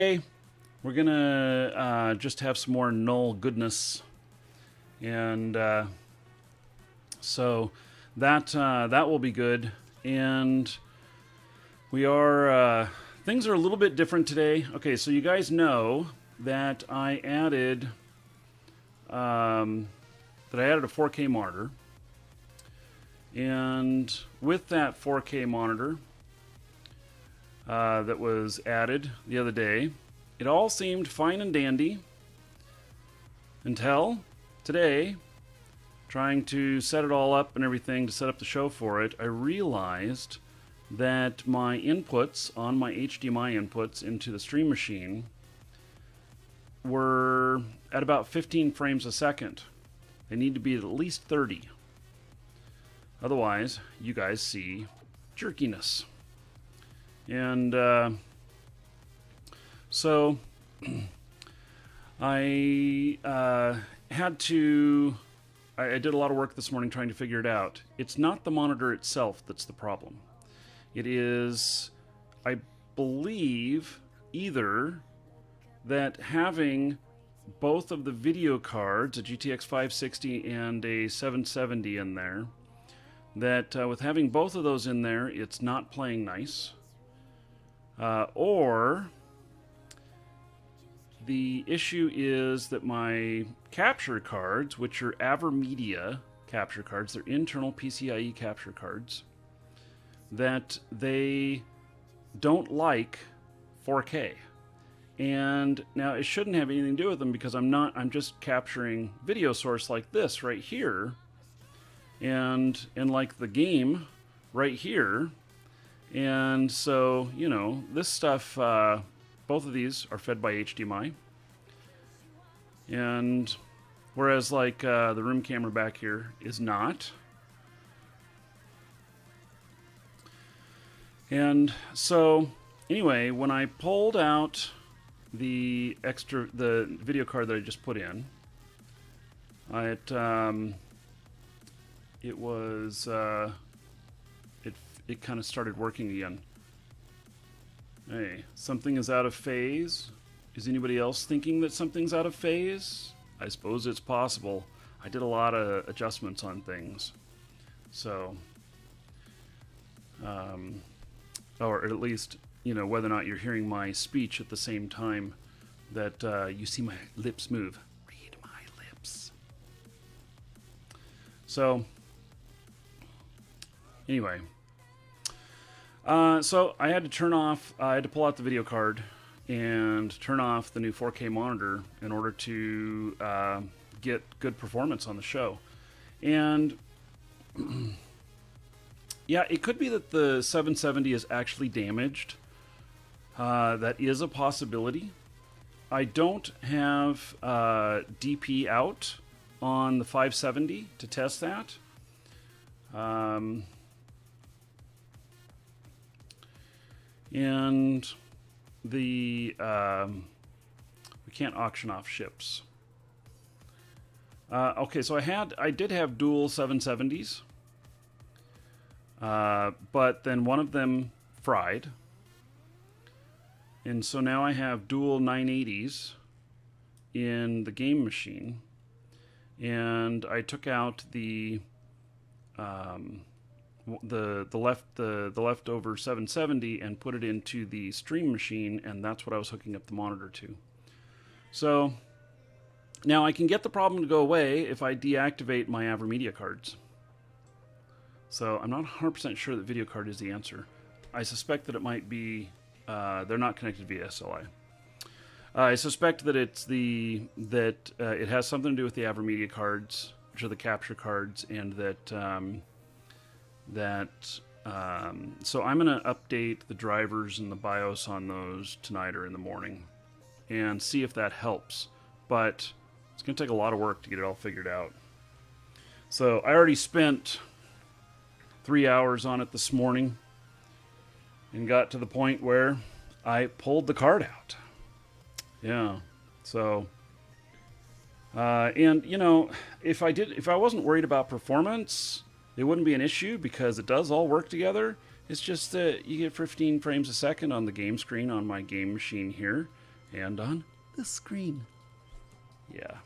Today we're gonna just have some more Null goodness, and so that will be good. And we are things are a little bit different today. Okay, so you guys know that I added a 4K monitor, and with that 4K monitor that was added the other day, it all seemed fine and dandy until today, trying to set it all up and everything to set up the show for it. I realized that my inputs on my HDMI inputs into the stream machine were at about 15 frames a second. They need to be at least 30. Otherwise, you guys see jerkiness. And so I did a lot of work this morning trying to figure it out. It's not the monitor itself that's the problem. It is, I believe, either that having both of the video cards, a GTX 560 and a 770 in there, that with having both of those in there, it's not playing nice. Or the issue is that my capture cards, which are AverMedia capture cards, they're internal PCIe capture cards, that they don't like 4K. And now it shouldn't have anything to do with them because I'm just capturing video source like this right here, and like the game right here. And so, you know, this stuff, both of these are fed by HDMI. And whereas like the room camera back here is not. And so anyway, when I pulled out the video card that I just put in, it kind of started working again. Hey, something is out of phase. Is anybody else thinking that something's out of phase? I suppose it's possible. I did a lot of adjustments on things. So, or at least, you know, whether or not you're hearing my speech at the same time that you see my lips move. Read my lips. So, anyway. So I had to pull out the video card and turn off the new 4K monitor in order to get good performance on the show. And yeah, it could be that the 770 is actually damaged. That is a possibility. I don't have DP out on the 570 to test that. And we can't auction off ships. Okay, so I did have dual 770s, but then one of them fried, and so now I have dual 980s in the game machine, and I took out the leftover 770 and put it into the stream machine, and that's what I was hooking up the monitor to. So now I can get the problem to go away if I deactivate my AverMedia cards. So I'm not 100% sure that video card is the answer. I suspect that it might be they're not connected via SLI. I suspect that it has something to do with the AverMedia cards, which are the capture cards, and so I'm going to update the drivers and the BIOS on those tonight or in the morning and see if that helps. But it's going to take a lot of work to get it all figured out. So I already spent 3 hours on it this morning and got to the point where I pulled the card out. Yeah. So, and you know, if I wasn't worried about performance, it wouldn't be an issue because it does all work together. It's just that you get 15 frames a second on the game screen on my game machine here, and on the screen. Yeah.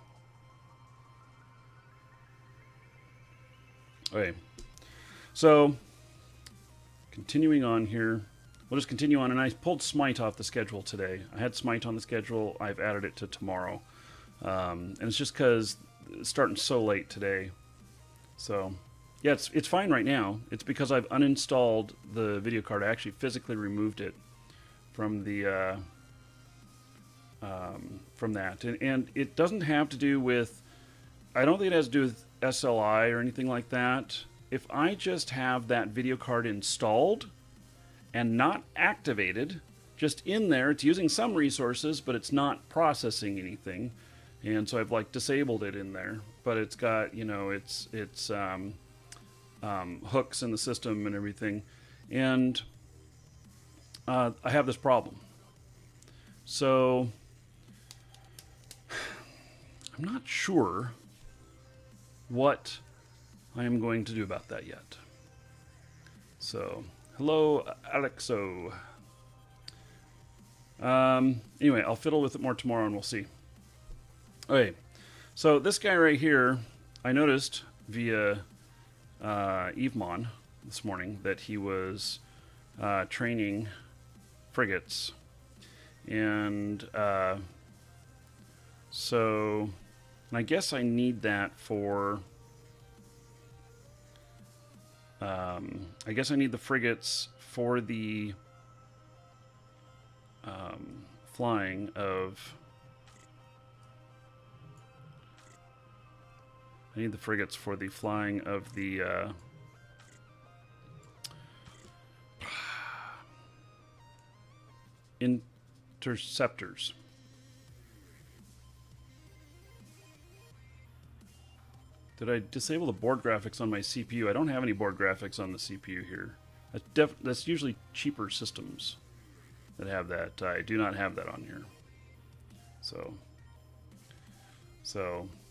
Okay. So, continuing on here. We'll just continue on, and I pulled Smite off the schedule today. I had Smite on the schedule. I've added it to tomorrow. And it's just because it's starting so late today. So, yeah, it's fine right now. It's because I've uninstalled the video card. I actually physically removed it from the from that. And it doesn't have to do with... I don't think it has to do with SLI or anything like that. If I just have that video card installed and not activated, just in there, it's using some resources, but it's not processing anything. And so I've like disabled it in there, but it's got, you know, it's hooks in the system and everything. And I have this problem. So I'm not sure what I am going to do about that yet. So, hello, Alexo. Anyway, I'll fiddle with it more tomorrow and we'll see. Okay, so this guy right here, I noticed via Evemon this morning that he was training frigates. And so, and I guess I need that for... I guess I need the frigates for the flying of... I need the frigates for the flying of the interceptors. Did I disable the board graphics on my CPU? I don't have any board graphics on the CPU here. That's usually cheaper systems that have that. I do not have that on here. So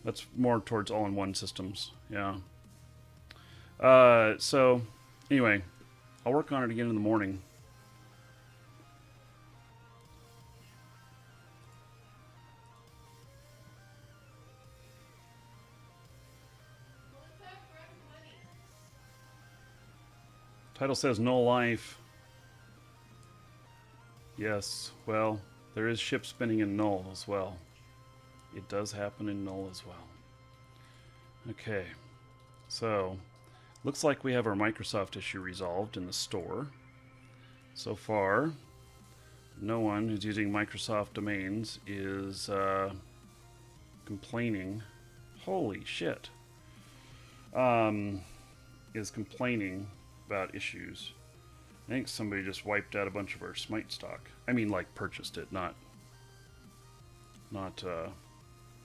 that's more towards all-in-one systems. Yeah. So anyway, I'll work on it again in the morning. Title says no life. Yes, well, there is ship spinning in Null as well. It does happen in Null as well. Okay, so looks like we have our Microsoft issue resolved in the store. So far, no one who's using Microsoft domains is complaining. Holy shit. Is complaining about issues. I think somebody just wiped out a bunch of our Smite stock. I mean, like, purchased it, not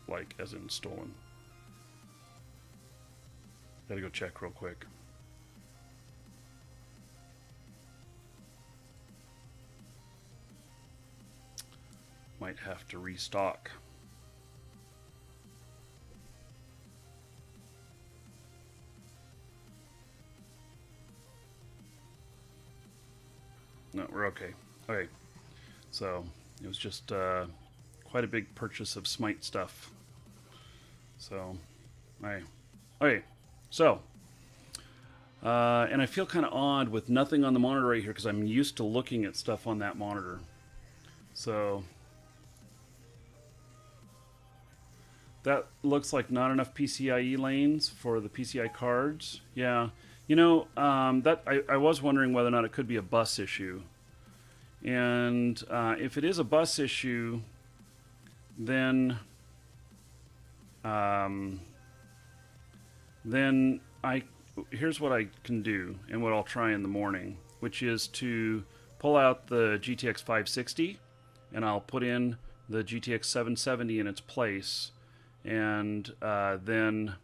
like as in stolen. Gotta go check real quick. Might have to restock. No, we're okay. Okay, so it was just quite a big purchase of Smite stuff. So, alright. Okay, so, and I feel kind of odd with nothing on the monitor right here because I'm used to looking at stuff on that monitor. So, that looks like not enough PCIe lanes for the PCI cards. Yeah. You know, that I was wondering whether or not it could be a bus issue. And if it is a bus issue, then here's what I can do and what I'll try in the morning, which is to pull out the GTX 560 and I'll put in the GTX 770 in its place, and then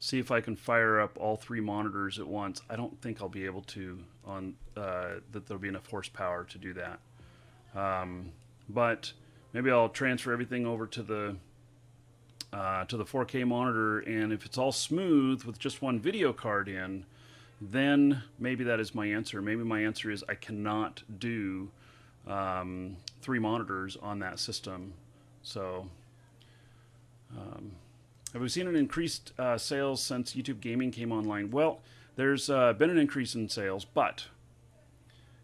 see if I can fire up all three monitors at once. I don't think I'll be able to on that there'll be enough horsepower to do that. But maybe I'll transfer everything over to the 4K monitor, and if it's all smooth with just one video card in, then maybe that is my answer. Maybe my answer is I cannot do 3 monitors on that system. So, have we seen an increased sales since YouTube Gaming came online? Well, there's been an increase in sales, but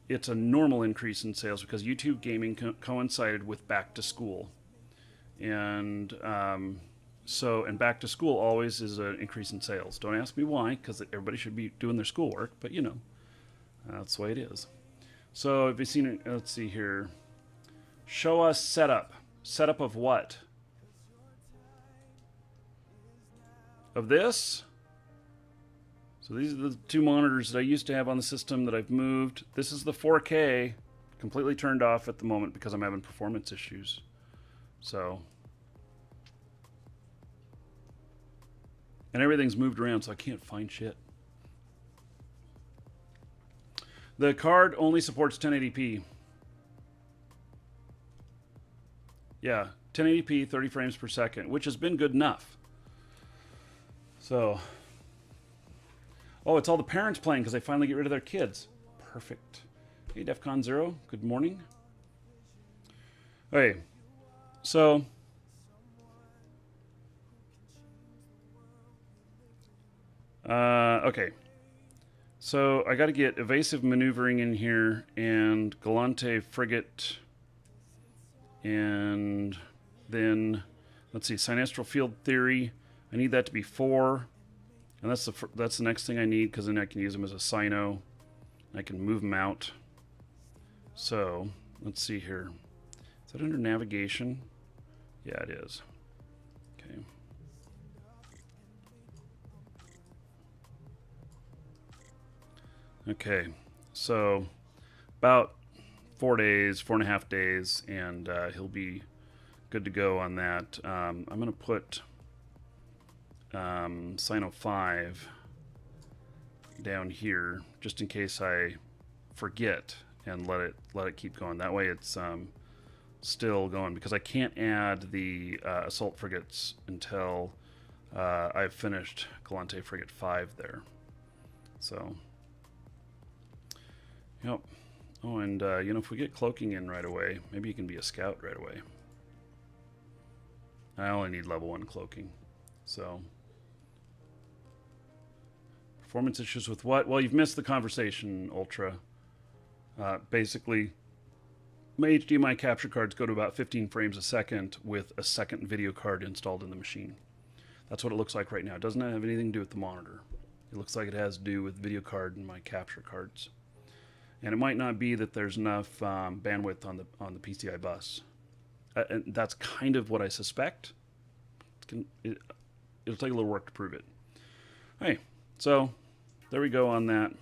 it's a normal increase in sales because YouTube Gaming coincided with back to school. And and back to school always is an increase in sales. Don't ask me why, because everybody should be doing their schoolwork, but you know, that's the way it is. So have you seen it? Let's see here. Show us setup. Setup of what? Of this? So these are the 2 monitors that I used to have on the system that I've moved. This is the 4K, completely turned off at the moment because I'm having performance issues. So, and everything's moved around, so I can't find shit. The card only supports 1080p. Yeah, 1080p, 30 frames per second, which has been good enough. So, oh, it's all the parents playing because they finally get rid of their kids. Perfect. Hey, DEFCON 0, good morning. Okay, so okay. So I got to get evasive maneuvering in here and Galante frigate, and then let's see, sinestral field theory. I need that to be 4, and that's the next thing I need because then I can use them as a sino. I can move them out. So let's see here. Is that under navigation? Yeah, it is. Okay. Okay, so about 4 days, 4.5 days, and he'll be good to go on that. I'm going to put Sino 5 down here just in case I forget and let it keep going. That way it's still going because I can't add the assault frigates until I've finished Galante Frigate 5 there. So, yep. Oh, and you know, if we get cloaking in right away, maybe you can be a scout right away. I only need level 1 cloaking. So, performance issues with what? Well, you've missed the conversation, Ultra. Basically, my HDMI capture cards go to about 15 frames a second with a second video card installed in the machine. That's what it looks like right now. It doesn't have anything to do with the monitor. It looks like it has to do with video card and my capture cards. And it might not be that there's enough bandwidth on the PCI bus. And that's kind of what I suspect. It'll take a little work to prove it. Hey, so there we go on that.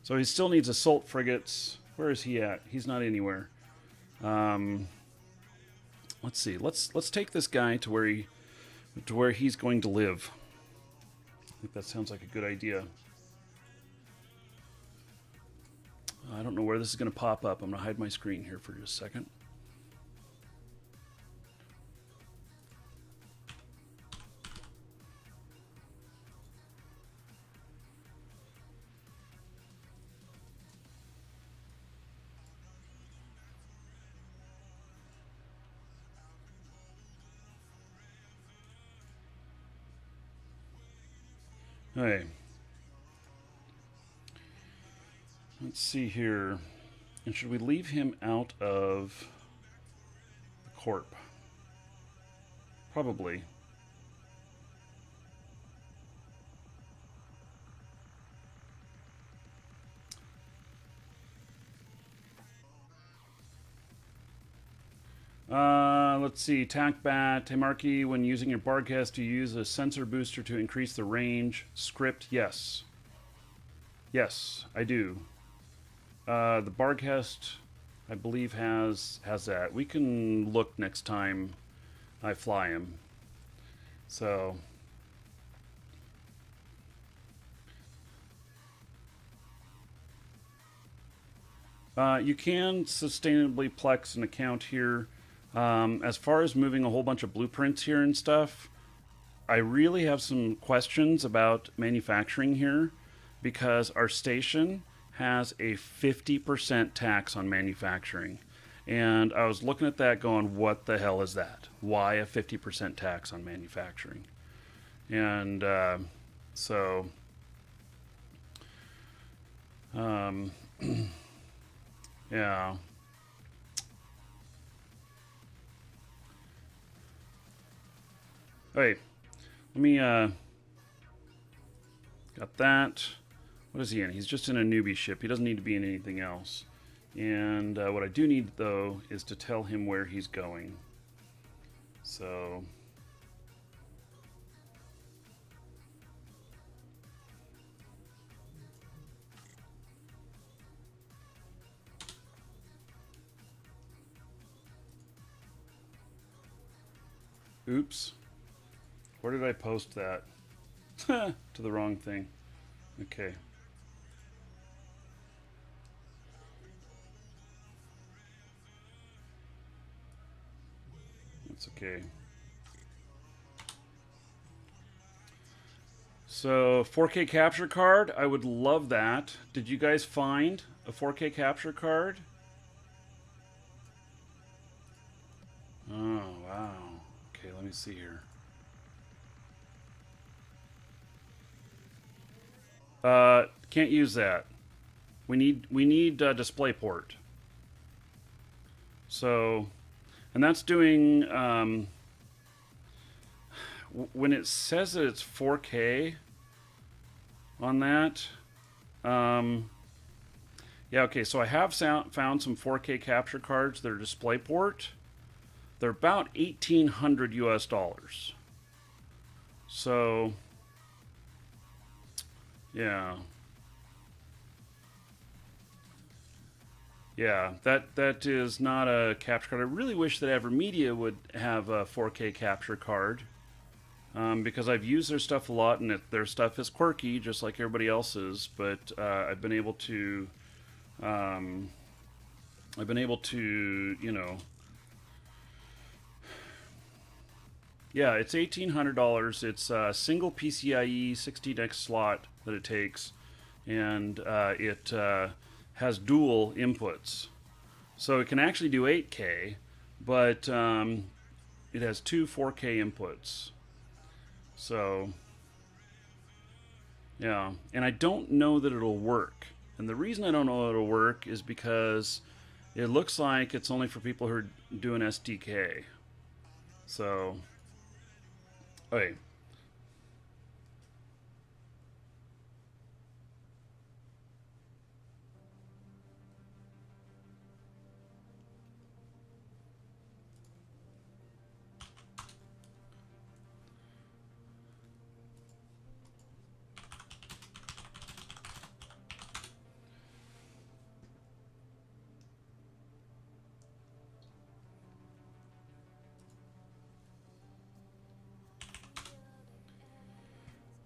So he still needs assault frigates. Where is he at? He's not anywhere. Let's see. Let's take this guy to where he's going to live. I think that sounds like a good idea. I don't know where this is going to pop up. I'm going to hide my screen here for just a second. Okay. Let's see here. And should we leave him out of the corp? Probably. Let's see. TacBat. Hey, Marky, when using your broadcast, do you use a sensor booster to increase the range? Script, yes. Yes, I do. The broadcast, I believe, has that. We can look next time I fly him. So... you can sustainably plex an account here. As far as moving a whole bunch of blueprints here and stuff, I really have some questions about manufacturing here because our station has a 50% tax on manufacturing. And I was looking at that going, what the hell is that? Why a 50% tax on manufacturing? And so, yeah. Hey, let me, got that. What is he in? He's just in a newbie ship. He doesn't need to be in anything else. And what I do need, though, is to tell him where he's going. So... Oops. Where did I post that? To the wrong thing. Okay. That's okay. So, 4K capture card. I would love that. Did you guys find a 4K capture card? Oh, wow. Okay, let me see here. Can't use that. We need DisplayPort. So, and that's doing when it says that it's 4K on that. Yeah, okay. So I have found some 4K capture cards that are DisplayPort. They're about $1,800 US. So, yeah. Yeah, that is not a capture card. I really wish that AverMedia would have a 4K capture card, because I've used their stuff a lot, and their stuff is quirky, just like everybody else's. But I've been able to, you know, yeah, it's $1,800. It's a single PCIe 16x slot that it takes, and it has dual inputs. So it can actually do 8K, but it has two 4K inputs. So, yeah. And I don't know that it'll work. And the reason I don't know it'll work is because it looks like it's only for people who are doing SDK. So, okay.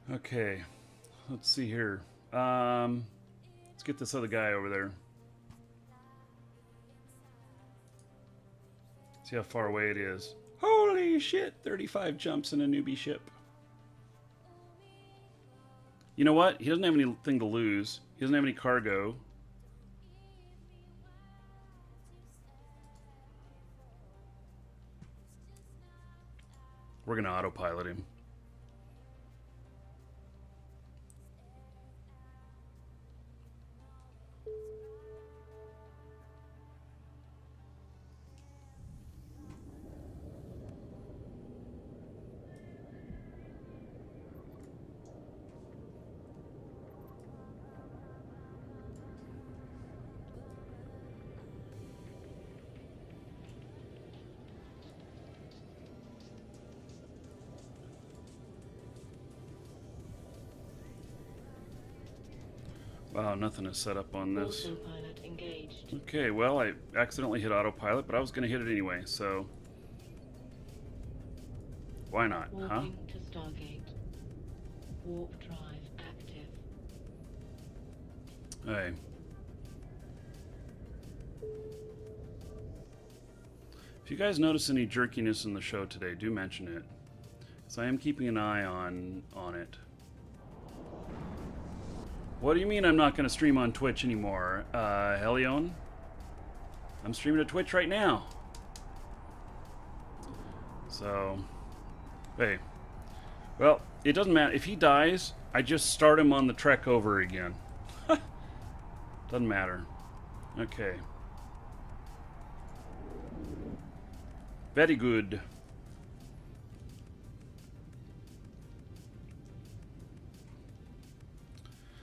Okay, let's see here. Let's get this other guy over there. See how far away it is. Holy shit, 35 jumps in a newbie ship. You know what? He doesn't have anything to lose. He doesn't have any cargo. We're going to autopilot him. Wow, nothing is set up on this. Autopilot engaged. Okay, well, I accidentally hit autopilot, but I was going to hit it anyway, so... Why not, huh? Warping to Stargate. Warp drive active. Hey. If you guys notice any jerkiness in the show today, do mention it. So I am keeping an eye on it. What do you mean I'm not going to stream on Twitch anymore, Helion? I'm streaming to Twitch right now. So, hey. Well, it doesn't matter. If he dies, I just start him on the trek over again. Doesn't matter. Okay. Very good.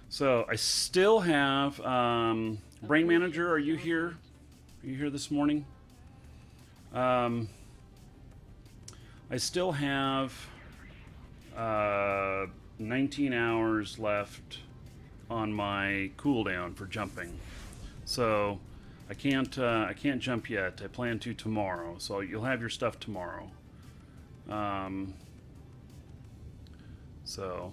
So, I still have... Brain Manager, are you here? Are you here this morning? I still have 19 hours left on my cooldown for jumping, so I can't jump yet. I plan to tomorrow, so you'll have your stuff tomorrow. So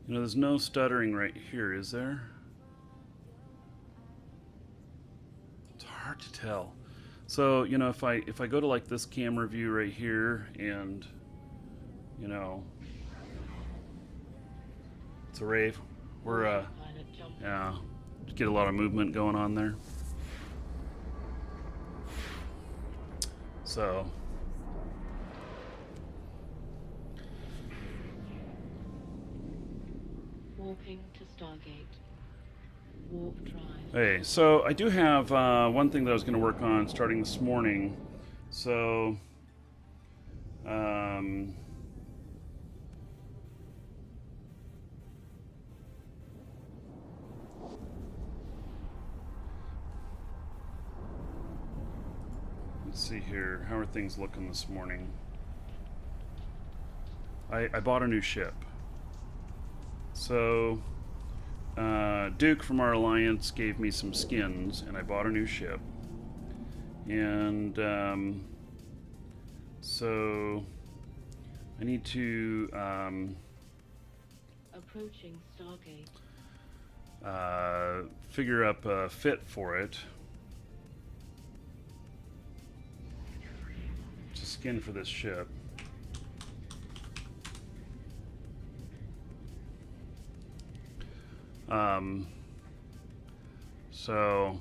you know, there's no stuttering right here, is there? It's hard to tell. So, you know, if I go to like this camera view right here, and you know, it's a rave. We're yeah, get a lot of movement going on there. So Warping to Stargate. Warp drive. hey, so I do have one thing that I was going to work on starting this morning. So, let's see here. How are things looking this morning? I bought a new ship. So, Duke from our alliance gave me some skins, and I bought a new ship. And so I need to Approaching Stargate. figure up a fit for it. It's a skin for this ship. So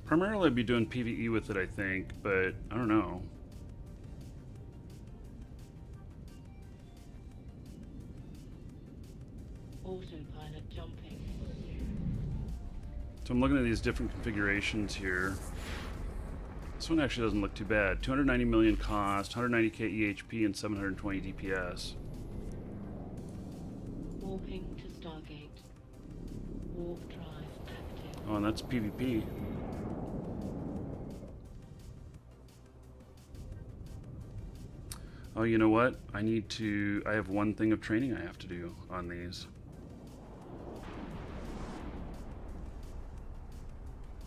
primarily I'd be doing PvE with it, I think, but I don't know. Autopilot jumping. So I'm looking at these different configurations here. This one actually doesn't look too bad. 290 million cost, 190k EHP, and 720 DPS. Warping to Stargate. Warp drive active. Oh, and that's PvP. Oh, you know what? I have one thing of training I have to do on these.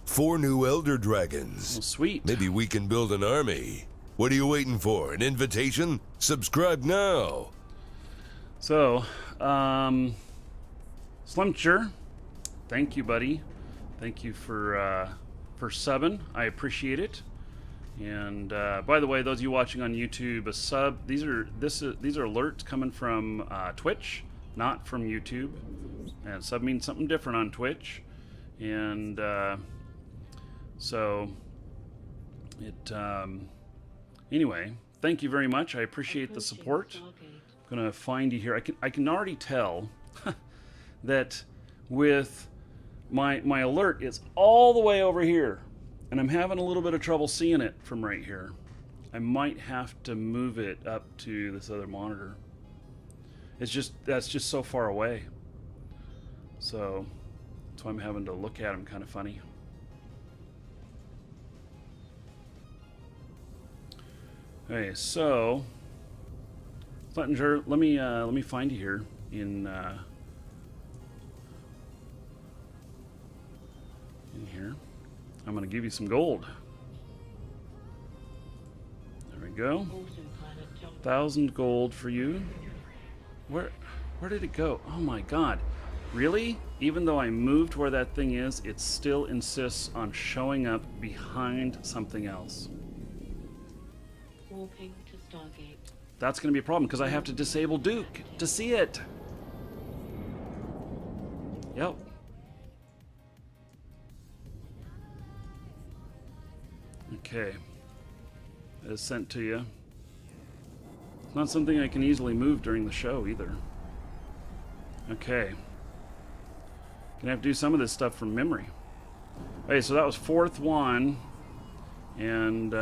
4 new Elder Dragons. Oh, sweet. Maybe we can build an army. What are you waiting for? An invitation? Subscribe now. So, Slimcher, thank you, buddy. Thank you for subbing. I appreciate it. And by the way, those of you watching on YouTube, a sub. These are alerts coming from Twitch, not from YouTube. And sub means something different on Twitch. And so it. Anyway, thank you very much. I appreciate the support. I'm gonna find you here. I can already tell that with my alert, it's all the way over here. And I'm having a little bit of trouble seeing it from right here. I might have to move it up to this other monitor. That's just so far away. So that's why I'm having to look at them kind of funny. Okay, so Flettinger, let me find you here in here. I'm going to give you some gold. There we go. 1,000 gold for you. Where did it go? Oh my god. Really? Even though I moved where that thing is, it still insists on showing up behind something else. Warping to Stargate. That's going to be a problem because I have to disable Duke to see it. Yep. Okay. It is sent to you. It's not something I can easily move during the show either. Okay. Gonna have to do some of this stuff from memory. Okay, so that was fourth one. And,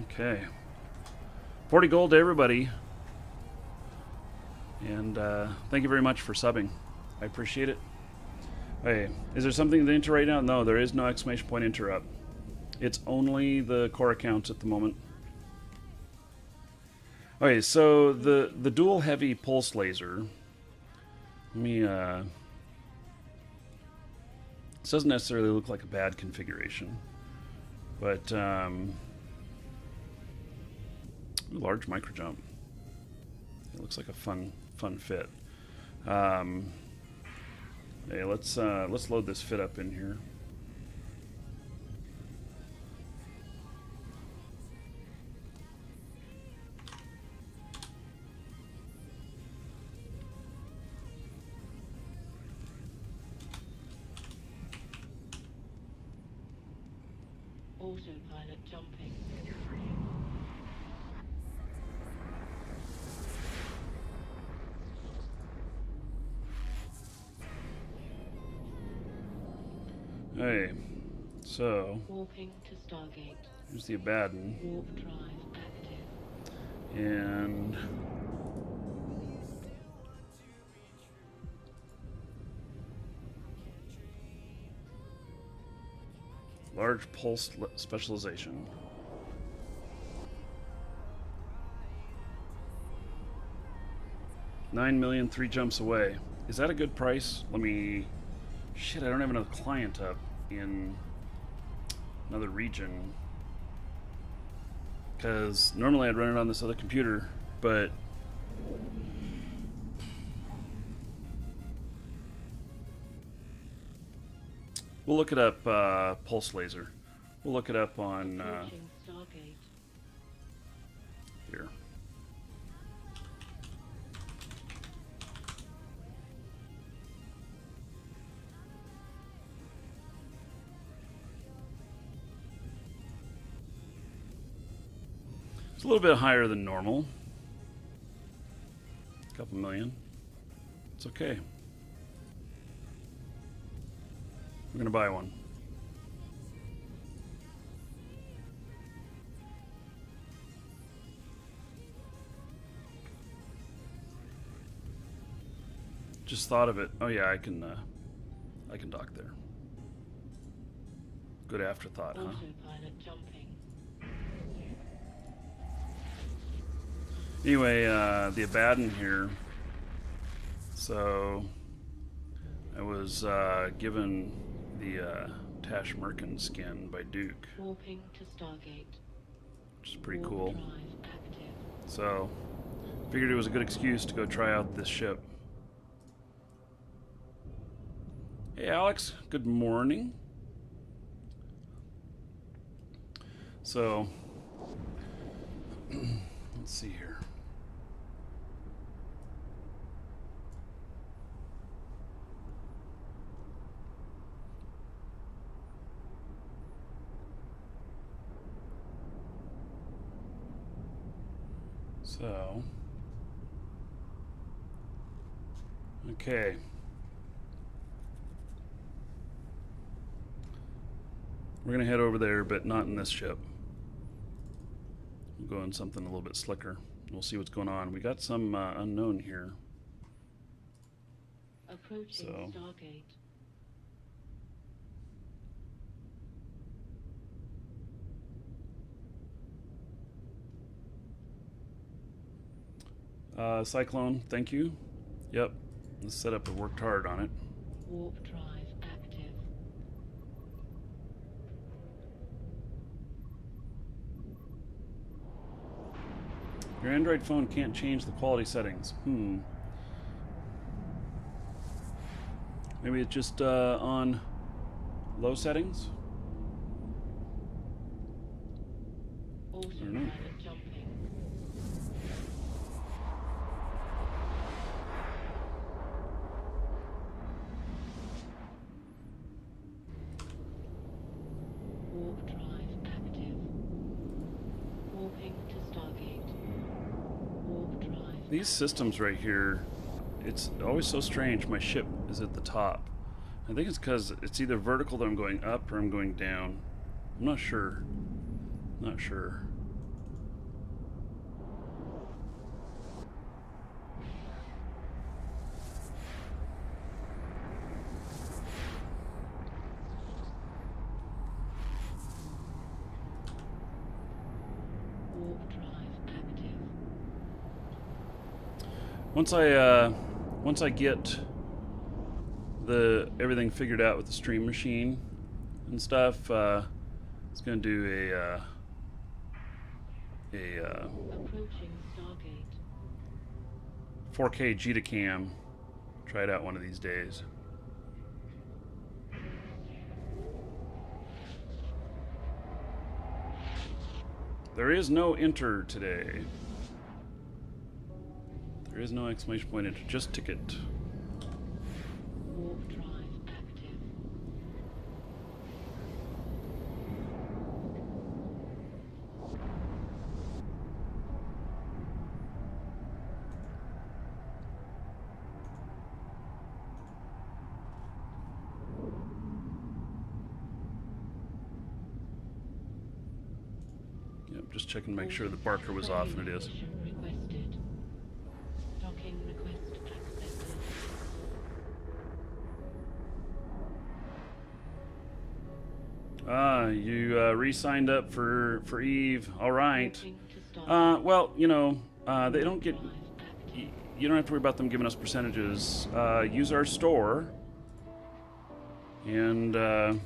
okay. 40 gold to everybody. And thank you very much for subbing. I appreciate it. Hey, is there something to enter right now? No, there is no exclamation point interrupt. It's only the core accounts at the moment. Okay, so the dual heavy pulse laser. Let me this doesn't necessarily look like a bad configuration, but large micro jump. It looks like a fun fit. Hey, let's load this fit up in here. Autopilot jumping. Hey, so Warping to Stargate. here's the Abaddon. Warp drive active. And large pulse specialization. $9 million, 3 jumps away. Is that a good price? Let me... Shit, I don't have another client up in another region. Because normally I'd run it on this other computer, but... We'll look it up, pulse laser. We'll look it up on Approaching Stargate. here. It's a little bit higher than normal. A couple million. It's okay. We're gonna buy one. Just thought of it. Oh yeah, I can dock there. Good afterthought, huh? Autopilot jumping. Anyway, the Abaddon here. So I was given the Tash Merkin skin by Duke, Warping to Stargate. which is pretty Warp cool. drive active. So figured it was a good excuse to go try out this ship. Hey Alex, good morning. So let's see here. So, okay. We're going to head over there, but not in this ship. We'll go in something a little bit slicker. We'll see what's going on. We got some unknown here. Approaching So. Stargate. Cyclone, thank you. Yep, the setup worked hard on it. Warp drive active. Your Android phone can't change the quality settings. Maybe it's just on low settings? Autopilot jumping. Warp drive active. Warping to Stargate. Warp drive. These systems right here, it's always so strange. My ship is at the top. I think it's because it's either vertical that I'm going up or I'm going down. I'm not sure. Not sure. Warp drive active. Once I get everything figured out with the stream machine and stuff, it's gonna do Approaching Stargate. 4K Gtacam. Try it out one of these days. There is no enter today. There is no exclamation point enter, just ticket. Warp drive active. Yep, just checking to make sure the barker was off, and it is. Mission requested. Docking request accepted. You re-signed up for Eve. All right. Warping to Stargate. Well, you know, they don't get. Drive active. You don't have to worry about them giving us percentages. Use our store, and if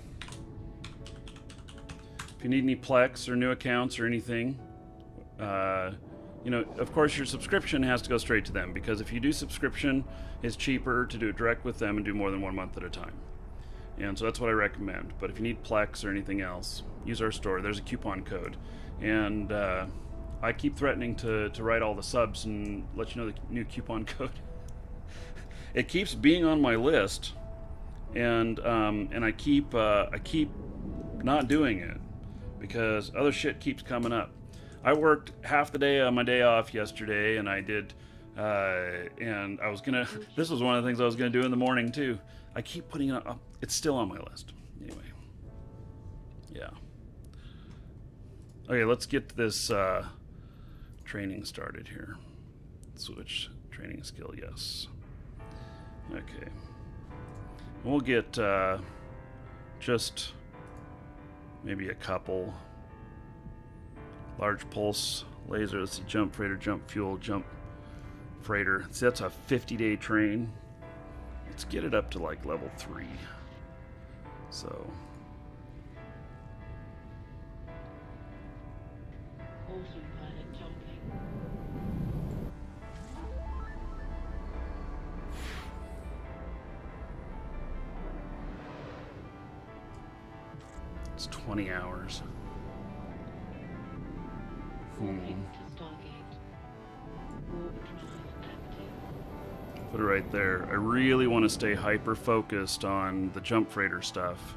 you need any Plex or new accounts or anything, you know, of course, your subscription has to go straight to them, because if you do subscription, it's cheaper to do it direct with them and do more than 1 month at a time. And so that's what I recommend. But if you need Plex or anything else, use our store. There's a coupon code. And I keep threatening to write all the subs and let you know the new coupon code. It keeps being on my list, and I keep not doing it because other shit keeps coming up. I worked half the day on my day off yesterday, and I did, and I was gonna. This was one of the things I was gonna do in the morning too. I keep putting it up. It's still on my list. Anyway, yeah. Okay, let's get this training started here. Switch training skill, yes. Okay. We'll get just maybe a couple. Large pulse laser. Let's see, jump freighter, jump fuel, jump freighter. See, that's a 50-day train. Let's get it up to like level 3. So Autopilot jumping. it's 20 hours. Warping to Stargate. Warp drive active. Put it right there. I really want to stay hyper focused on the jump freighter stuff.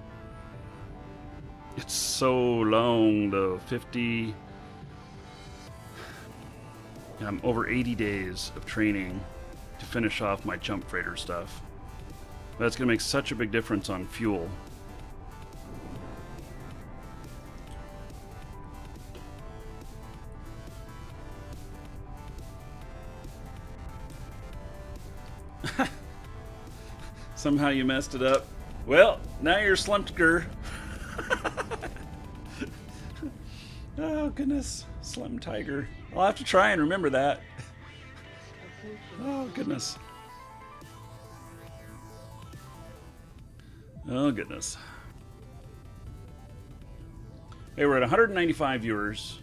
It's so long though. 50. I'm over 80 days of training to finish off my jump freighter stuff. That's going to make such a big difference on fuel. Somehow you messed it up. Well, now you're Slumtiger. Oh, goodness. Slim Tiger. I'll have to try and remember that. Oh, goodness. Oh, goodness. Hey, we're at 195 viewers.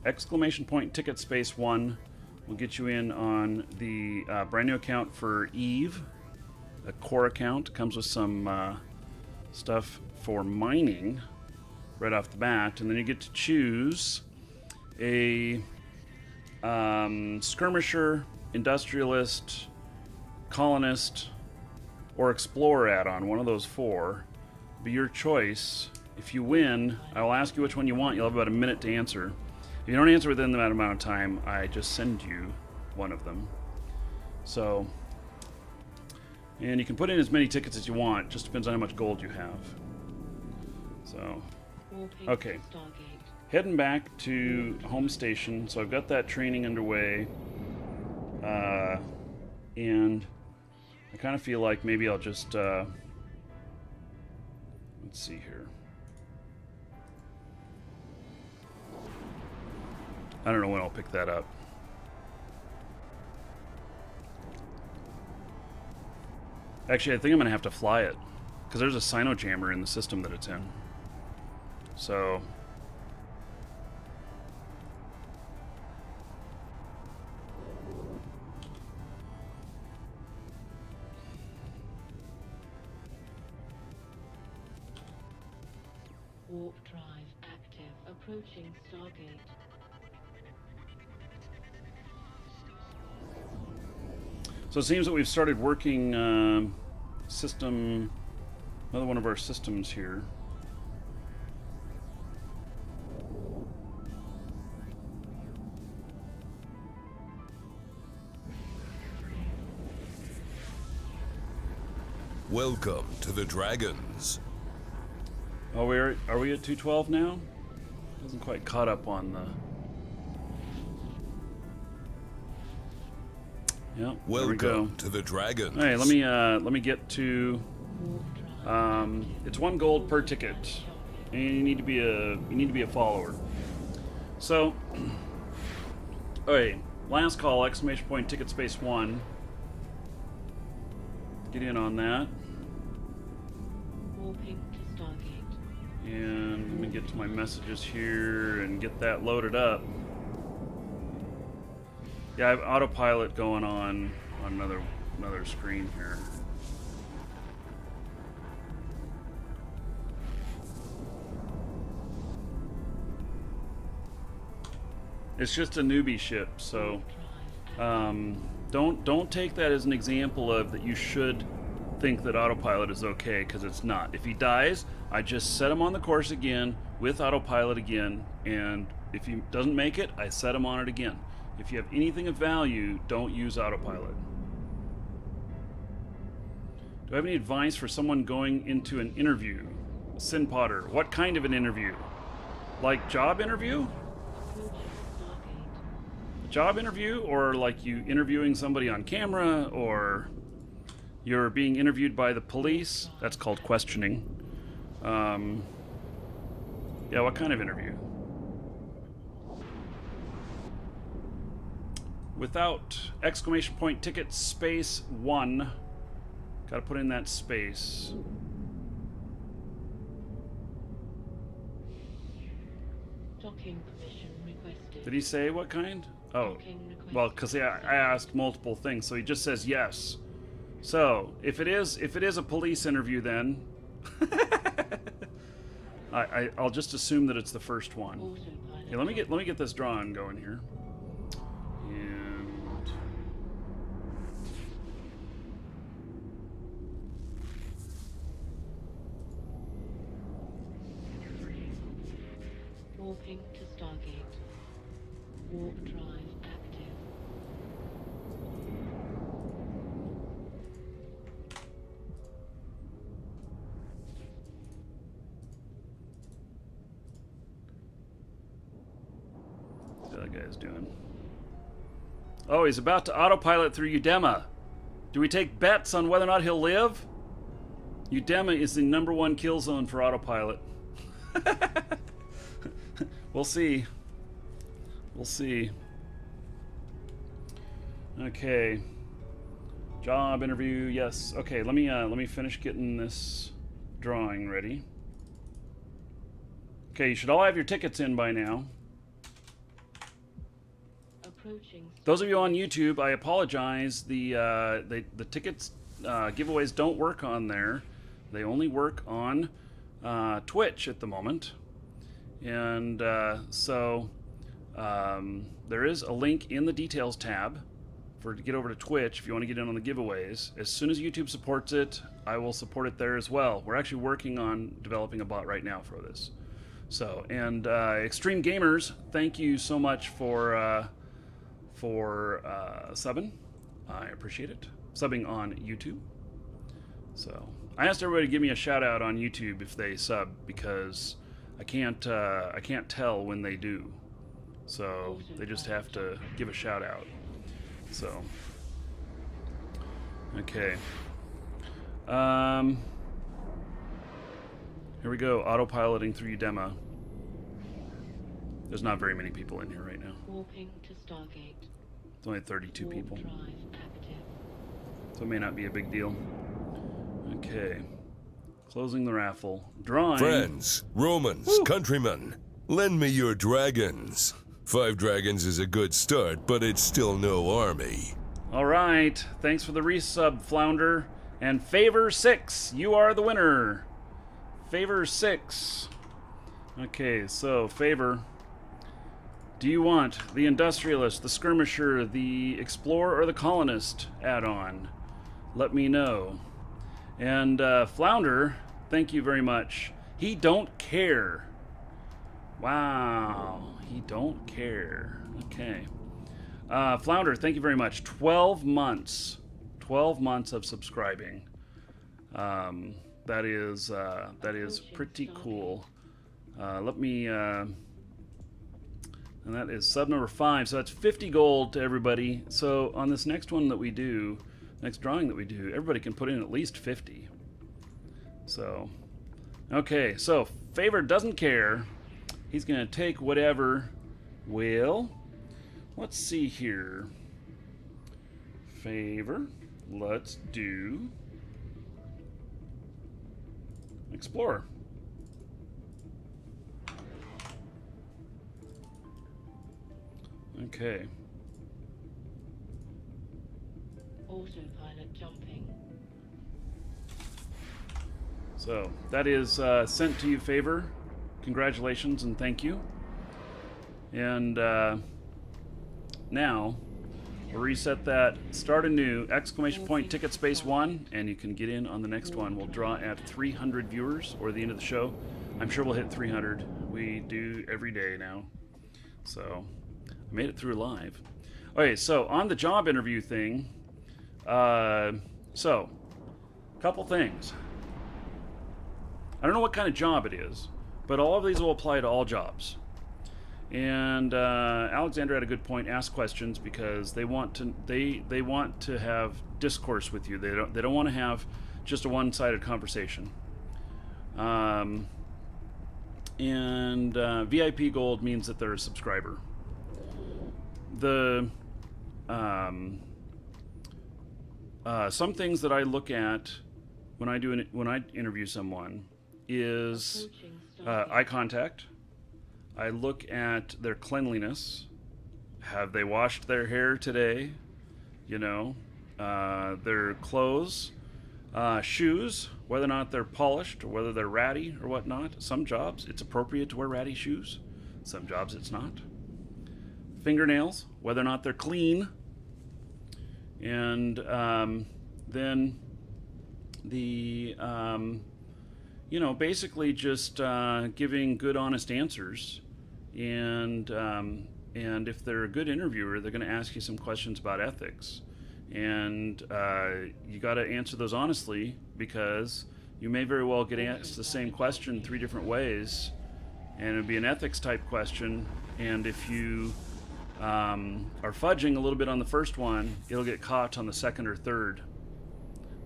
Exclamation point ticket space 1 will get you in on the brand new account for Eve. a core account. Comes with some stuff for mining right off the bat, and then you get to choose a skirmisher, industrialist, colonist, or explorer add-on. One of those four. Be your choice. If you win, I will ask you which one you want. You'll have about a minute to answer. If you don't answer within that amount of time, I just send you one of them. So, and you can put in as many tickets as you want. Just depends on how much gold you have. So, okay. Heading back to home station. So I've got that training underway. And I kind of feel like maybe I'll just, let's see here. I don't know when I'll pick that up. Actually, I think I'm going to have to fly it, because there's a Sinojammer in the system that it's in. So... Warp drive active. Approaching Stargate. So it seems that we've started working system, another one of our systems here. Welcome to the Dragons. Oh, are we at 212 now? Hasn't quite caught up on the... Yeah, there we go. Welcome to the Dragons. Hey, let me get to. It's 1 gold per ticket, and you need to be a follower. So, okay, last call! Exclamation point! Ticket space 1. Get in on that. Warping to Stargate. And let me get to my messages here and get that loaded up. Yeah, I have autopilot going on another screen here. It's just a newbie ship, so don't take that as an example of that you should think that autopilot is okay, because it's not. If he dies, I just set him on the course again with autopilot again, and if he doesn't make it, I set him on it again. If you have anything of value, don't use autopilot. Do I have any advice for someone going into an interview? Sin Potter, what kind of an interview? Like job interview? Job interview, or like you interviewing somebody on camera, or you're being interviewed by the police? That's called questioning. Yeah, what kind of interview? Without exclamation point ticket space 1. Gotta put in that space. Docking permission requested. Did he say what kind? Oh, Docking requested. well, because I asked multiple things, so he just says yes. So if it is a police interview, then I'll just assume that it's the first one. Autopilot. Okay, let me get this drawing going here. And Warping to Stargate. Warp drive active. what's the other guy's doing? Oh, he's about to autopilot through Udema. Do we take bets on whether or not he'll live? Udema is the #1 kill zone for autopilot. We'll see. We'll see. Okay. Job interview, yes. Okay, let me finish getting this drawing ready. Okay, you should all have your tickets in by now. Approaching. Those of you on YouTube, I apologize. The tickets giveaways don't work on there. They only work on Twitch at the moment. And so there is a link in the details tab to get over to Twitch if you want to get in on the giveaways. As soon as YouTube supports it, I will support it there as well. We're actually working on developing a bot right now for this. So, and Extreme Gamers, thank you so much for subbing. I appreciate it. Subbing on YouTube. So, I asked everybody to give me a shout out on YouTube if they sub, because I can't tell when they do. So they just have to give a shout out. So, okay. Here we go, autopiloting through Udema. There's not very many people in here right now. Warping to Stargate. It's only 32 Warp people. drive active. So it may not be a big deal. Okay. Closing the raffle. Drawing. Friends, Romans, countrymen, lend me your dragons. 5 dragons is a good start, but it's still no army. All right. Thanks for the resub, Flounder. And Favor 6, you are the winner. Favor 6. Okay, so Favor, do you want the Industrialist, the Skirmisher, the Explorer, or the Colonist add-on? Let me know. And Flounder, thank you very much. He don't care. Wow, he don't care. Okay. Flounder, thank you very much. 12 months. 12 months of subscribing. That is pretty cool. Let me, and that is sub number 5. So that's 50 gold to everybody. So on this next one that we do, next drawing that we do, everybody can put in at least 50. So, okay, so Favor doesn't care. He's gonna take whatever will. Let's see here. Favor, let's do Explorer. Okay. Autopilot jumping. So that is sent to you, Favor. Congratulations and thank you. And now we'll reset that. Start anew! Exclamation point ticket space 1, and you can get in on the next one. We'll draw at 300 viewers, or the end of the show. I'm sure we'll hit 300. We do every day now. So I made it through live. Okay, so on the job interview thing. So couple things. I don't know what kind of job it is, but all of these will apply to all jobs. And Alexander had a good point. Ask questions because they want to they want to have discourse with you. They don't want to have just a one-sided conversation. And VIP gold means that they're a subscriber. The some things that I look at when I interview someone is eye contact. I look at their cleanliness. Have they washed their hair today? You know, their clothes, shoes, whether or not they're polished or whether they're ratty or whatnot. Some jobs it's appropriate to wear ratty shoes. Some jobs it's not. Fingernails, whether or not they're clean. And then the you know, basically just giving good, honest answers, and if they're a good interviewer, they're going to ask you some questions about ethics, and you got to answer those honestly because you may very well get asked the same question 3 different ways, and it'd be an ethics type question, and if you are fudging a little bit on the first one, it'll get caught on the second or third.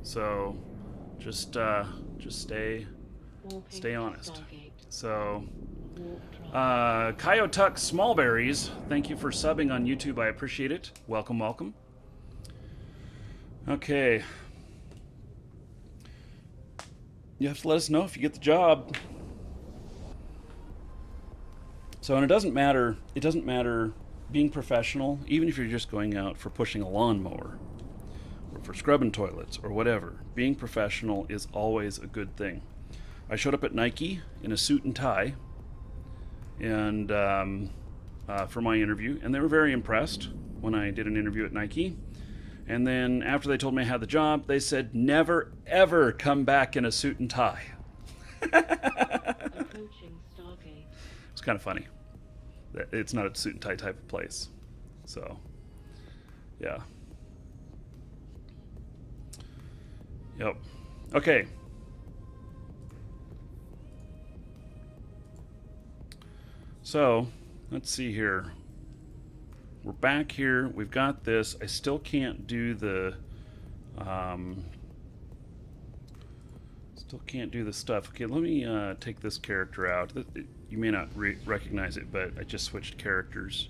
So just stay honest. So, Kyotuck Smallberries, thank you for subbing on YouTube. I appreciate it. Welcome, welcome. Okay. You have to let us know if you get the job. So, and it doesn't matter being professional, even if you're just going out for pushing a lawnmower. or for scrubbing toilets or whatever. Being professional is always a good thing. I showed up at Nike in a suit and tie, and for my interview, and they were very impressed when I did an interview at Nike. And then after they told me I had the job, they said, never ever come back in a suit and tie. Approaching Stargate. It's kind of funny. It's not a suit and tie type of place. So, yeah. Yep. Okay. So, let's see here. We're back here. We've got this. I still can't do the stuff. Okay, let me take this character out. You may not recognize it, but I just switched characters.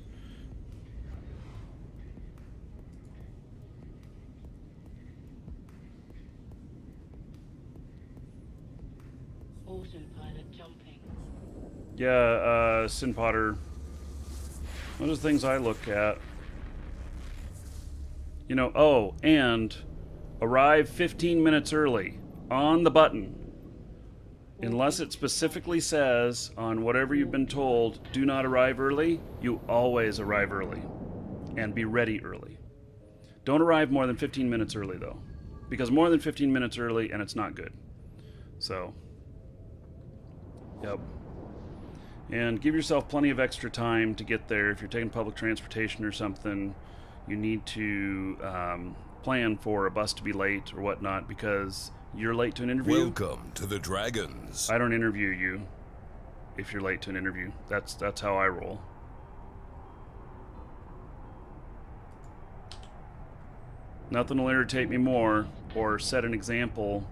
Autopilot jumping. Yeah, Sin Potter. Those are the things I look at. You know, oh, and arrive 15 minutes early on the button. Unless it specifically says on whatever you've been told, do not arrive early, you always arrive early. And be ready early. Don't arrive more than 15 minutes early, though. Because more than 15 minutes early, and it's not good. So, yep. And give yourself plenty of extra time to get there. If you're taking public transportation or something, you need to plan for a bus to be late or whatnot, because you're late to an interview. Welcome to the Dragons. I don't interview you if you're late to an interview. That's how I roll. Nothing will irritate me more or set an example,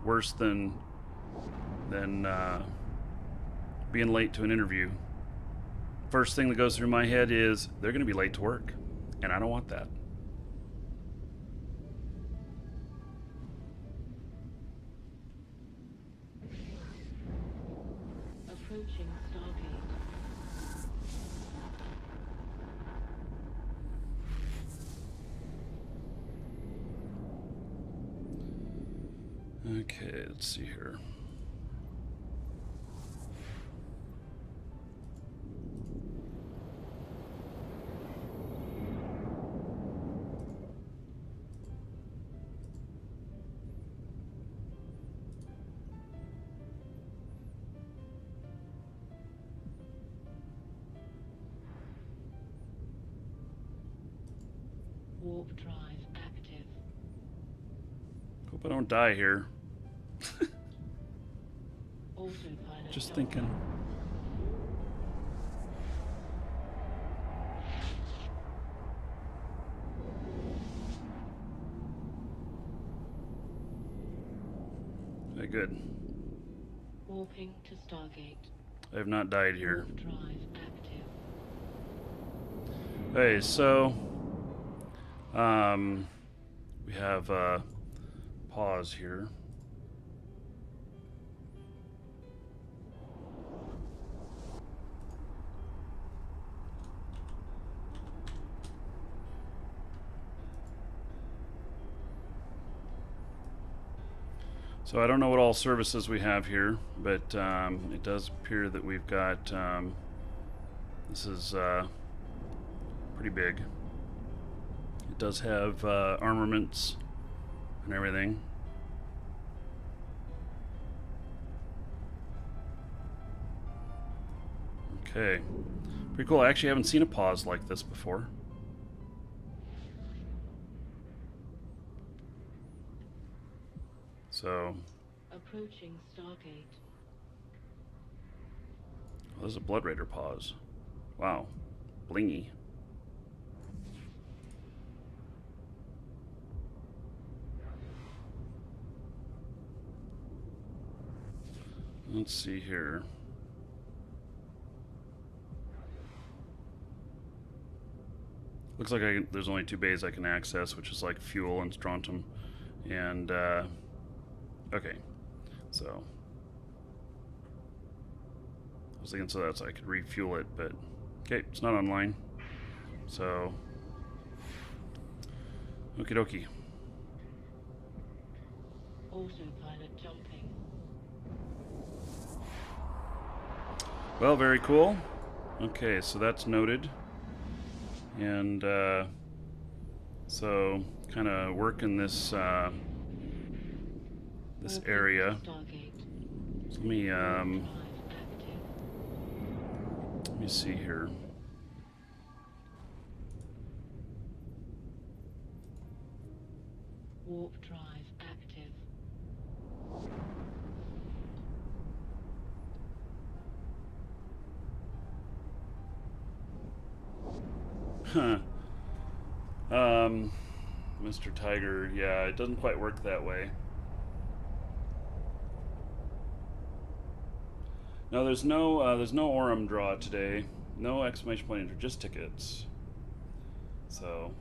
worse than being late to an interview. First thing that goes through my head is they're going to be late to work, and I don't want that. Approaching Stargate. Okay, let's see here. Warp drive active. Hope I don't die here. Autopilot Just jumping. thinking. Okay, good. Warping to Stargate. I have not died here. Warp drive active. Okay, so we have pause here. So I don't know what all services we have here, but it does appear that we've got, this is pretty big. It does have armaments and everything. Okay, pretty cool. I actually haven't seen a pause like this before. So, Approaching Stargate. oh, this is a Blood Raider pause. Wow, blingy. Let's see here. Looks like there's only 2 bays I can access, which is like fuel and strontium. And, okay. So, I was thinking so I could refuel it, but, okay, it's not online. So, Okie dokie. Autopilot jumping. Well, very cool. Okay, so that's noted. And so kind of working this this Warping area. to Stargate. So let me Drive active. see here. Warp drive active. Huh. Mr. Tiger, yeah, it doesn't quite work that way. No, there's no Orem draw today. No exclamation point enter, just tickets. So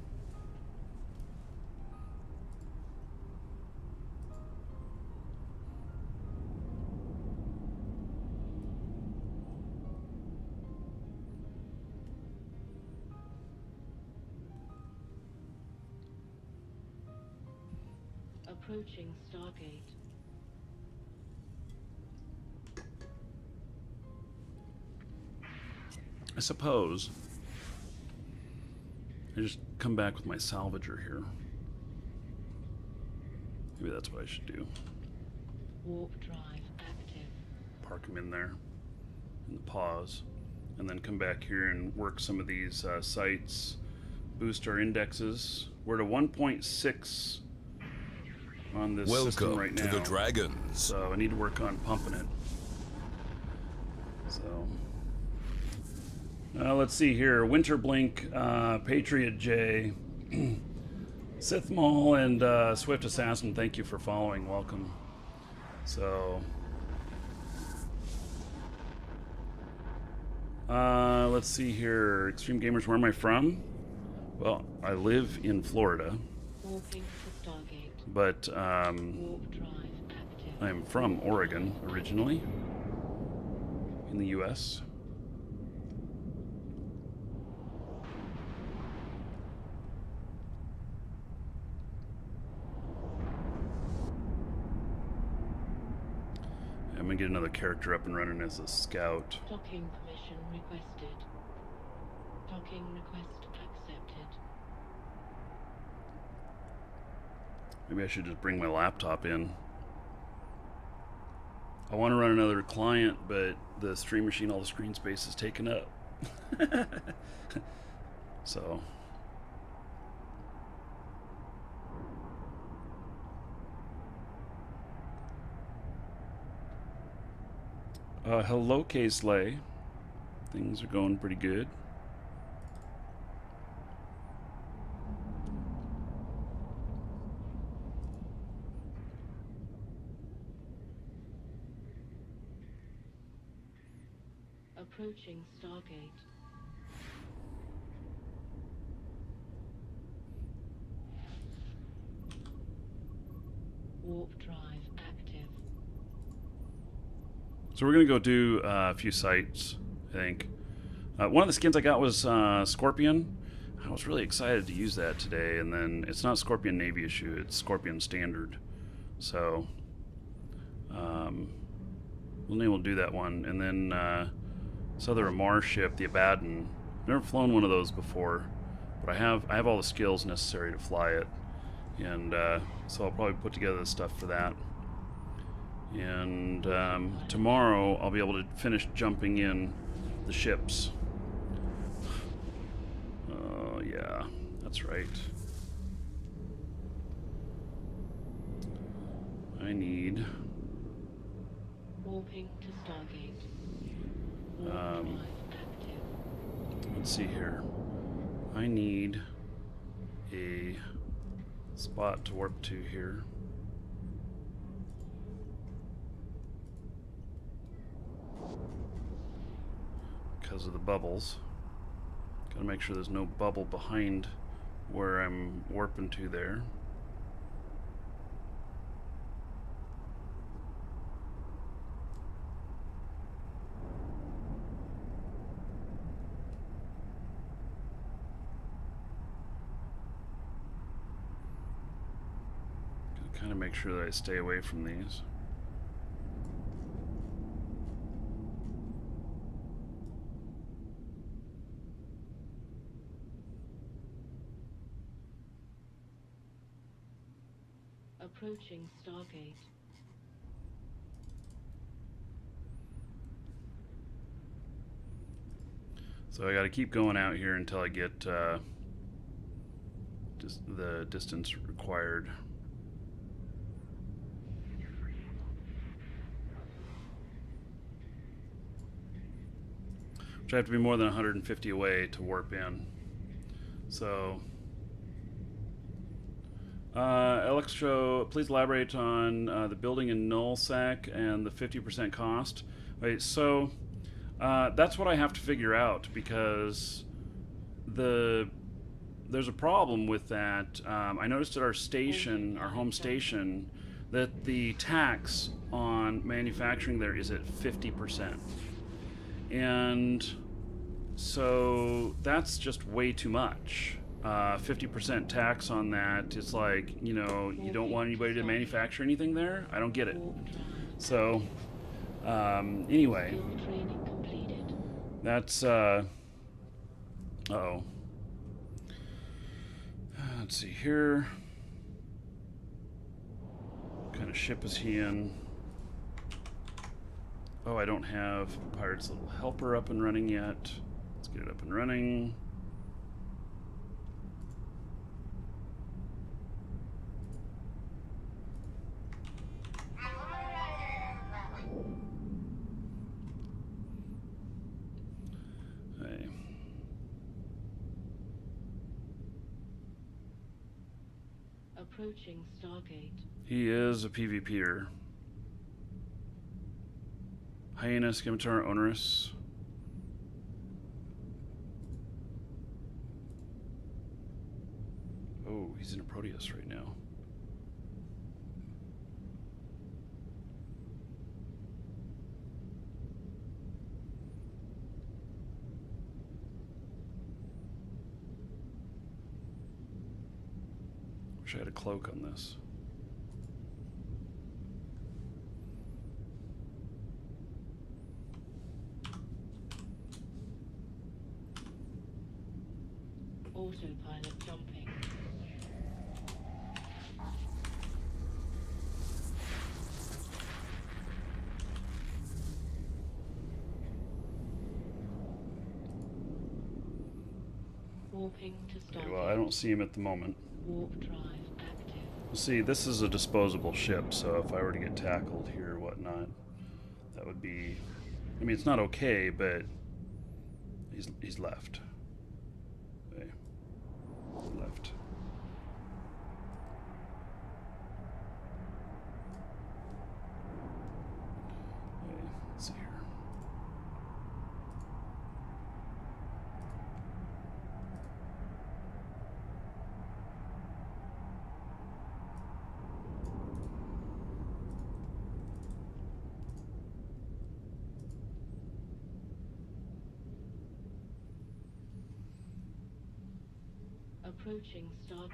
Approaching Stargate. I suppose I just come back with my salvager here. Maybe that's what I should do. Warp drive active. Park them in there, in the pause, and then come back here and work some of these sites, boost our indexes. We're to 1.6 on this system Welcome right to now. the Dragons. So I need to work on pumping it. So let's see here. Winterblink, Patriot J, Sith Maul, and Swift Assassin. Thank you for following. Welcome. So let's see here. Extreme Gamers, where am I from? Well, I live in Florida, Warping to Stargate. but Warp drive active. I'm from Oregon originally, in the U.S. I'm gonna get another character up and running as a scout. Docking permission requested. Docking request accepted. Maybe I should just bring my laptop in. I want to run another client, but the stream machine, all the screen space is taken up. So hello, K-Slay. Things are going pretty good. Approaching Stargate. Warp drive active. So we're gonna go do a few sites, I think. One of the skins I got was Scorpion. I was really excited to use that today, and then it's not Scorpion Navy issue, it's Scorpion Standard. So we'll be able to do that one. And then this other Amar ship, the Abaddon. I've never flown one of those before, but I have all the skills necessary to fly it. And so I'll probably put together the stuff for that. And tomorrow I'll be able to finish jumping in the ships. Oh yeah, that's right. I need Warping to Stargate. Warp Um, drive active. let's see here. I need a spot to warp to here. Because of the bubbles. Gotta make sure there's no bubble behind where I'm warping to there. kind of make sure that I stay away from these. Approaching Stargate. So I got to keep going out here until I get just the distance required. Which I have to be more than 150 away to warp in. So, Electro, please elaborate on the building in Null Sec and the 50% cost. Wait, so that's what I have to figure out, because there's a problem with that. I noticed at our station, our home station, that the tax on manufacturing there is at 50%. And so that's just way too much. 50% tax on that. It's like, you know, you don't want anybody to manufacture anything there? I don't get it. So, anyway, that's, uh-oh. Let's see here. What kind of ship is he in? Oh, I don't have Pirate's Little Helper up and running yet. Let's get it up and running. Okay. Approaching Stargate. He is a PvPer. Hyena, Scimitar, Onerous. Oh, he's in a Proteus right now. Wish I had a cloak on this. Autopilot jumping. Warping to Stargate. Okay, well, I don't see him at the moment. Warp drive active. See, this is a disposable ship, so if I were to get tackled here or whatnot, that would be... I mean, it's not okay, but he's left. Okay. Left. Okay, let's see here. Approaching Stargate.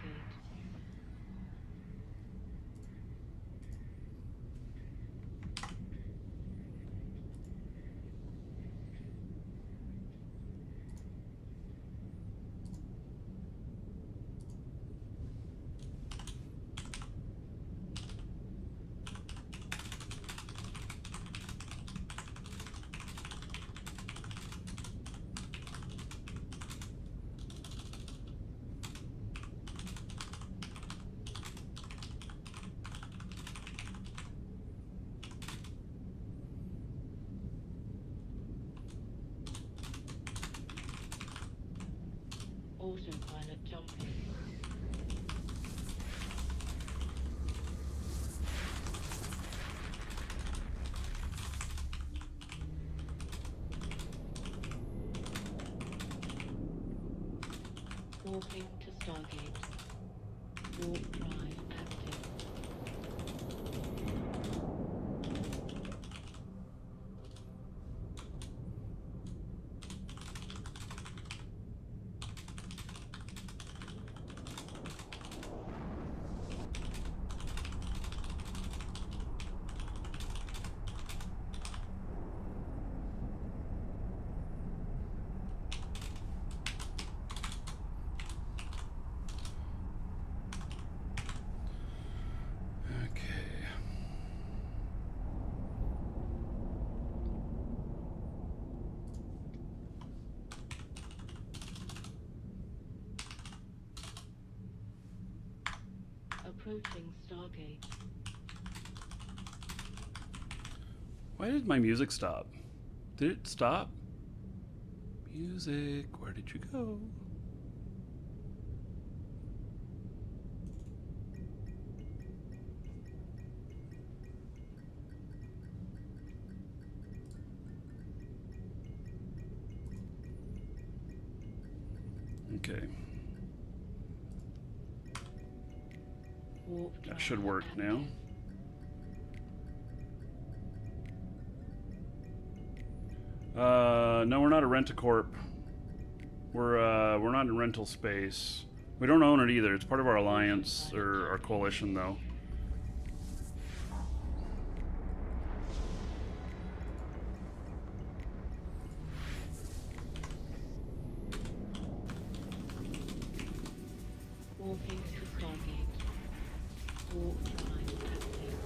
Autopilot jumping. Warping to Stargate. Warp drive active. Approaching Stargate. Why did my music stop? Did it stop? Music, where did you go? Okay. Warp That drive should work active. now. No, we're not a rent-a-corp. We're not in rental space. We don't own it either. It's part of our alliance or our coalition, though. Warping to Stargate. Warp drive active.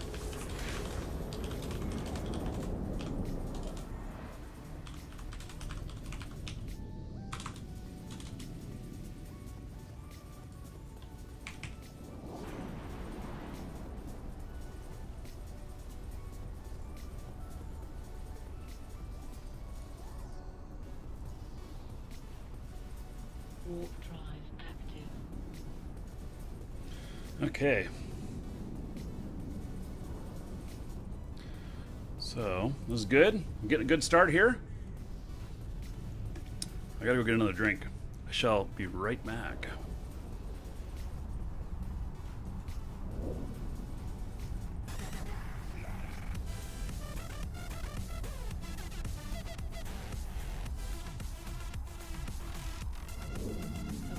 Warp drive active. Okay. So, this is good. I'm getting a good start here. I gotta go get another drink. I shall be right back.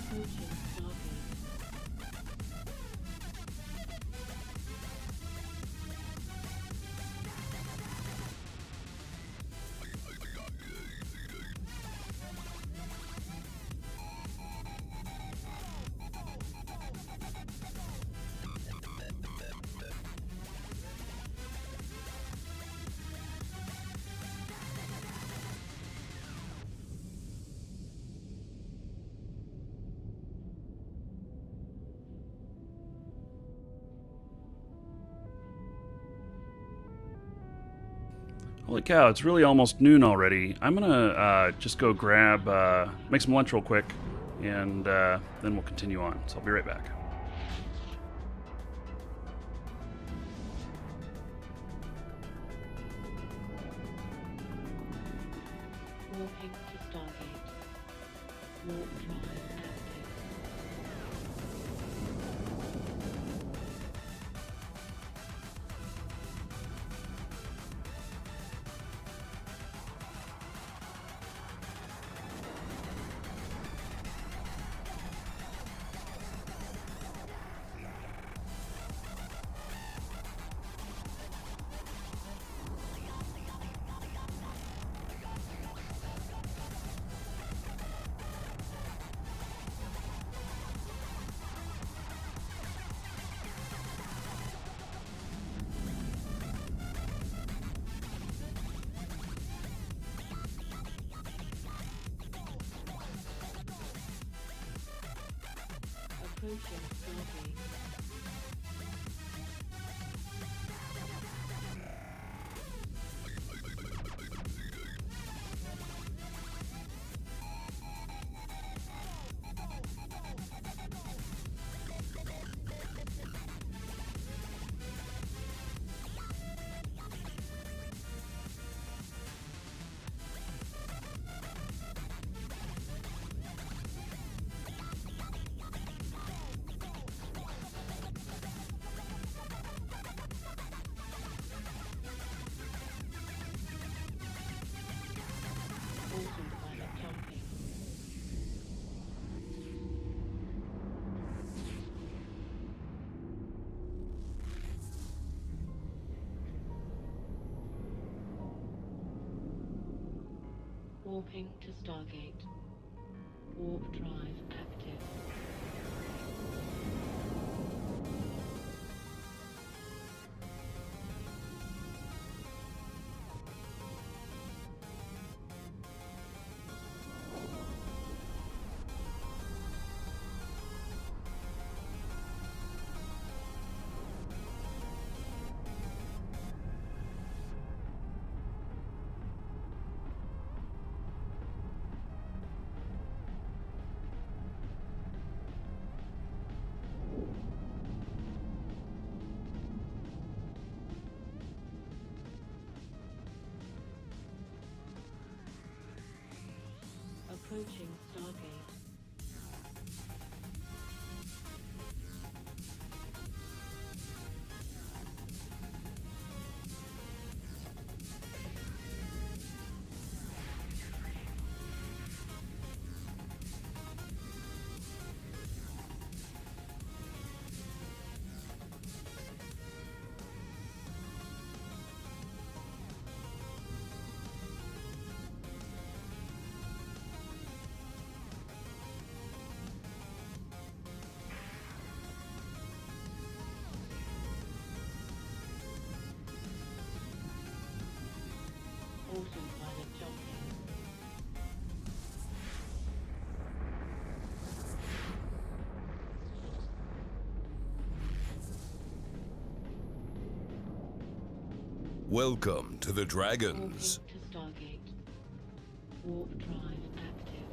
Approaching Stargate. Holy cow, it's really almost noon already. I'm gonna just go grab, make some lunch real quick, and then we'll continue on. So I'll be right back. Warping to Stargate. Warp drive active. Approaching Stargate. Autopilot jumping. Warping to Stargate. Warp drive active. Stargate. Autopilot jumping. Welcome to the Dragons. Warping to Stargate. Warp drive active.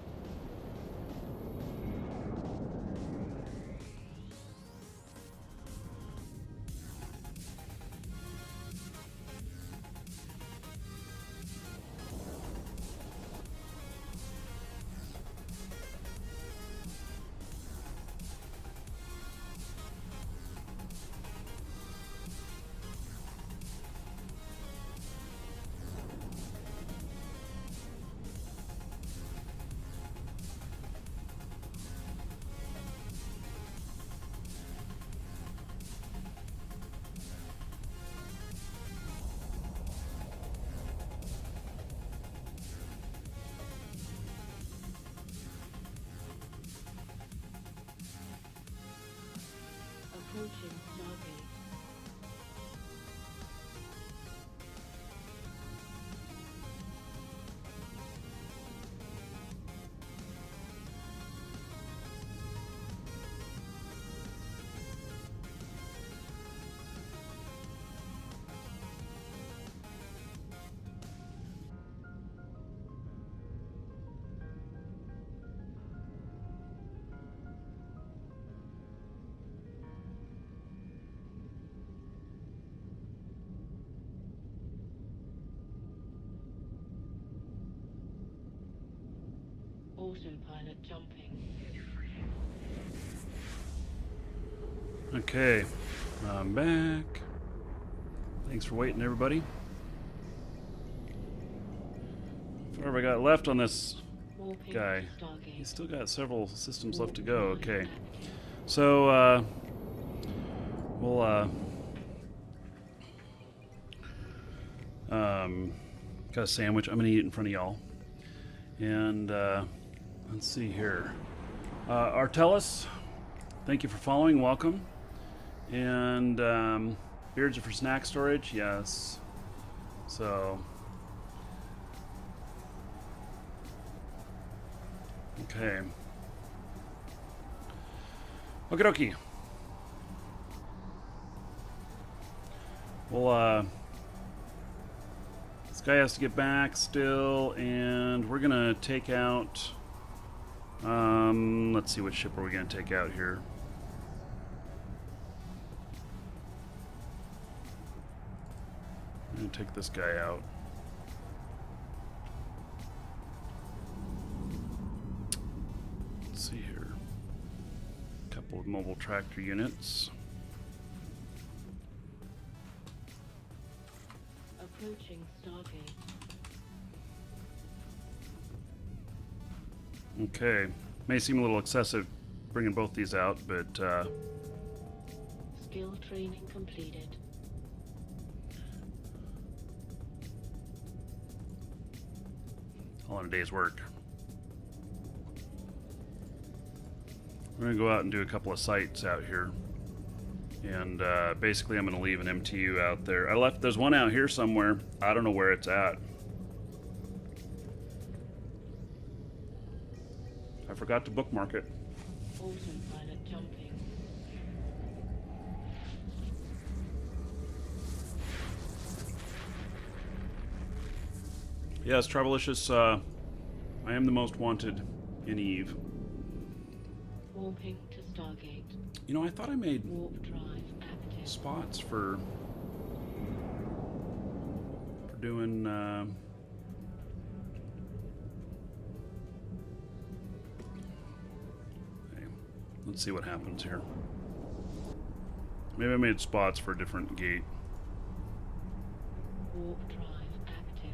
Approaching Stargate. Autopilot jumping. Okay, I'm back. Thanks for waiting, everybody. What have I got left on this Warping guy? to Stargate. He's still got several systems left to go. Warp drive Okay, active. so we'll got a sandwich. I'm gonna eat it in front of y'all. And let's see here. Artellus, thank you for following. Welcome. And beards are for snack storage. Yes. So. Okay. Okie dokie. Well, this guy has to get back still, and we're gonna take out. Let's see, what ship are we gonna take out here? I'm gonna take this guy out. Let's see here. A couple of mobile tractor units. Approaching Stargate. Okay. May seem a little excessive bringing both these out, but Skill training completed. all in a day's work. We're gonna go out and do a couple of sites out here. And basically I'm gonna leave an MTU out there. There's one out here somewhere. I don't know where it's at. I forgot to bookmark it. Autopilot jumping. Yes, Travelicious, I am the most wanted in Eve. Warping to Stargate. You know, I thought I made Warp drive active. spots for doing Let's see what happens here. Maybe I made spots for a different gate. Warp drive active.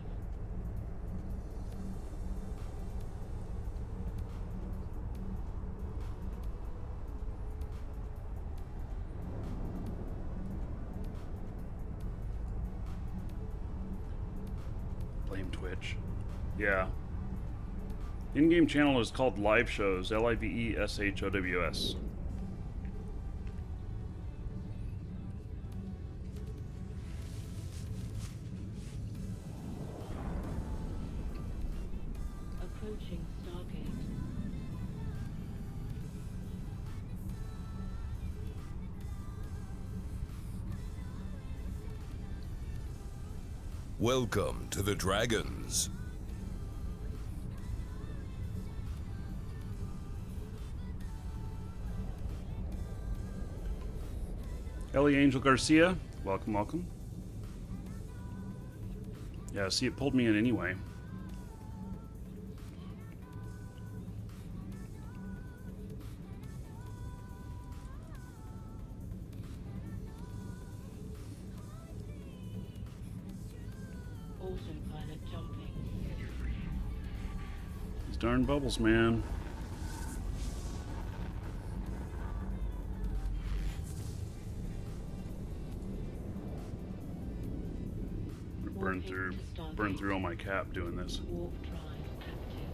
Blame Twitch. Yeah. In-game channel is called Live Shows. LIVESHOWS. Approaching Stargate. Welcome to the Dragons. Ellie Angel Garcia, welcome, welcome. Yeah, see, it pulled me in anyway. Autopilot jumping. These darn bubbles, man. Burn through all my cap doing this. Warp drive active.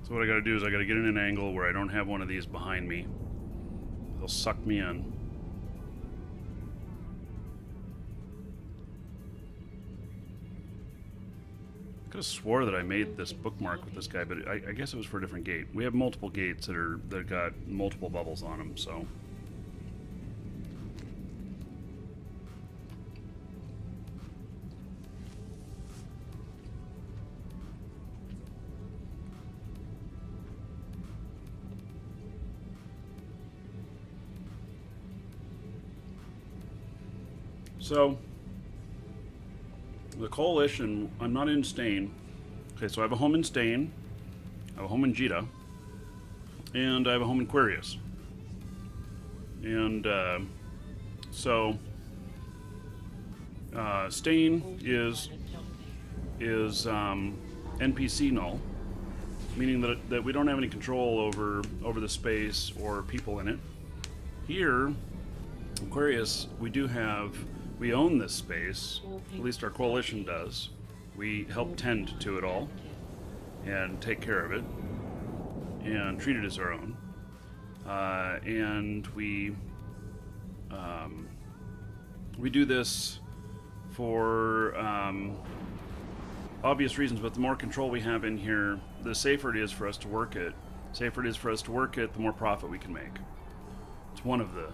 So what I gotta do is I gotta get in an angle where I don't have one of these behind me. They'll suck me in. I could have swore that I made this bookmark with this guy, but I guess it was for a different gate. We have multiple gates that got multiple bubbles on them, so. So, the Coalition, I'm not in Stain. Okay, so I have a home in Stain, I have a home in Jita, and I have a home in Quirius. And, Stain is NPC null, meaning that we don't have any control over the space or people in it. Here, Aquarius, we own this space, at least our coalition does. We help tend to it all and take care of it and treat it as our own. And we do this for obvious reasons, but the more control we have in here, the safer it is for us to work it. Safer it is for us to work it, the more profit we can make. It's one of the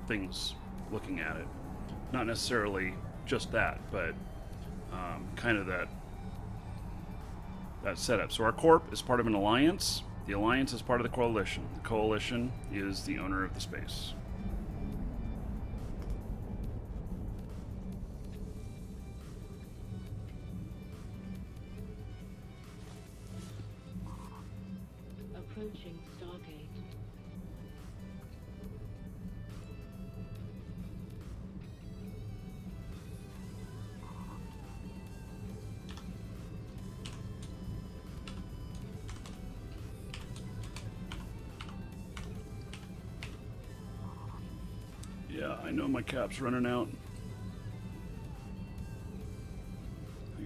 things looking at it. Not necessarily just that, but kind of that setup. So our corp is part of an alliance. The alliance is part of the coalition. The coalition is the owner of the space. Approaching Stargate. Yeah, I know my cap's running out.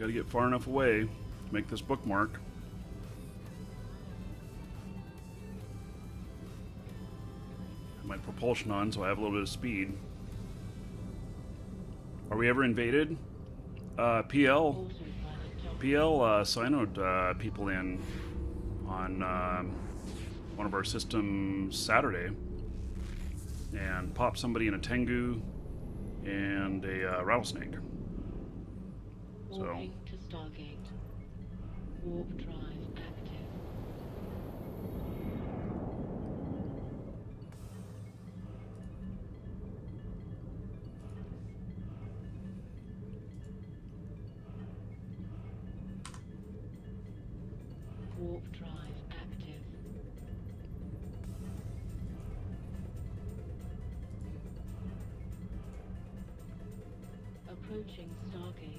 got to get far enough away to make this bookmark. Have my propulsion on, so I have a little bit of speed. Are we ever invaded? PL Synode people in on one of our systems Saturday and popped somebody in a Tengu and a rattlesnake. So. Warping to Stargate. Warp drive active. Warp drive active. Approaching Stargate.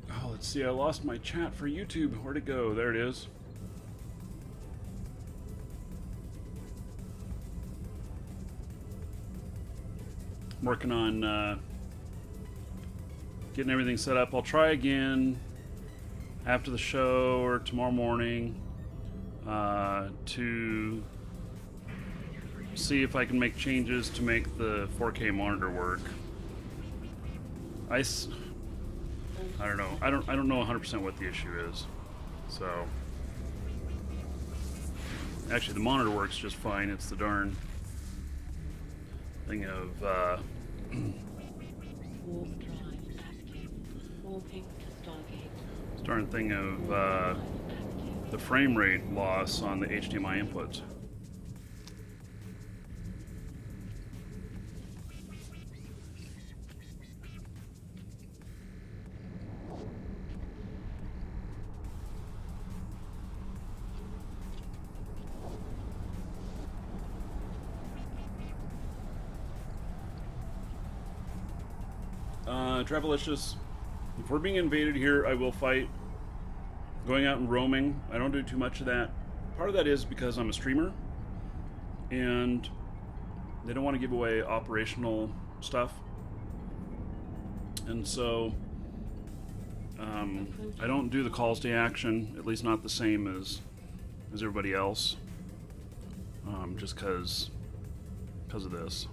Oh, let's see. I lost my chat for YouTube. Where'd it go? There it is. I'm working on getting everything set up. I'll try again after the show or tomorrow morning to see if I can make changes to make the 4K monitor work. I don't know. I don't know 100% what the issue is. So actually the monitor works just fine. It's the darn thing of Warp drive active. Warping to Stargate. this darn thing of Active. the frame rate loss on the HDMI inputs. Travelicious, if we're being invaded here, I will fight. Going out and roaming, I don't do too much of that. Part of that is because I'm a streamer, and they don't want to give away operational stuff. And so, I don't do the calls to action, at least not the same as everybody else, just because of this.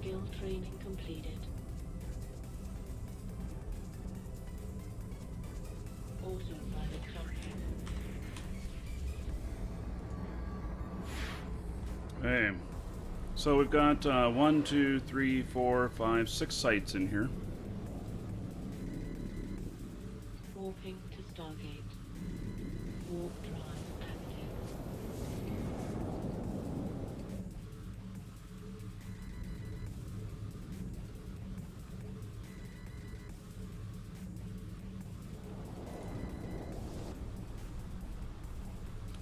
Skill training completed. Autopilot jumping. Okay, so we've got 1, 2, 3, 4, 5, 6 sites in here. Warping to Stargate. Warp drive active.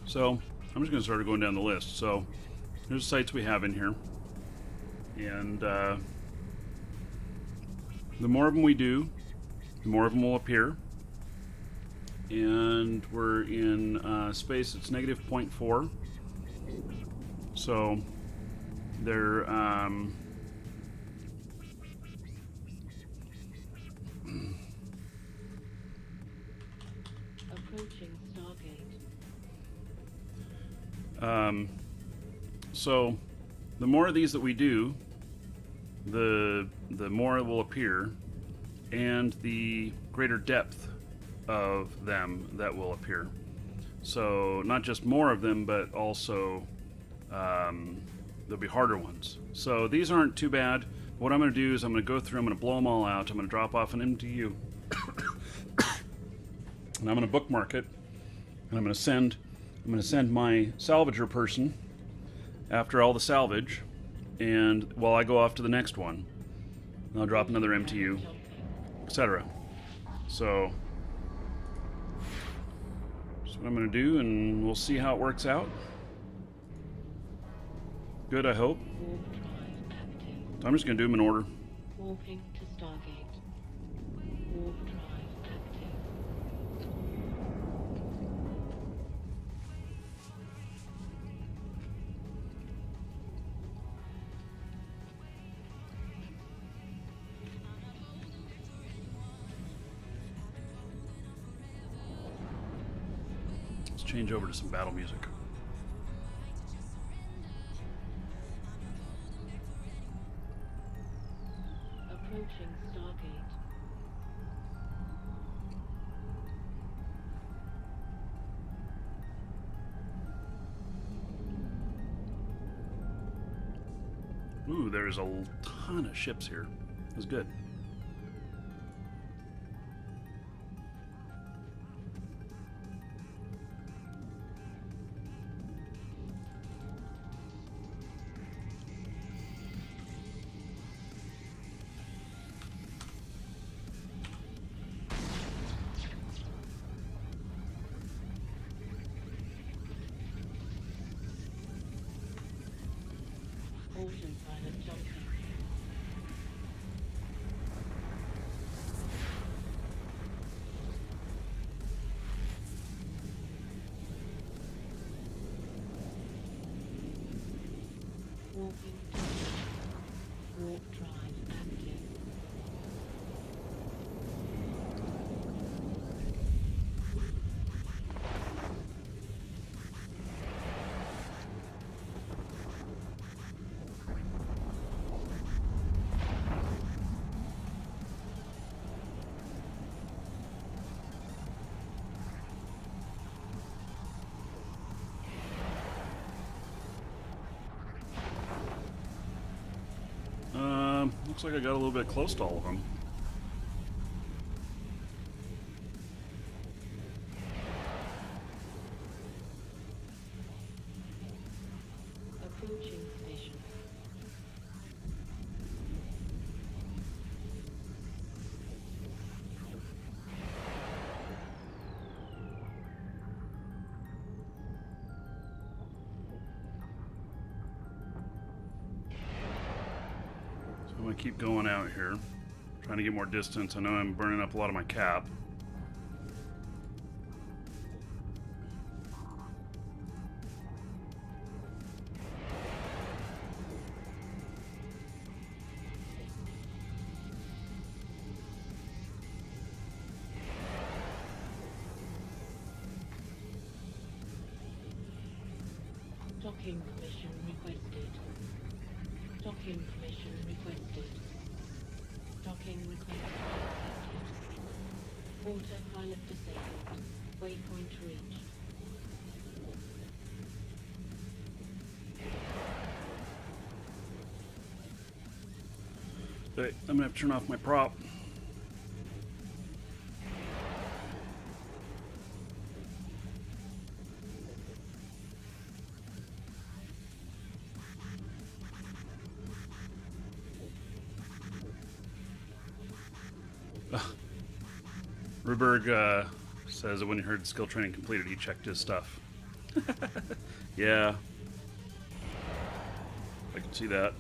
So I'm just going to start going down the list. So here's the sites we have in here, and the more of them we do, the more of them will appear. And we're in space. It's negative 0.4. So they're Approaching Stargate. So the more of these that we do, the more it will appear, and the greater depth of them that will appear. So not just more of them, but also there'll be harder ones. So these aren't too bad. What I'm going to do is I'm going to go through, I'm going to blow them all out, I'm going to drop off an MTU, and I'm going to bookmark it, and I'm going to send my salvager person after all the salvage, and while I go off to the next one, I'll drop another MTU, etc. So that's what I'm going to do, and we'll see how it works out. Good, I hope. Warp drive active. I'm just going to do them in order. Warping to Stargate. Warp drive active. Let's change over to some battle music. Approaching Stargate. Ooh, there's a ton of ships here. That's good. Ocean pilot jumping. Warping to warp drive active. Looks like I got a little bit close to all of them. Approaching station. I'm going to keep going out here, trying to get more distance. I know I'm burning up a lot of my cap. Docking permission requested. Docking permission requested. Docking requested. Autopilot disabled. Waypoint reached. Hey, I'm going to have to turn off my prop. Ruberg says that when he heard skill training completed, he checked his stuff. Yeah. I can see that.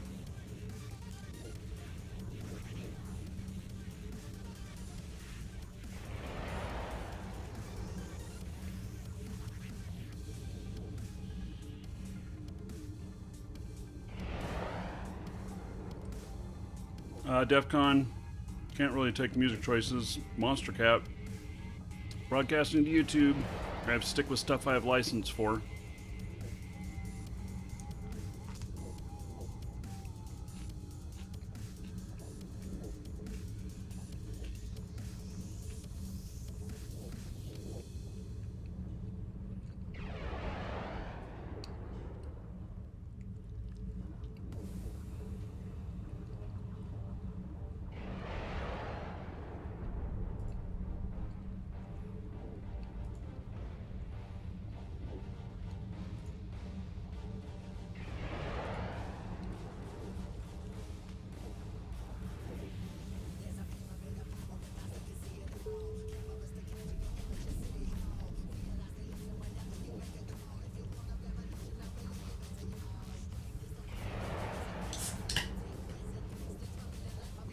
DEFCON, can't really take music choices. Monster Cat, broadcasting to YouTube. I have to stick with stuff I have license for.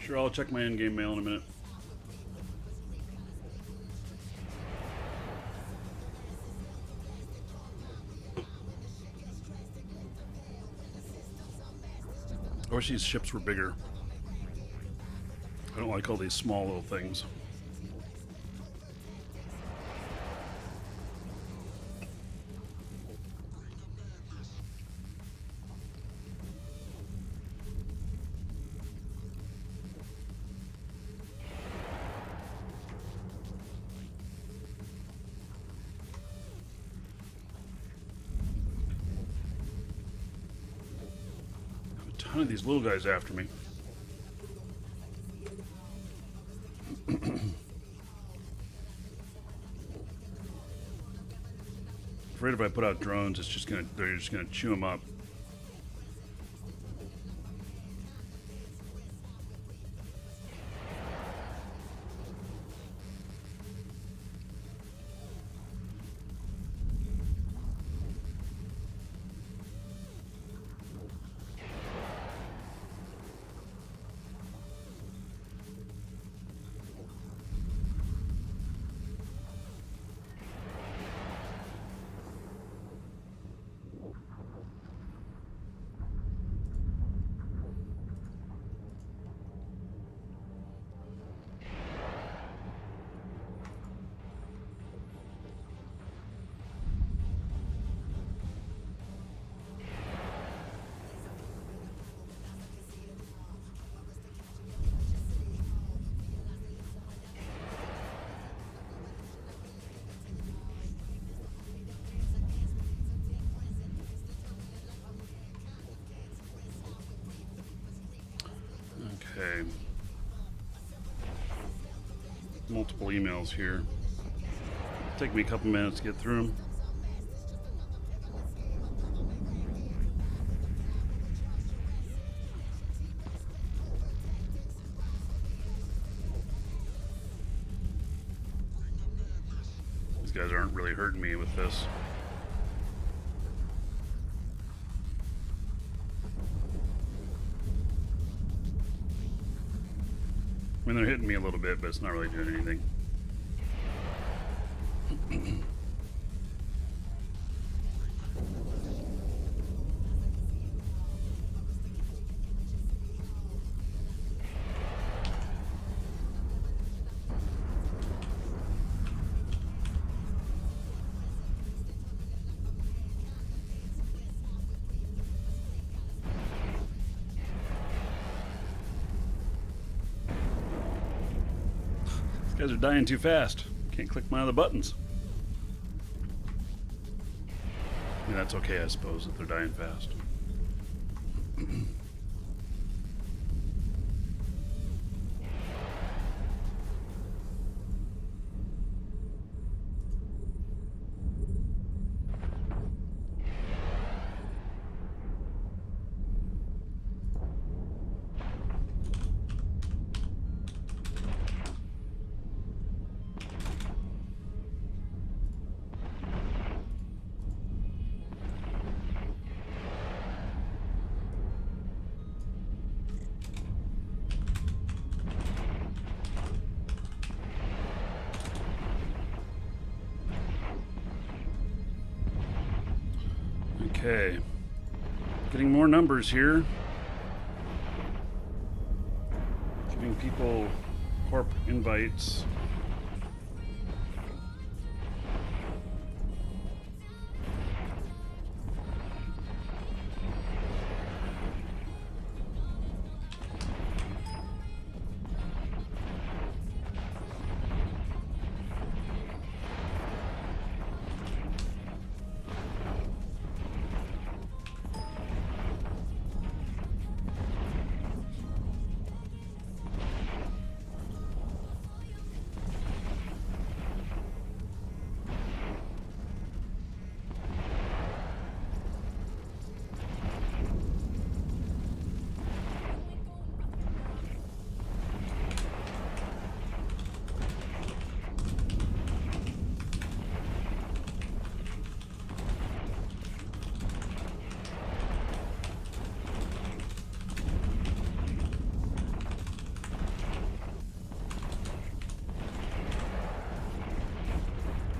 Sure, I'll check my in-game mail in a minute. I wish these ships were bigger. I don't like all these small little things. Ton of these little guys after me. Afraid if I put out drones, they're just gonna chew them up. Okay. Multiple emails here. Take me a couple minutes to get through them. These guys aren't really hurting me with this. I mean, they're hitting me a little bit, but it's not really doing anything. These guys are dying too fast. Can't click my other buttons. I mean, that's okay, I suppose, if they're dying fast. Okay. Getting more numbers here. Giving people corp invites.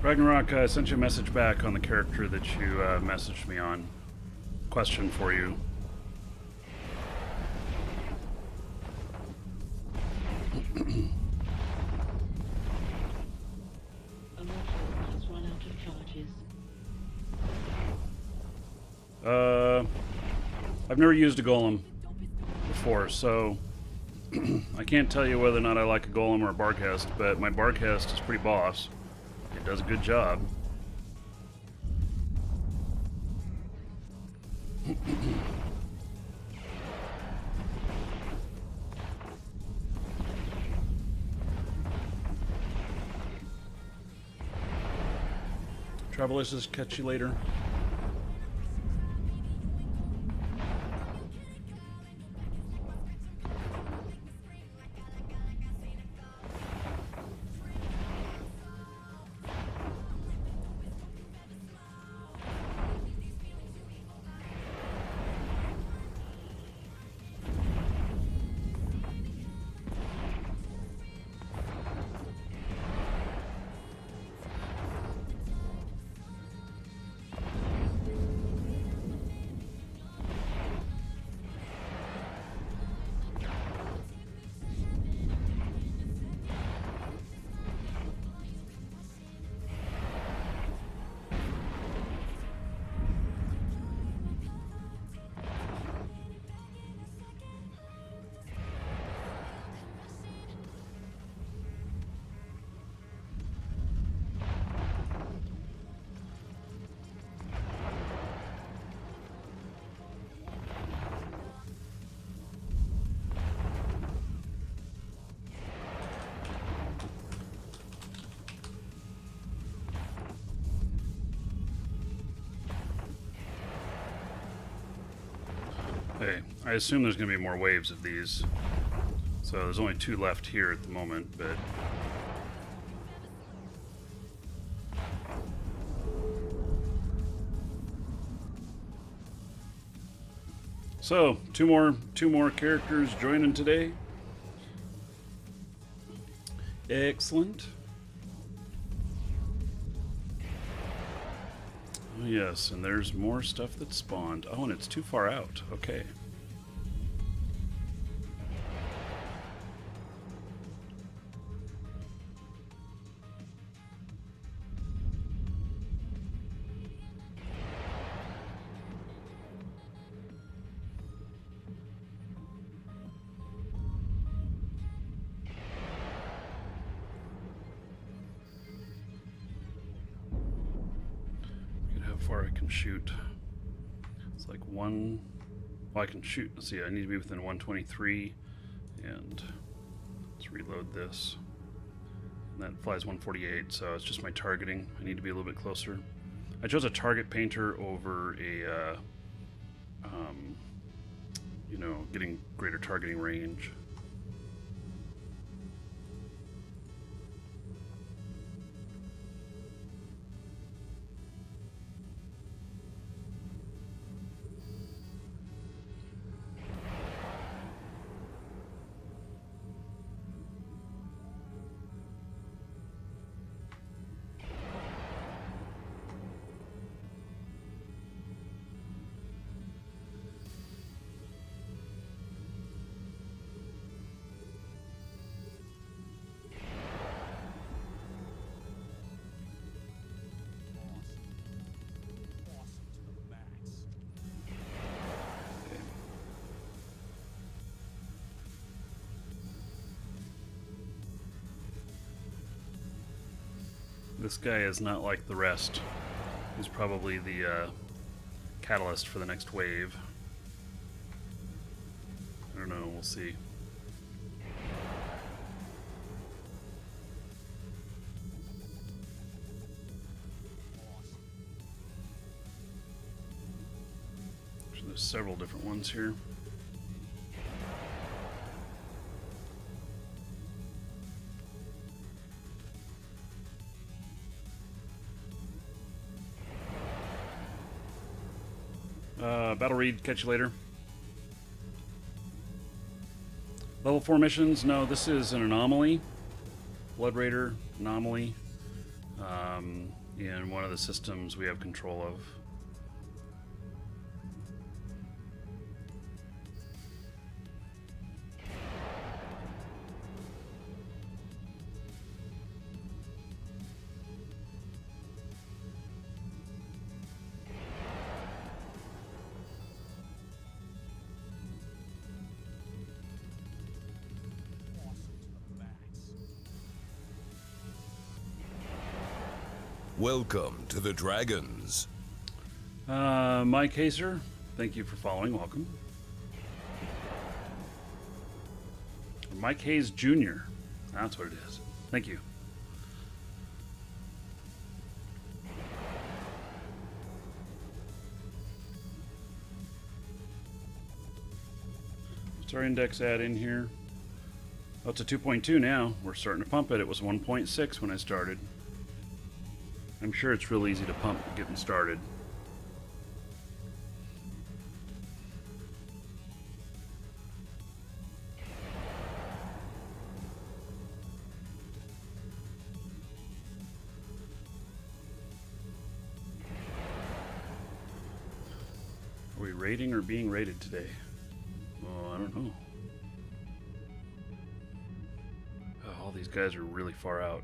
Ragnarok, I sent you a message back on the character that you messaged me on. Question for you. A mortal has run out of charges. I've never used a golem before, so I can't tell you whether or not I like a golem or a barcast, but my barcast is pretty boss. It does a good job. Travelers, catch you later. Hey, I assume there's going to be more waves of these. So there's only 2 left here at the moment, but... So, two more characters joining today. Excellent. Oh, yes, and there's more stuff that spawned. Oh, and it's too far out. Okay. Far I can shoot. It's like one. Well, I can shoot. Let's see. I need to be within 123, and let's reload this. And that flies 148, so it's just my targeting. I need to be a little bit closer. I chose a target painter over a, you know, getting greater targeting range. This guy is not like the rest. He's probably the catalyst for the next wave. I don't know, we'll see. So there's several different ones here. Battle Reed, catch you later. Level 4 missions, no, this is an anomaly. Blood Raider, anomaly. in one of the systems we have control of. Welcome to the Dragons. Mike Hazer, thank you for following. Welcome. Mike Hayes Jr. That's what it is. Thank you. What's our index at in here? Oh, it's a 2.2 now. We're starting to pump it. It was 1.6 when I started. I'm sure it's real easy to pump getting started. Are we rating or being rated today? Oh, I don't know. Oh, all these guys are really far out.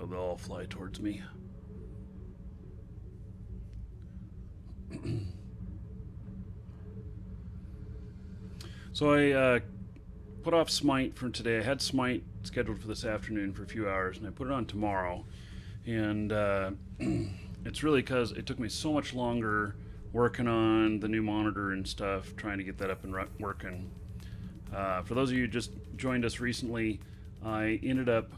Oh, they'll all fly towards me. So I put off Smite for today. I had Smite scheduled for this afternoon for a few hours, and I put it on tomorrow. And it's really because it took me so much longer working on the new monitor and stuff, trying to get that up and working. For those of you who just joined us recently, I ended up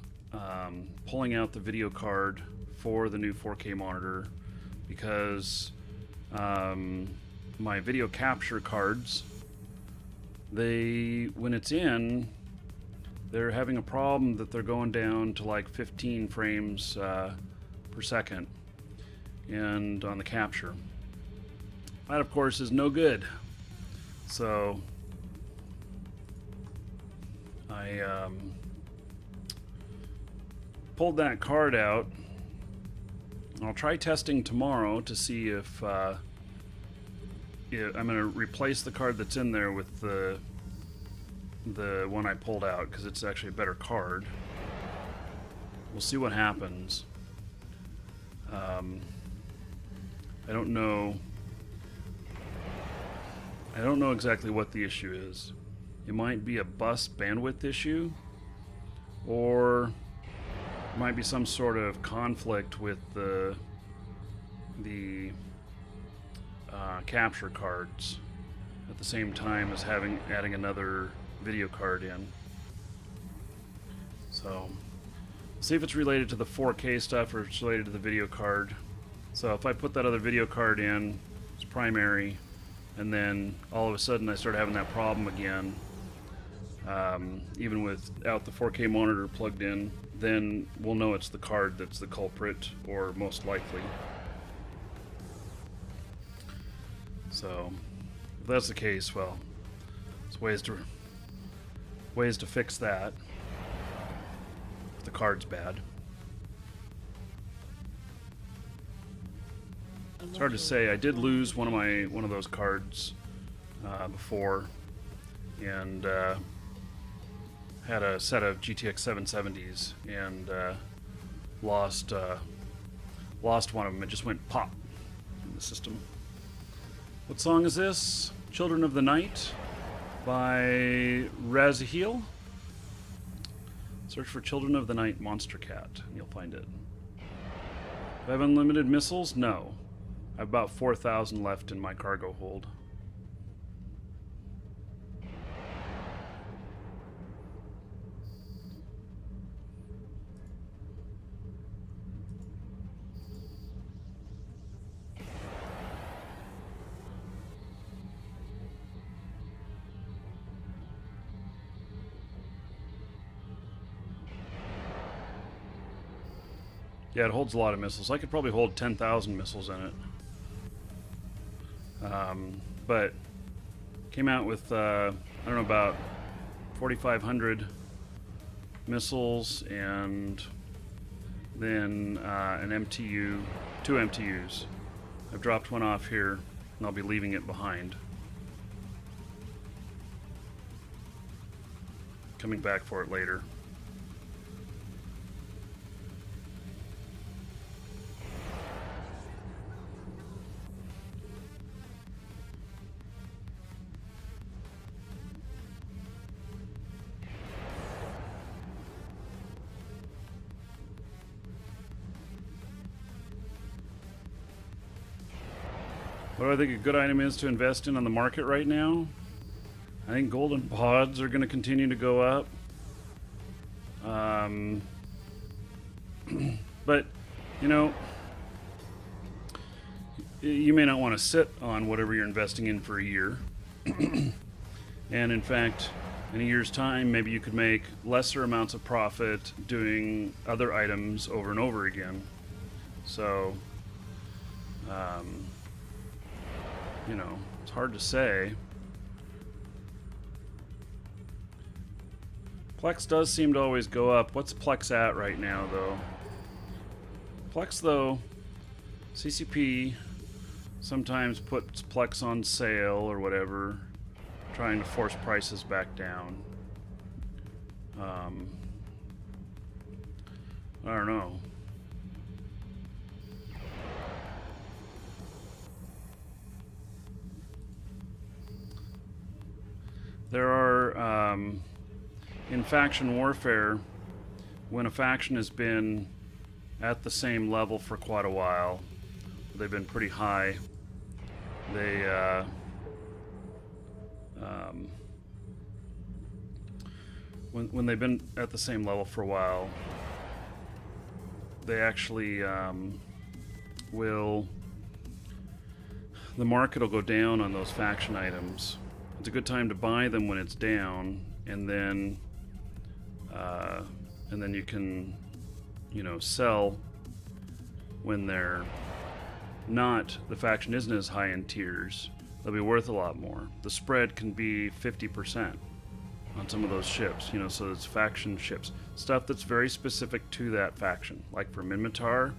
pulling out the video card for the new 4K monitor because my video capture cards, when it's in, they're having a problem that they're going down to like 15 frames per second and on the capture. That of course is no good. So I pulled that card out. I'll try testing tomorrow to see if I'm going to replace the card that's in there with the one I pulled out because it's actually a better card. We'll see what happens. I don't know exactly what the issue is. It might be a bus bandwidth issue, or it might be some sort of conflict with the capture cards at the same time as adding another video card in. So see if it's related to the 4K stuff or it's related to the video card. So if I put that other video card in, it's primary, and then all of a sudden I start having that problem again, even without the 4K monitor plugged in, then we'll know it's the card that's the culprit, or most likely. So if that's the case, well, there's ways to fix that if the card's bad. It's hard to say. I did lose one of those cards before, and had a set of GTX 770s and lost one of them. It just went pop in the system. What song is this? Children of the Night by Razahil. Search for Children of the Night Monster Cat and you'll find it. Do I have unlimited missiles? No. I have about 4,000 left in my cargo hold. Yeah, it holds a lot of missiles. I could probably hold 10,000 missiles in it. But came out with I don't know, about 4,500 missiles, and then an MTU, 2 MTUs. I've dropped one off here, and I'll be leaving it behind. Coming back for it later. What do I think a good item is to invest in on the market right now? I think golden pods are going to continue to go up. But, you know, you may not want to sit on whatever you're investing in for a year. And in fact, in a year's time, maybe you could make lesser amounts of profit doing other items over and over again. So, you know, it's hard to say. Plex does seem to always go up. What's Plex at right now, though? Plex, though, CCP sometimes puts Plex on sale or whatever, trying to force prices back down. I don't know. There are, in faction warfare, when a faction has been at the same level for quite a while, they've been pretty high, they, when they've been at the same level for a while, they actually will, the market will go down on those faction items. It's a good time to buy them when it's down, and then you can, you know, sell when they're not, the faction isn't as high in tiers. They'll be worth a lot more. The spread can be 50% on some of those ships, you know, so it's faction ships. Stuff that's very specific to that faction, like for Minmatar,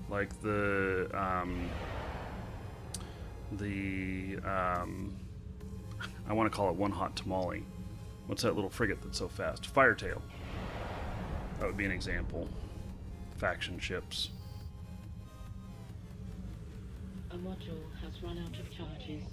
like the I want to call it One Hot Tamale. What's that little frigate that's so fast? Firetail. That would be an example. Faction ships. A module has run out of charges.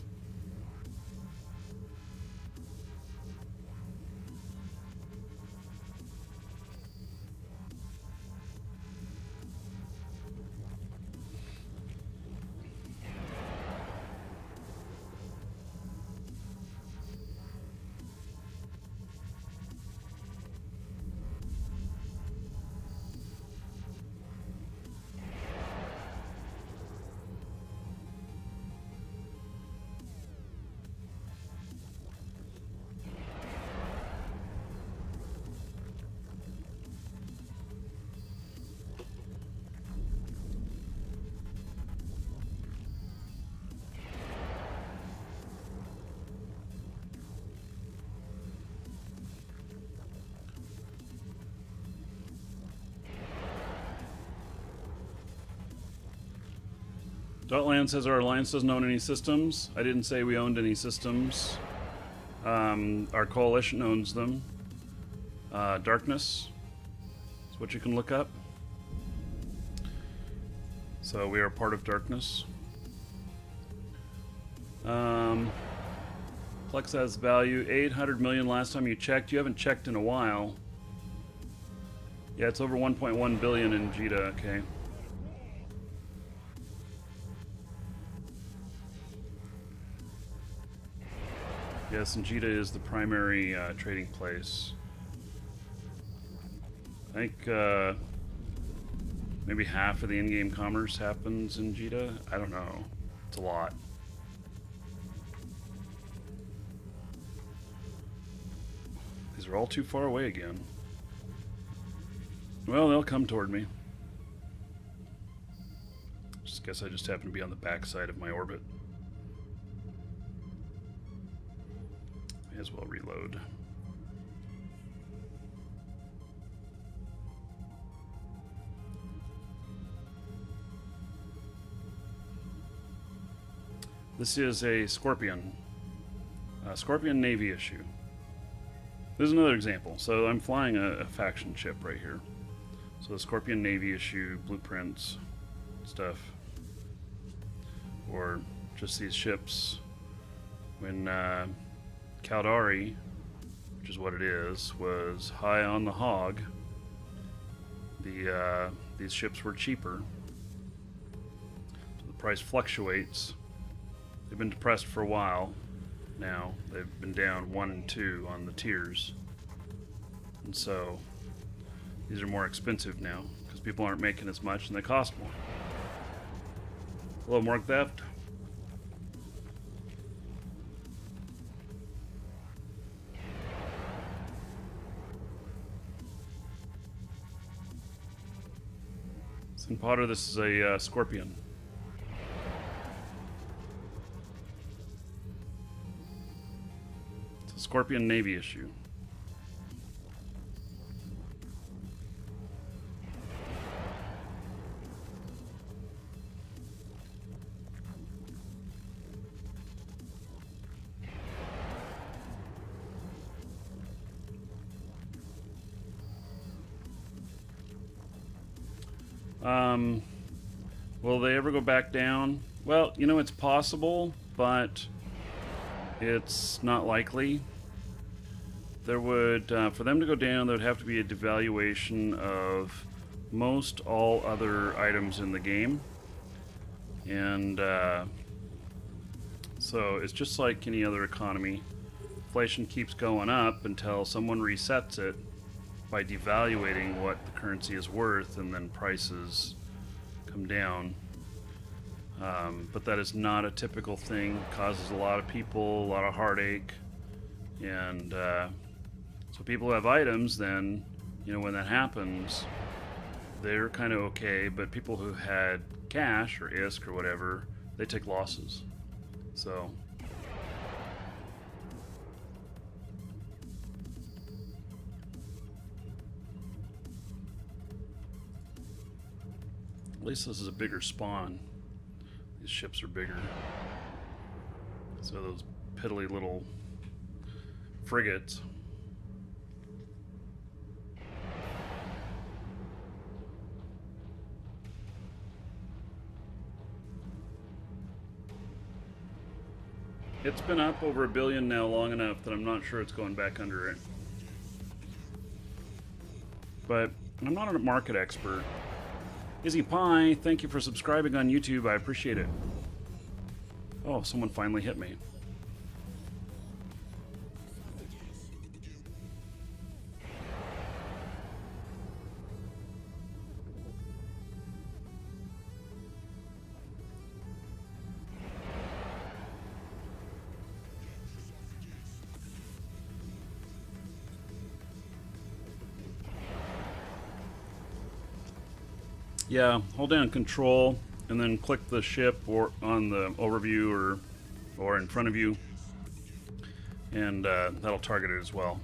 Dotland says our alliance doesn't own any systems. I didn't say we owned any systems. Our coalition owns them. Darkness is what you can look up. So we are part of Darkness. Plex has value 800 million last time you checked. You haven't checked in a while. Yeah, it's over 1.1 billion in Jita. Okay. Yes, and Jita is the primary trading place. I think maybe half of the in-game commerce happens in Jita. I don't know. It's a lot. These are all too far away again. Well, they'll come toward me. Just guess I just happen to be on the backside of my orbit. as well reload. This is a Scorpion Navy issue. This is another example. So I'm flying a faction ship right here. So the Scorpion Navy issue, blueprints, stuff. Or just these ships. When Caldari, which is what it is, was high on the hog, these ships were cheaper. So the price fluctuates. They've been depressed for a while now. They've been down 1 and 2 on the tiers. And so these are more expensive now because people aren't making as much and they cost more. Hello, Morg Theft. Sin Potter, this is a Scorpion. It's a Scorpion Navy issue. Will they ever go back down? Well, you know, it's possible, but it's not likely. There would, for them to go down, there would have to be a devaluation of most all other items in the game. And so it's just like any other economy. Inflation keeps going up until someone resets it by devaluating what the currency is worth, and then prices come down. But that is not a typical thing. It causes a lot of people a lot of heartache, and so people who have items, then, you know, when that happens, they're kind of okay. But people who had cash or ISK or whatever, they take losses. So at least this is a bigger spawn. These ships are bigger. So those piddly little frigates. It's been up over 1 billion now long enough that I'm not sure it's going back under it. But I'm not a market expert. Izzy Pie, thank you for subscribing on YouTube. I appreciate it. Oh, someone finally hit me. Yeah, hold down Control and then click the ship or on the overview or in front of you, and that'll target it as well.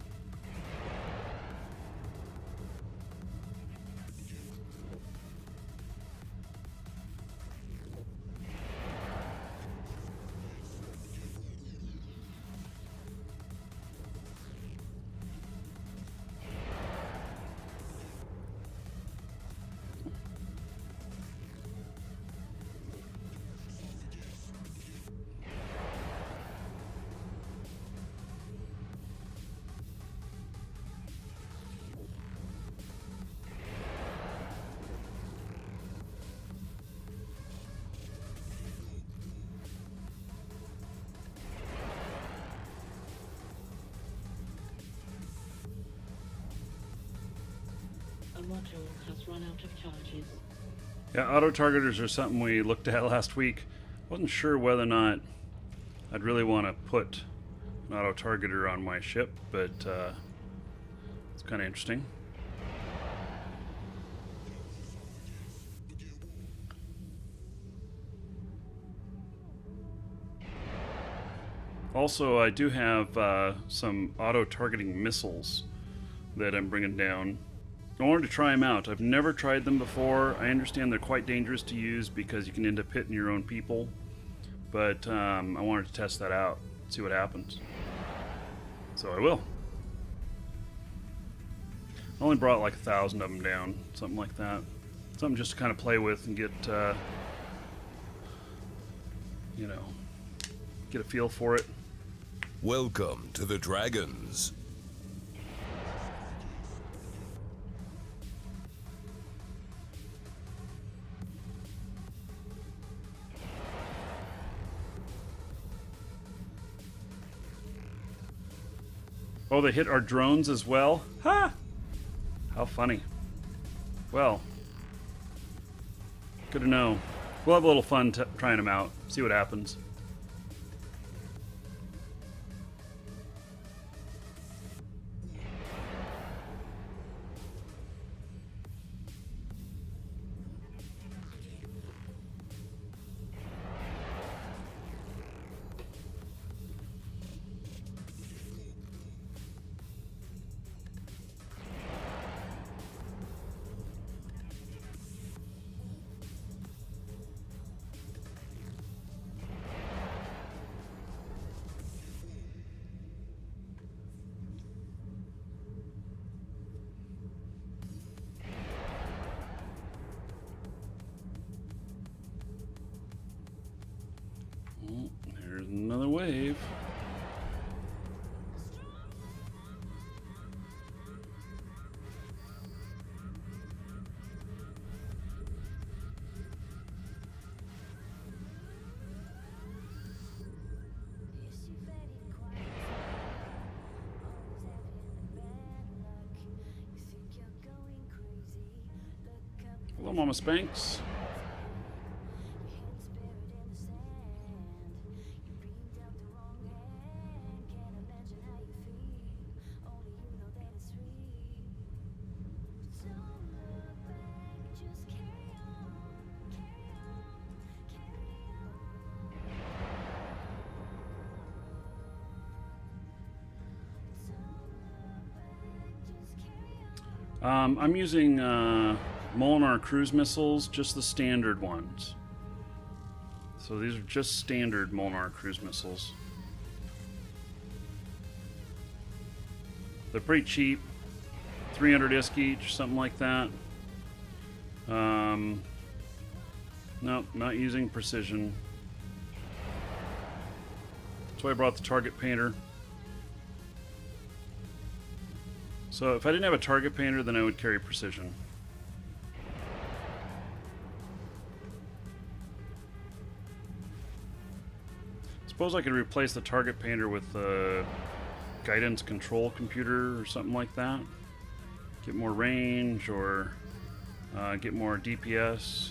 A module has run out of charges. Yeah, auto targeters are something we looked at last week. Wasn't sure whether or not I'd really want to put an auto targeter on my ship, but it's kind of interesting. Also, I do have some auto-targeting missiles that I'm bringing down. I wanted to try them out. I've never tried them before. I understand they're quite dangerous to use because you can end up hitting your own people. But I wanted to test that out, see what happens. So I will. I only brought like 1,000 of them down, something like that. Something just to kind of play with and get, you know, get a feel for it. Welcome to the Dragons. Oh, they hit our drones as well? Ha! How funny. Well, good to know. We'll have a little fun trying them out, see what happens. There's another wave. Hello, Mama Spanx. I'm using Molinar cruise missiles, just the standard ones. So these are just standard Molinar cruise missiles. They're pretty cheap, 300 ISK each, something like that. Nope, not using precision. That's why I brought the target painter. So if I didn't have a target painter, then I would carry precision. Suppose I could replace the target painter with a guidance control computer or something like that. Get more range or get more DPS.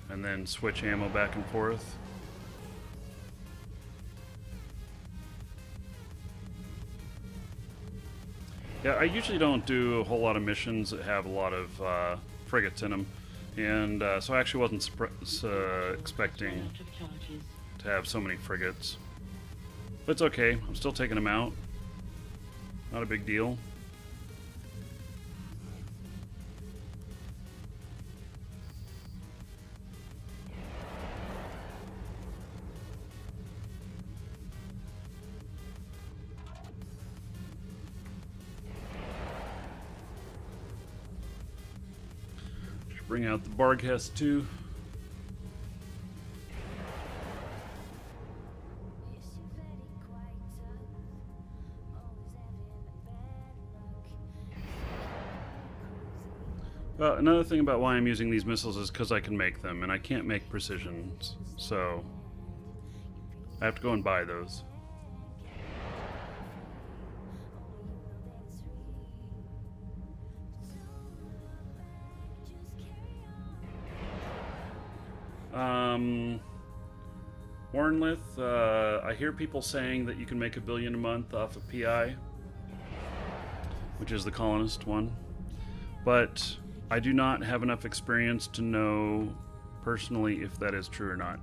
And then switch ammo back and forth. Yeah, I usually don't do a whole lot of missions that have a lot of frigates in them, and so I actually wasn't expecting to have so many frigates. But it's okay, I'm still taking them out. Not a big deal. Bring out the Barghest too. Another thing about why I'm using these missiles is because I can make them, and I can't make precisions, so I have to go and buy those. Warrenlith, I hear people saying that you can make $1 billion a month off of PI, which is the colonist one, but I do not have enough experience to know personally if that is true or not.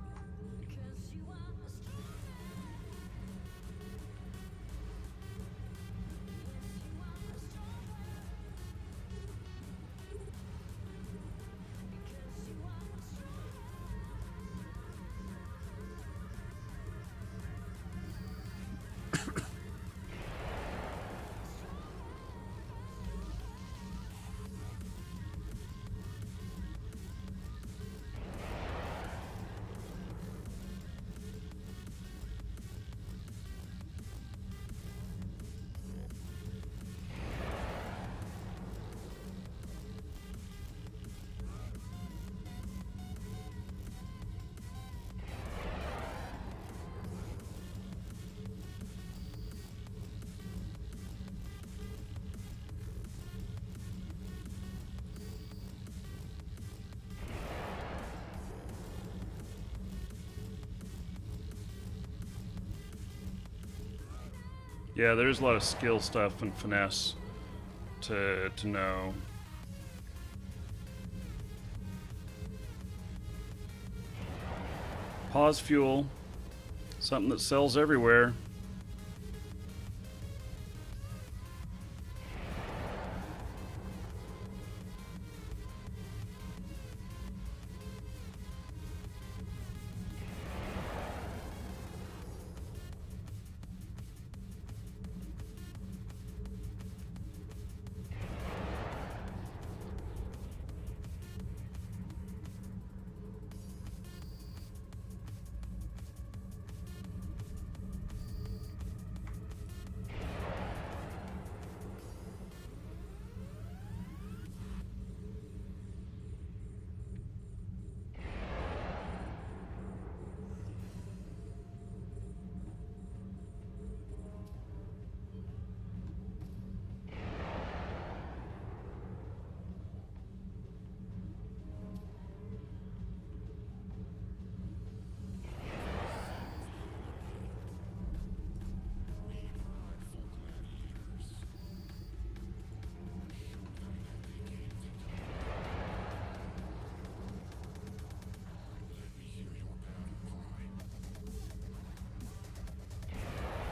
Yeah, there's a lot of skill stuff and finesse to know. Pause fuel, something that sells everywhere.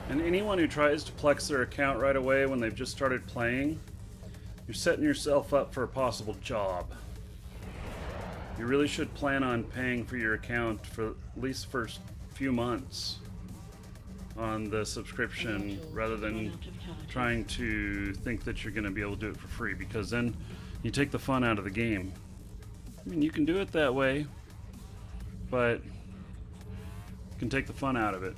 And anyone who tries to plex their account right away when they've just started playing, you're setting yourself up for a possible job. You really should plan on paying for your account for at least the first few months on the subscription rather than trying to think that you're going to be able to do it for free, because then you take the fun out of the game. I mean, you can do it that way, but you can take the fun out of it.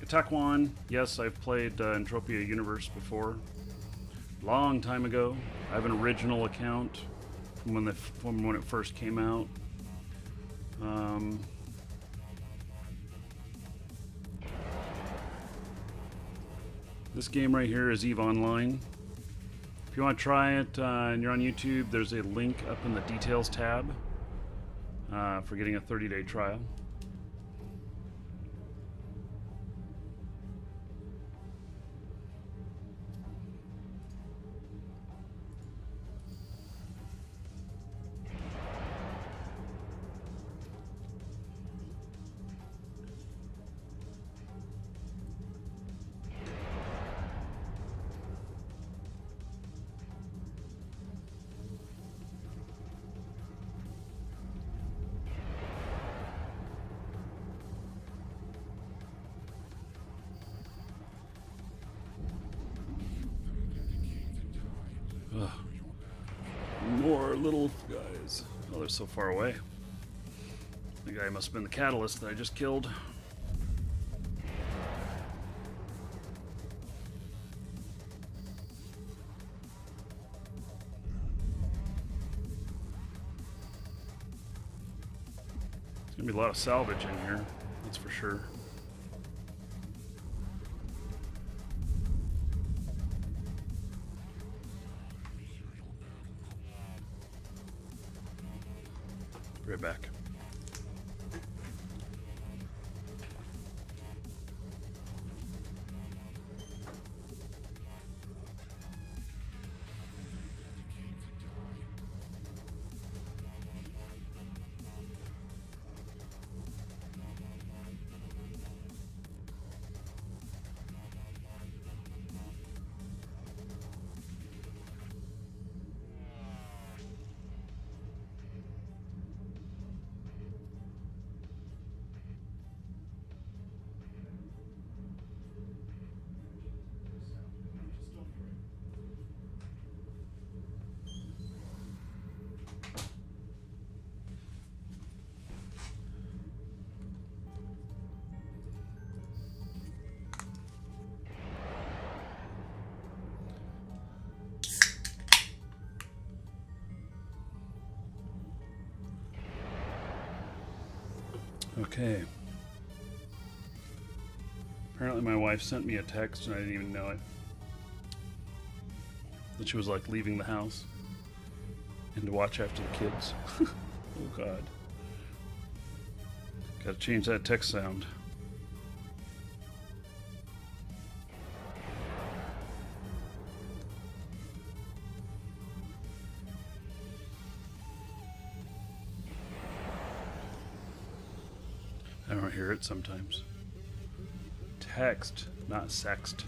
Taekwon. Yes, I've played Entropia Universe before. Long time ago. I have an original account from when it first came out. This game right here is EVE Online. If you want to try it and you're on YouTube, there's a link up in the details tab for getting a 30-day trial. Ugh. More little guys. Oh, they're so far away. The guy must have been the catalyst that I just killed. There's gonna be a lot of salvage in here, that's for sure. Right back. Okay. Apparently my wife sent me a text and I didn't even know it. That she was like leaving the house and to watch after the kids. Oh God. Gotta change that text sound. I don't hear it sometimes. Text, not sext.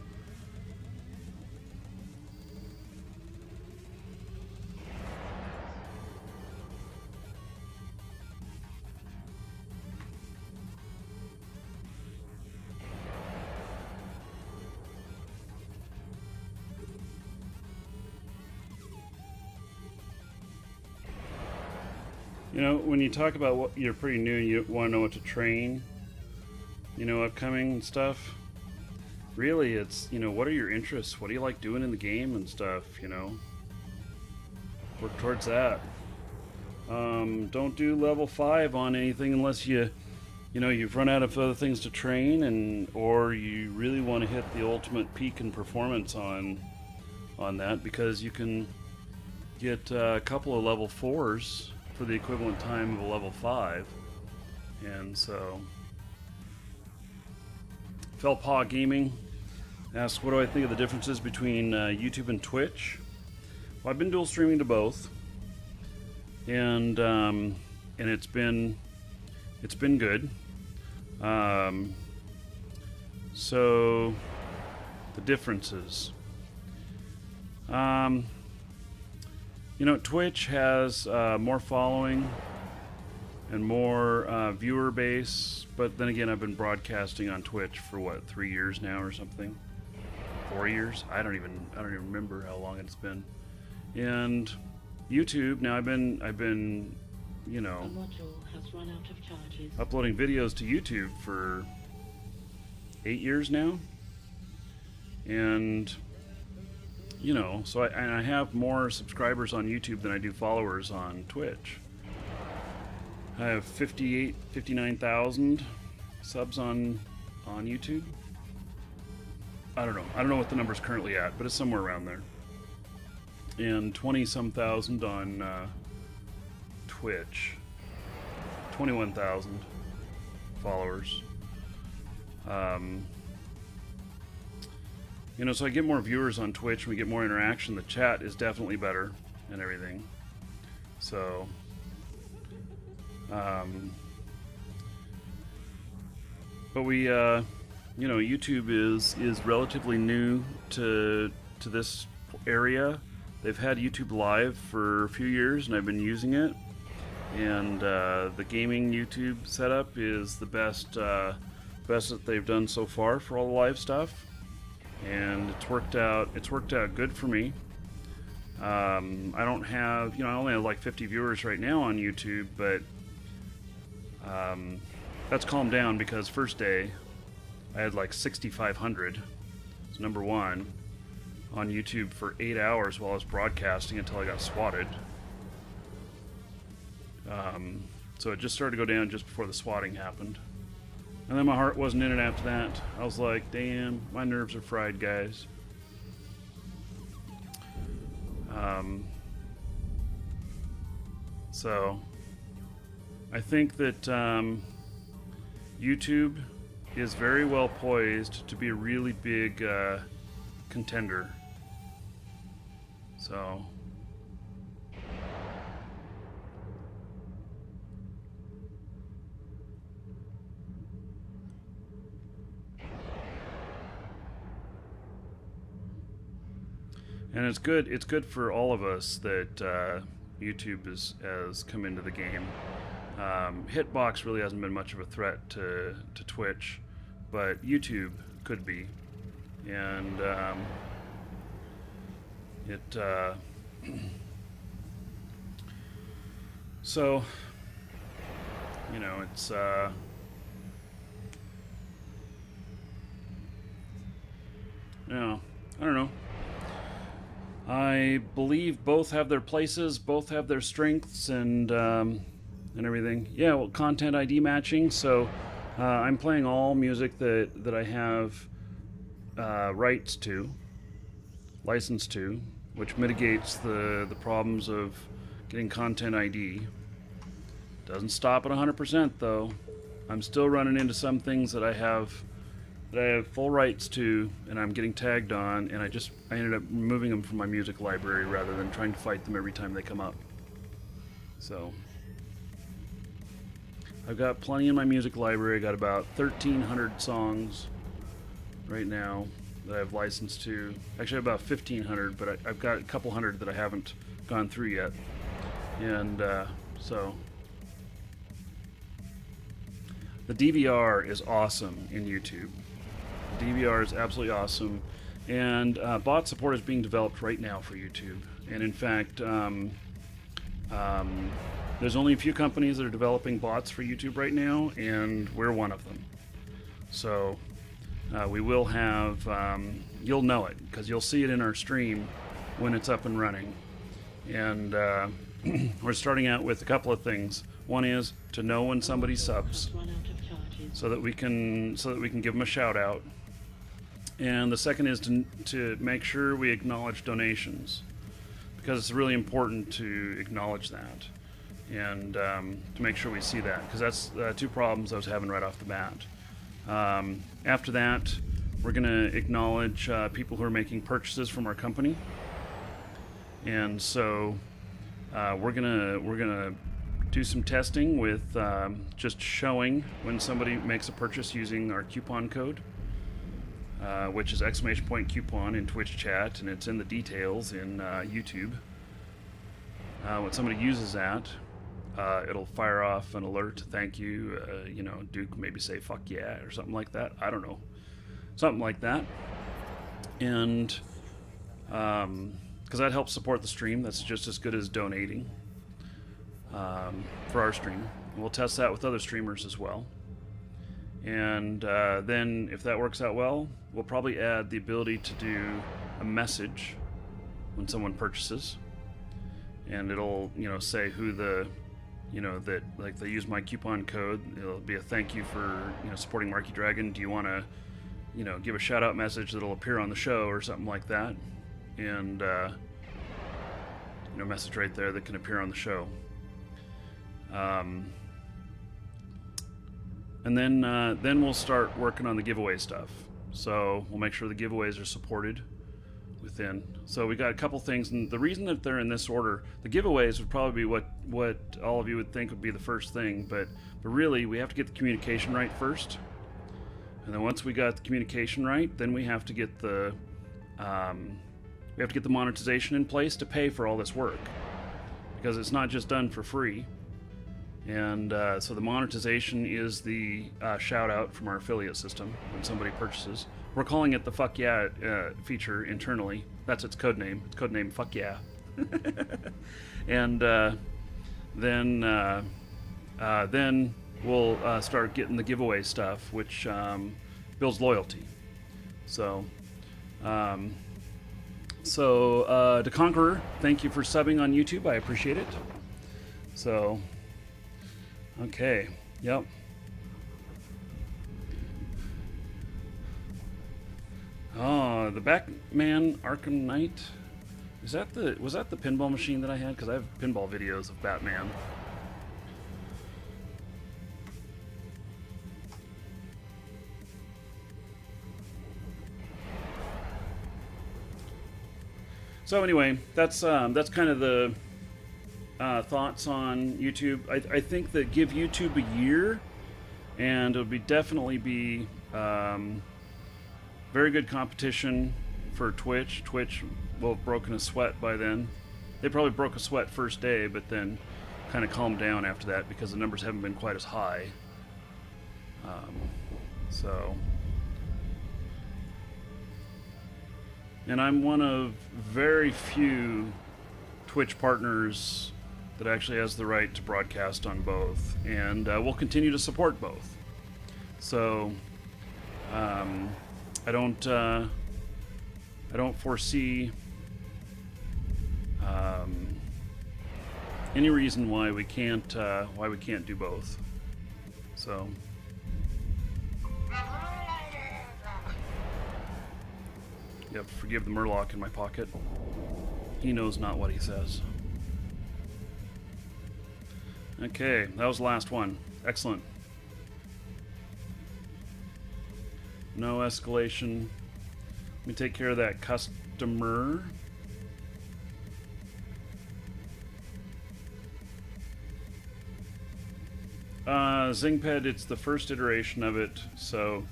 You know, when you talk about what you're pretty new and you want to know what to train, you know, upcoming stuff, really it's, you know, what are your interests? What do you like doing in the game and stuff, you know? Work towards that. Don't do level 5 on anything unless you know, you've run out of other things to train, and or you really want to hit the ultimate peak in performance on that, because you can get a couple of level 4s for the equivalent time of a level 5. And so Felpaw Gaming asks, what do I think of the differences between YouTube and Twitch? Well, I've been dual streaming to both, and it's been good. So the differences. You know, Twitch has more following and more viewer base, but then again, I've been broadcasting on Twitch for what, 3 years now or something? 4 years? I don't even remember how long it's been. And YouTube, now I've been, you know, The module has run out of charges. uploading videos to YouTube for 8 years now, and you know, so I have more subscribers on YouTube than I do followers on Twitch. I have 59,000 subs on YouTube. I don't know what the number's currently at, but it's somewhere around there. And 20-some thousand on Twitch. 21,000 followers. You know, so I get more viewers on Twitch, and we get more interaction. The chat is definitely better and everything. So, but we, you know, YouTube is relatively new to this area. They've had YouTube Live for a few years, and I've been using it. And the gaming YouTube setup is the best that they've done so far for all the live stuff. And it's worked out good for me. I don't have, you know, I only have like 50 viewers right now on YouTube, but that's calmed down because first day I had like 6,500. It's number one on YouTube for 8 hours while I was broadcasting until I got swatted. So it just started to go down just before the swatting happened. And then my heart wasn't in it after that. I was like, damn, my nerves are fried, guys. So I think that YouTube is very well poised to be a really big contender. So and it's good for all of us that YouTube has come into the game. Hitbox really hasn't been much of a threat to Twitch, but YouTube could be. And so, you know, it's yeah, I don't know. I believe both have their places, both have their strengths, and everything. Yeah, well, content ID matching. So I'm playing all music that I have rights to, license to, which mitigates the problems of getting content ID. Doesn't stop at 100% though. I'm still running into some things that I have full rights to, and I'm getting tagged on, and I ended up removing them from my music library rather than trying to fight them every time they come up. So I've got plenty in my music library. I got about 1,300 songs right now that I've licensed to. Actually, about 1,500, but I've got a couple hundred that I haven't gone through yet. And so the DVR is awesome in YouTube. The DVR is absolutely awesome, and bot support is being developed right now for YouTube. And in fact, there's only a few companies that are developing bots for YouTube right now, and we're one of them. So we will have, you'll know it, because you'll see it in our stream when it's up and running. And we're starting out with a couple of things. One is to know when somebody subs, so that we can give them a shout out. And the second is to make sure we acknowledge donations, because it's really important to acknowledge that, and to make sure we see that, because that's two problems I was having right off the bat. After that, we're going to acknowledge people who are making purchases from our company, and so we're gonna do some testing with just showing when somebody makes a purchase using our coupon code, which is !coupon in Twitch chat, and it's in the details in YouTube. When somebody uses that, it'll fire off an alert, thank you, Duke maybe say fuck yeah or something like that. I don't know, something like that. And because that helps support the stream, that's just as good as donating for our stream. We'll test that with other streamers as well. And then if that works out well, we'll probably add the ability to do a message when someone purchases, and it'll say who the that, like, they use my coupon code. It'll be a thank you for supporting Marky Dragon. Do you want to give a shout out message that'll appear on the show or something like that? And message right there that can appear on the show. And then we'll start working on the giveaway stuff. So we'll make sure the giveaways are supported within. So we got a couple things, and the reason that they're in this order, the giveaways would probably be what all of you would think would be the first thing, but really we have to get the communication right first. And then once we got the communication right, then we have to get the monetization in place to pay for all this work, because it's not just done for free. And so the monetization is the shout out from our affiliate system when somebody purchases. We're calling it the fuck yeah feature internally. That's its code name. It's code name fuck yeah. And then we'll start getting the giveaway stuff, which builds loyalty. So The Conqueror, thank you for subbing on YouTube. I appreciate it. So, okay, yep. Oh, the Batman Arkham Knight. Was that the pinball machine that I had? Because I have pinball videos of Batman. So anyway, that's kind of the thoughts on YouTube. I think that give YouTube a year, and it'll definitely be very good competition for Twitch. Twitch will have broken a sweat by then. They probably broke a sweat first day, but then kind of calmed down after that because the numbers haven't been quite as high. And I'm one of very few Twitch partners that actually has the right to broadcast on both, and we'll continue to support both. So I don't foresee any reason why we can't do both. So. Yep, forgive the Murloc in my pocket. He knows not what he says. Okay, that was the last one. Excellent. No escalation. Let me take care of that customer. Zingped, it's the first iteration of it, so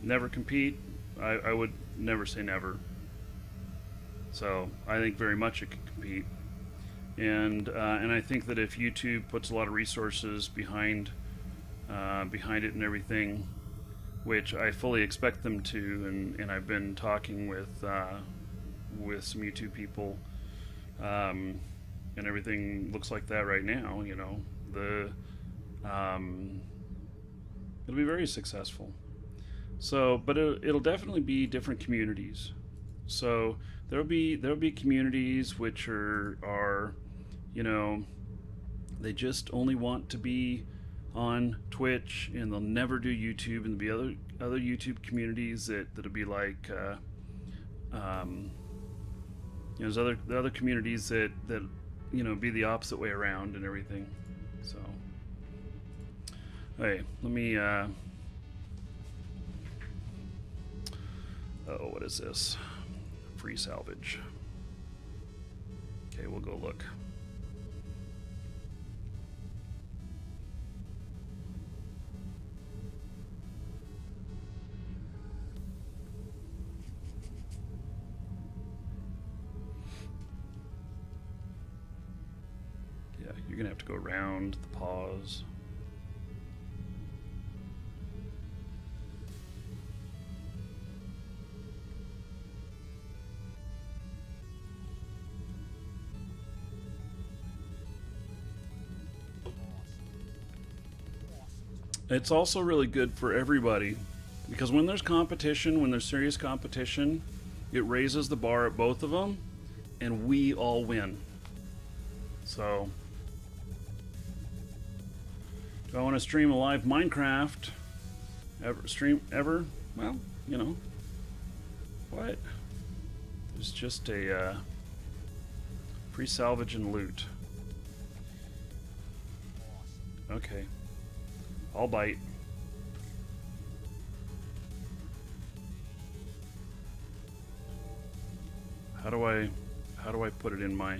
never compete. I would never say never. So I think very much it can compete, and I think that if YouTube puts a lot of resources behind it and everything, which I fully expect them to, and I've been talking with some YouTube people, and everything looks like that right now. You know, it'll be very successful. So, but it'll definitely be different communities. So there'll be communities which are, you know, they just only want to be on Twitch and they'll never do YouTube, and there'll be other YouTube communities that'll be like, you know, there's other communities that you know, be the opposite way around and everything. So, hey, let me. Oh, what is this? Free salvage. Okay, we'll go look. Yeah, you're gonna have to go around the pause. It's also really good for everybody, because when there's competition, when there's serious competition, it raises the bar at both of them, and we all win. So, do I want to stream a live Minecraft? Ever? Well, you know, what? There's just a free salvage and loot. Okay. I'll bite. How do I put it in my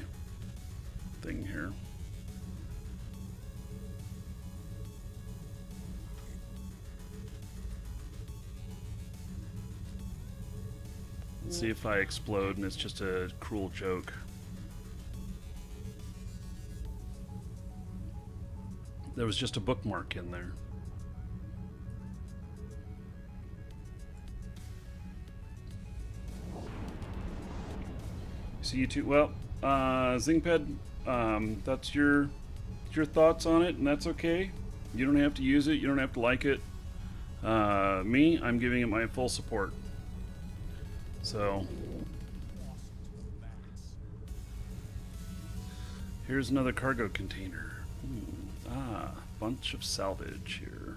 thing here? Let's see if I explode and it's just a cruel joke. There was just a bookmark in there. So you two, well, Zingped, that's your thoughts on it, and that's okay. You don't have to use it. You don't have to like it. Me, I'm giving it my full support. So here's another cargo container. Bunch of salvage here.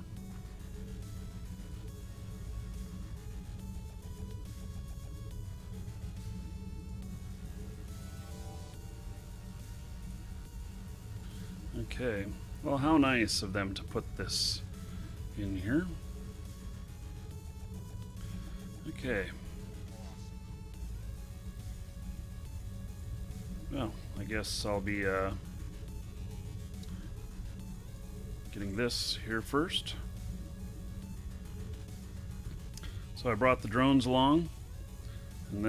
Okay, well, how nice of them to put this in here. Okay. Well, I guess I'll be getting this here first. So I brought the drones along, and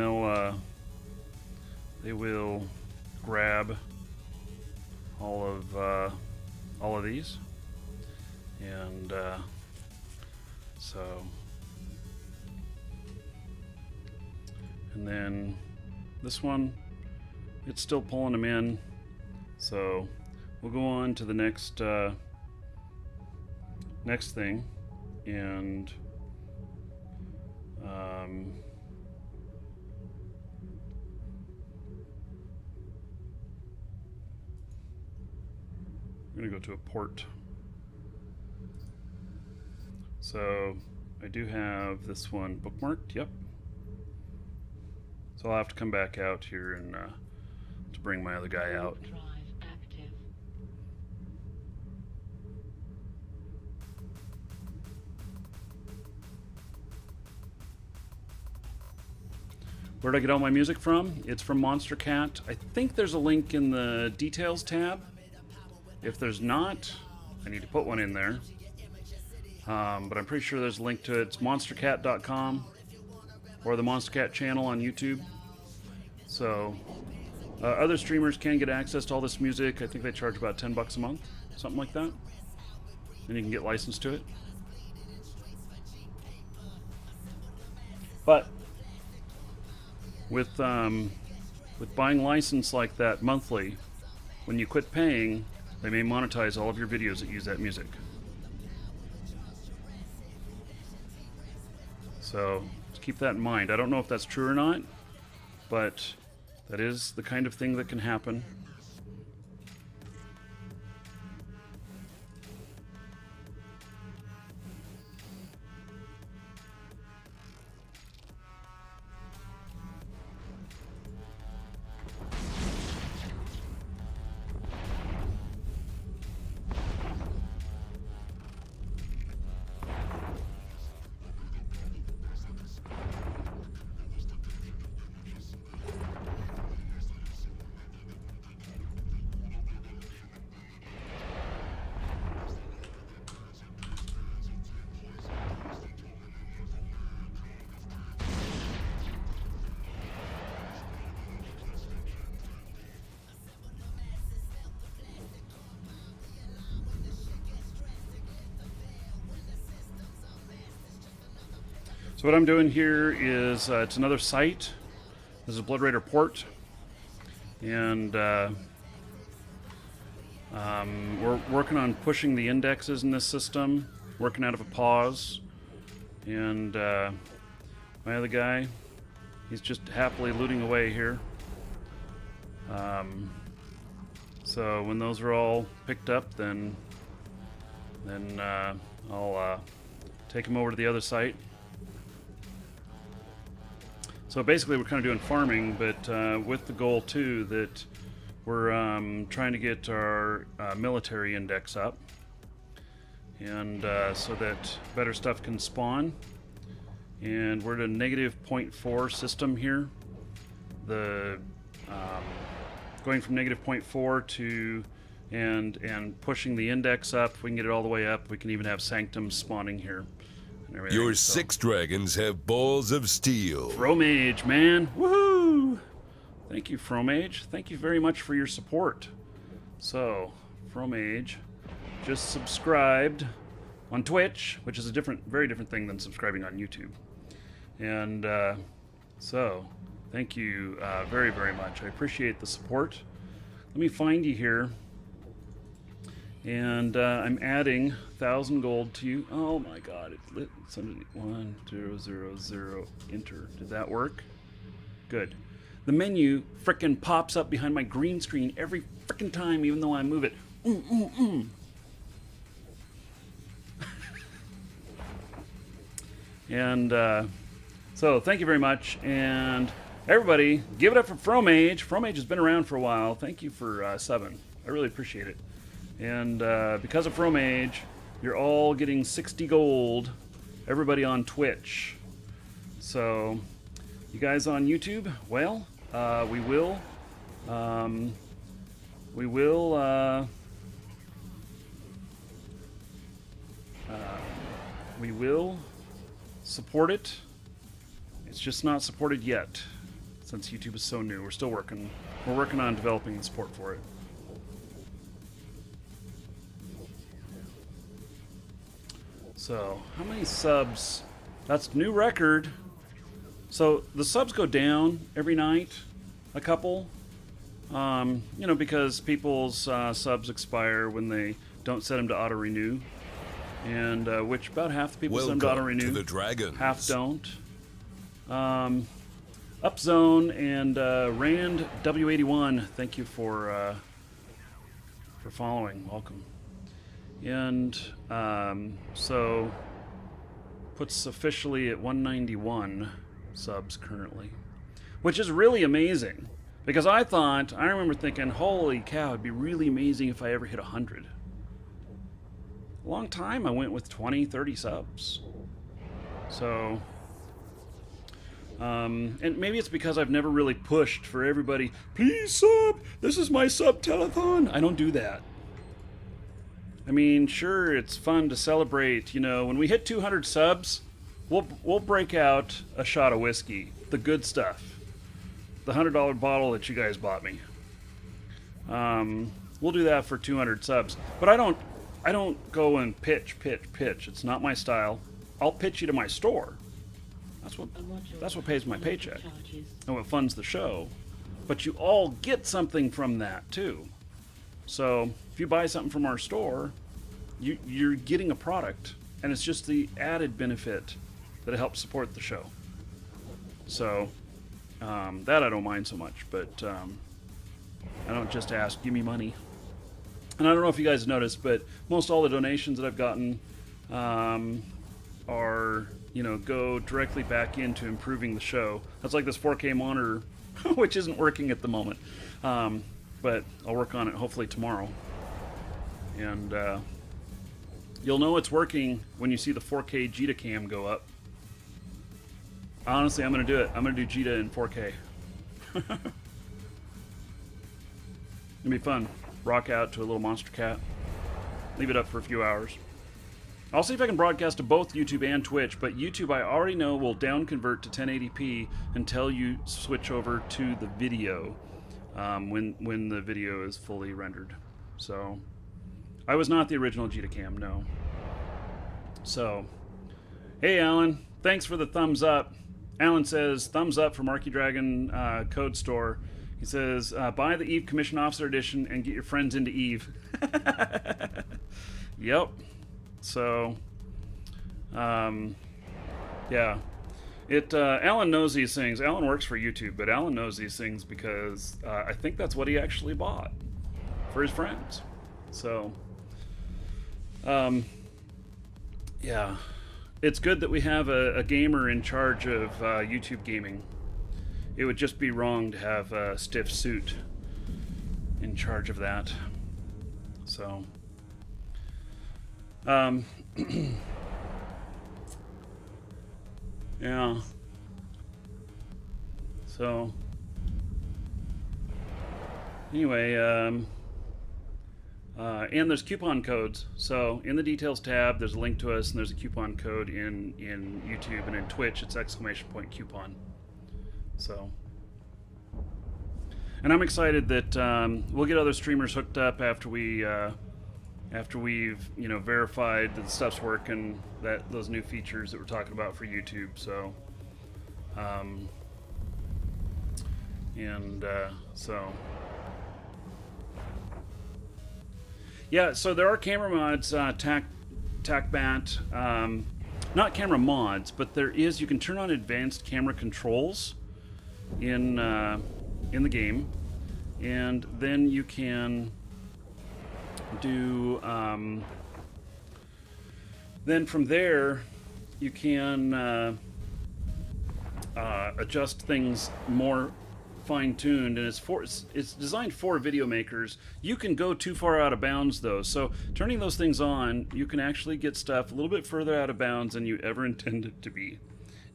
they will grab all of these, and and then this one, it's still pulling them in, so we'll go on to the next thing, and we're gonna go to a port. So I do have this one bookmarked, yep. So I'll have to come back out here and to bring my other guy out. Drive active. Where did I get all my music from? It's from Monster Cat. I think there's a link in the details tab. If there's not, I need to put one in there. But I'm pretty sure there's a link to it. It's monstercat.com or the Monster Cat channel on YouTube. So other streamers can get access to all this music. I think they charge about $10 a month, something like that. And you can get licensed to it. But with buying license like that monthly, when you quit paying, they may monetize all of your videos that use that music. So just keep that in mind. I don't know if that's true or not, but that is the kind of thing that can happen. So what I'm doing here is, it's another site. This is a Blood Raider port. And we're working on pushing the indexes in this system, working out of a pause. And my other guy, he's just happily looting away here. So when those are all picked up, then I'll take him over to the other site. So basically we're kind of doing farming, but with the goal too that we're trying to get our military index up, and so that better stuff can spawn. And we're at a negative 0.4 system here. The going from negative 0.4 to and pushing the index up. If we can get it all the way up, we can even have sanctums spawning here. Your 6 dragons have balls of steel. Fromage, man. Woohoo! Thank you, Fromage. Thank you very much for your support. So, Fromage just subscribed on Twitch, which is a very different thing than subscribing on YouTube. And so, thank you very, very much. I appreciate the support. Let me find you here. And I'm adding 1,000 gold to you. Oh my god, it lit. 1000, enter. Did that work? Good. The menu frickin' pops up behind my green screen every frickin' time, even though I move it. And so, thank you very much. And everybody, give it up for Fromage. Fromage has been around for a while. Thank you for 7. I really appreciate it. And because of Fromage, you're all getting 60 gold. Everybody on Twitch. So, you guys on YouTube, well, we will support it. It's just not supported yet, since YouTube is so new. We're still working. We're working on developing the support for it. So, how many subs? That's new record. So, the subs go down every night, a couple. You know, because people's subs expire when they don't set them to auto-renew. And which about half the people set them to auto-renew. To the dragons. Half don't. Upzone and Rand W81, thank you for following. Welcome. And so puts officially at 191 subs currently, which is really amazing, because I remember thinking, holy cow, it'd be really amazing if I ever hit 100. A long time I went with 20, 30 subs. So And maybe it's because I've never really pushed for everybody, please sub, this is my sub telethon. I don't do that. I mean, sure, it's fun to celebrate. You know, when we hit 200 subs, we'll break out a shot of whiskey, the good stuff, the $100 bottle that you guys bought me. We'll do that for 200 subs. But I don't go and pitch. It's not my style. I'll pitch you to my store. That's what pays my paycheck and what funds the show. But you all get something from that too. So if you buy something from our store, you're getting a product, and it's just the added benefit that it helps support the show. So that I don't mind so much, but I don't just ask, give me money. And I don't know if you guys noticed, but most all the donations that I've gotten are, you know, go directly back into improving the show. That's like this 4K monitor, which isn't working at the moment. But I'll work on it hopefully tomorrow. And you'll know it's working when you see the 4K Jita cam go up. Honestly, I'm going to do it. I'm going to do Jita in 4K. It'll be fun. Rock out to a little monster cat. Leave it up for a few hours. I'll see if I can broadcast to both YouTube and Twitch, but YouTube I already know will down convert to 1080p until you switch over to the video when the video is fully rendered. So I was not the original Gitacam, no. So, hey Alan, thanks for the thumbs up. Alan says, thumbs up for Marky Dragon Code Store. He says, buy the Eve Commission Officer Edition and get your friends into Eve. Yep. So, yeah. Alan knows these things. Alan works for YouTube, but Alan knows these things because I think that's what he actually bought for his friends. So, yeah. It's good that we have a gamer in charge of YouTube gaming. It would just be wrong to have a stiff suit in charge of that. So, yeah. So, anyway, and there's coupon codes. So in the details tab, there's a link to us, and there's a coupon code in YouTube, and in Twitch, it's !coupon. So, and I'm excited that we'll get other streamers hooked up after we've verified that the stuff's working, that those new features that we're talking about for YouTube. So, so. Yeah, so there are camera mods, TacBat, not camera mods, but there is, you can turn on advanced camera controls in the game, and then you can do, then from there, you can adjust things more fine-tuned, and it's designed for video makers. You can go too far out of bounds though, so turning those things on, you can actually get stuff a little bit further out of bounds than you ever intended to be,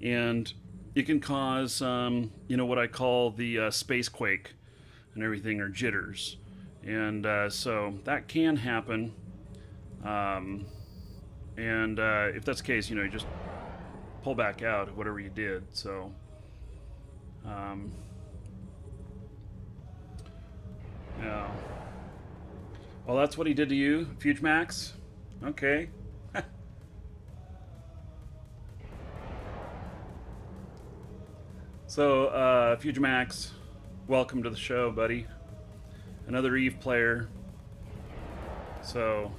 and it can cause what I call the space quake and everything, or jitters, and so that can happen, and if that's the case, you just pull back out of whatever you did. So yeah. Well, that's what he did to you, Fuge Max? Okay. So, Fuge Max, welcome to the show, buddy. Another Eve player. So,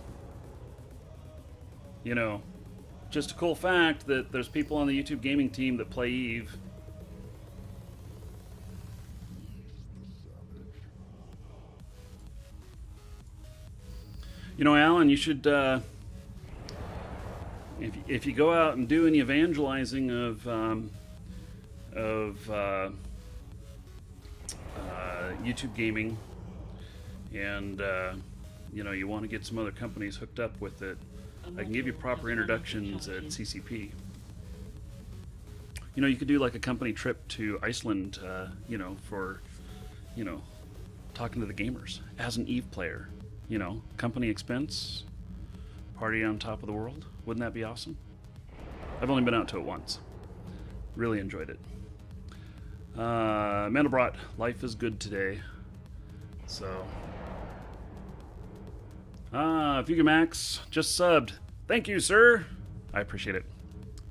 just a cool fact that there's people on the YouTube gaming team that play Eve. Alan, you should, if you go out and do any evangelizing of YouTube gaming, and you want to get some other companies hooked up with it, I can give you proper introductions at CCP. You know, you could do like a company trip to Iceland, you know, for, you know, talking to the gamers as an Eve player. You know, company expense, party on top of the world. Wouldn't that be awesome? I've only been out to it once. Really enjoyed it. Mandelbrot, life is good today. So, Fugamax just subbed. Thank you, sir. I appreciate it.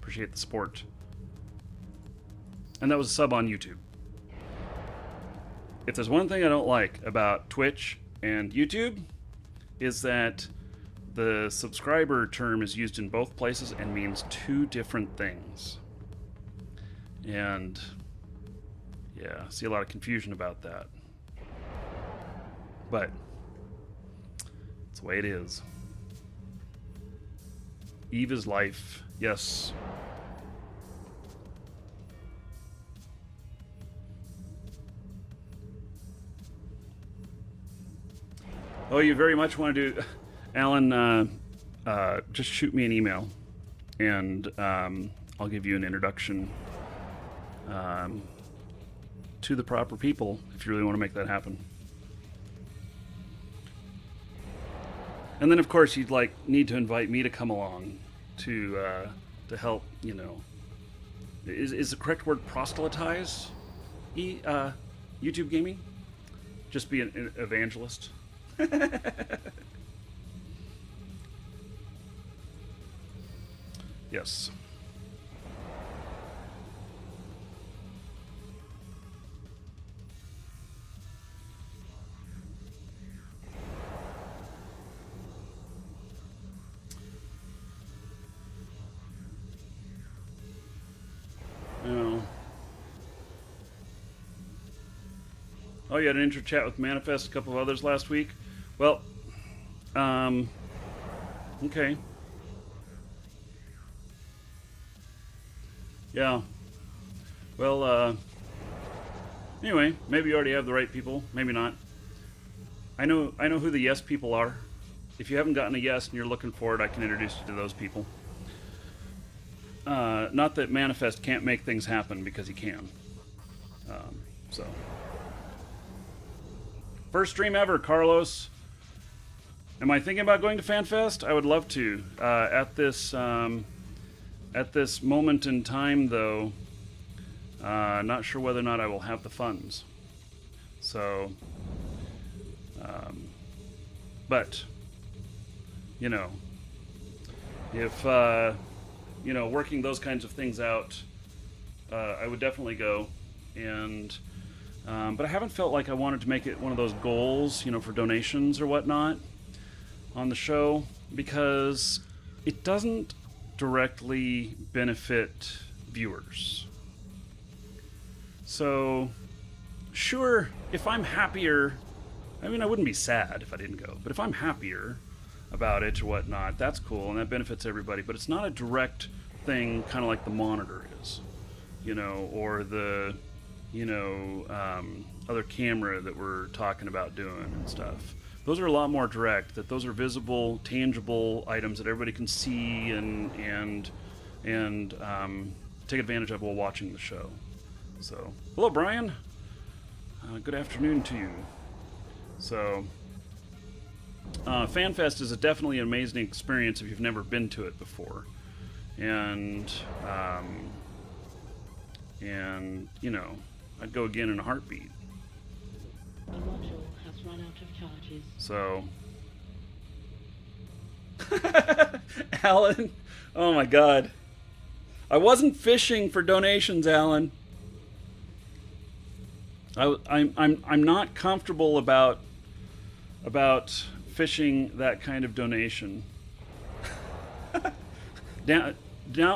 Appreciate the support. And that was a sub on YouTube. If there's one thing I don't like about Twitch and YouTube, is that the subscriber term is used in both places and means two different things. And yeah, I see a lot of confusion about that. But it's the way it is. Eve is life. Yes. Oh, you very much want to do... Alan, just shoot me an email, and I'll give you an introduction to the proper people if you really want to make that happen. And then, of course, you'd need to invite me to come along to help. You know, is the correct word proselytize? YouTube gaming? Just be an evangelist. Yes. Oh, you had an intro chat with Manifest, a couple of others last week. Well, okay. Yeah. Well, anyway, maybe you already have the right people, maybe not. I know who the yes people are. If you haven't gotten a yes and you're looking for it, I can introduce you to those people. Not that Manifest can't make things happen, because he can. So. First stream ever, Carlos. Am I thinking about going to FanFest? I would love to. At this moment in time, though, not sure whether or not I will have the funds. So, but, you know, if, you know, working those kinds of things out, I would definitely go. And, but I haven't felt like I wanted to make it one of those goals, you know, for donations or whatnot on the show, because it doesn't directly benefit viewers. So, sure, if I'm happier, I mean, I wouldn't be sad if I didn't go, but if I'm happier about it or whatnot, that's cool, and that benefits everybody, but it's not a direct thing, kind of like the monitor is, you know, or the, you know, other camera that we're talking about doing and stuff. Those are a lot more direct, that those are visible, tangible items that everybody can see and take advantage of while watching the show. So, hello, Brian. Good afternoon to you. So, FanFest is definitely an amazing experience if you've never been to it before. And you know, I'd go again in a heartbeat. The module has run out of charges. So, Alan, oh my God, I wasn't fishing for donations, Alan. I'm not comfortable about fishing that kind of donation. Now,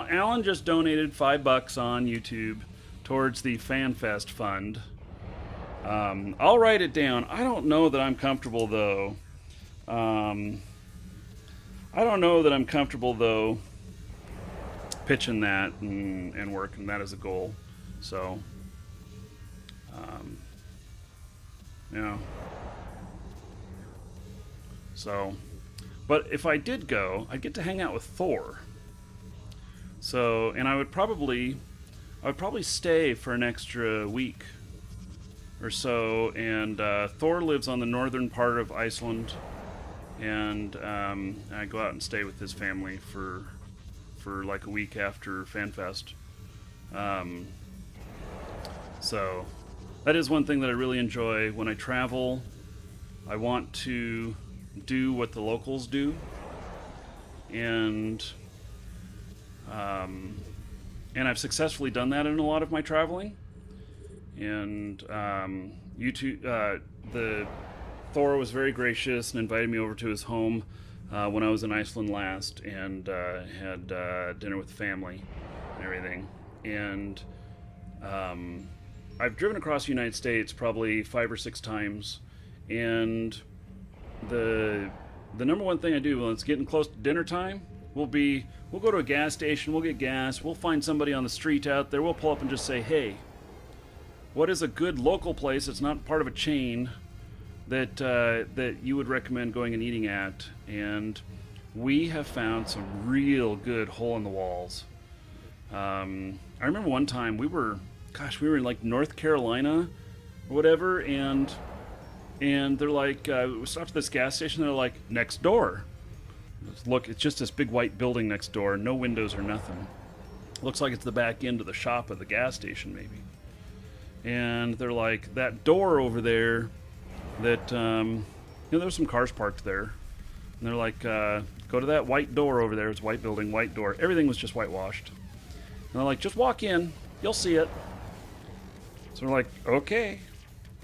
Alan just donated $5 on YouTube towards the FanFest fund. I'll write it down. I don't know that I'm comfortable, though. Pitching that and working that as a goal. So, yeah. So, but if I did go, I'd get to hang out with Thor. So, and I would probably I would probably stay for an extra week or so. And Thor lives on the northern part of Iceland, and I go out and stay with his family for like a week after FanFest. So that is one thing that I really enjoy when I travel. I want to do what the locals do, and I've successfully done that in a lot of my traveling. And YouTube, the Thor was very gracious and invited me over to his home when I was in Iceland last, and had dinner with the family and everything. And I've driven across the United States probably 5 or 6 times, and the number one thing I do when it's getting close to dinner time we'll go to a gas station, we'll get gas, we'll find somebody on the street out there, we'll pull up and just say, hey, what is a good local place that's not part of a chain that you would recommend going and eating at? And we have found some real good hole in the walls. I remember one time we were in like North Carolina or whatever, and they're like, we stopped at this gas station, they're like, next door. Look, it's just this big white building next door, no windows or nothing. Looks like it's the back end of the shop of the gas station, maybe. And they're like, that door over there, that, there's some cars parked there. And they're like, go to that white door over there. It's a white building, white door. Everything was just whitewashed. And they're like, just walk in. You'll see it. So we're like, okay.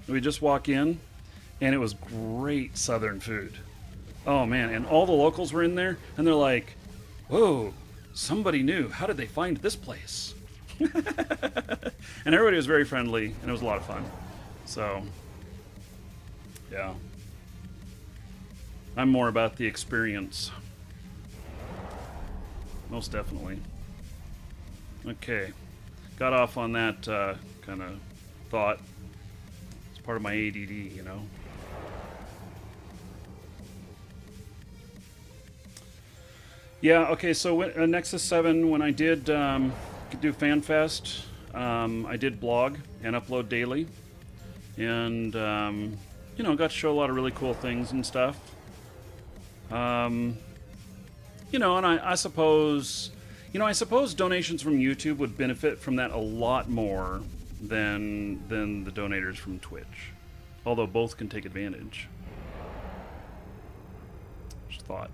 We just walk in, and it was great Southern food. Oh, man. And all the locals were in there, and they're like, whoa, somebody new. How did they find this place? And everybody was very friendly, and it was a lot of fun. So, yeah. I'm more about the experience. Most definitely. Okay. Got off on that kind of thought. It's part of my ADD, you know. Yeah, okay, so Nexus 7, when I did do FanFest, I did blog and upload daily. And, got to show a lot of really cool things and stuff. And I suppose, donations from YouTube would benefit from that a lot more than the donators from Twitch. Although both can take advantage. Just thought.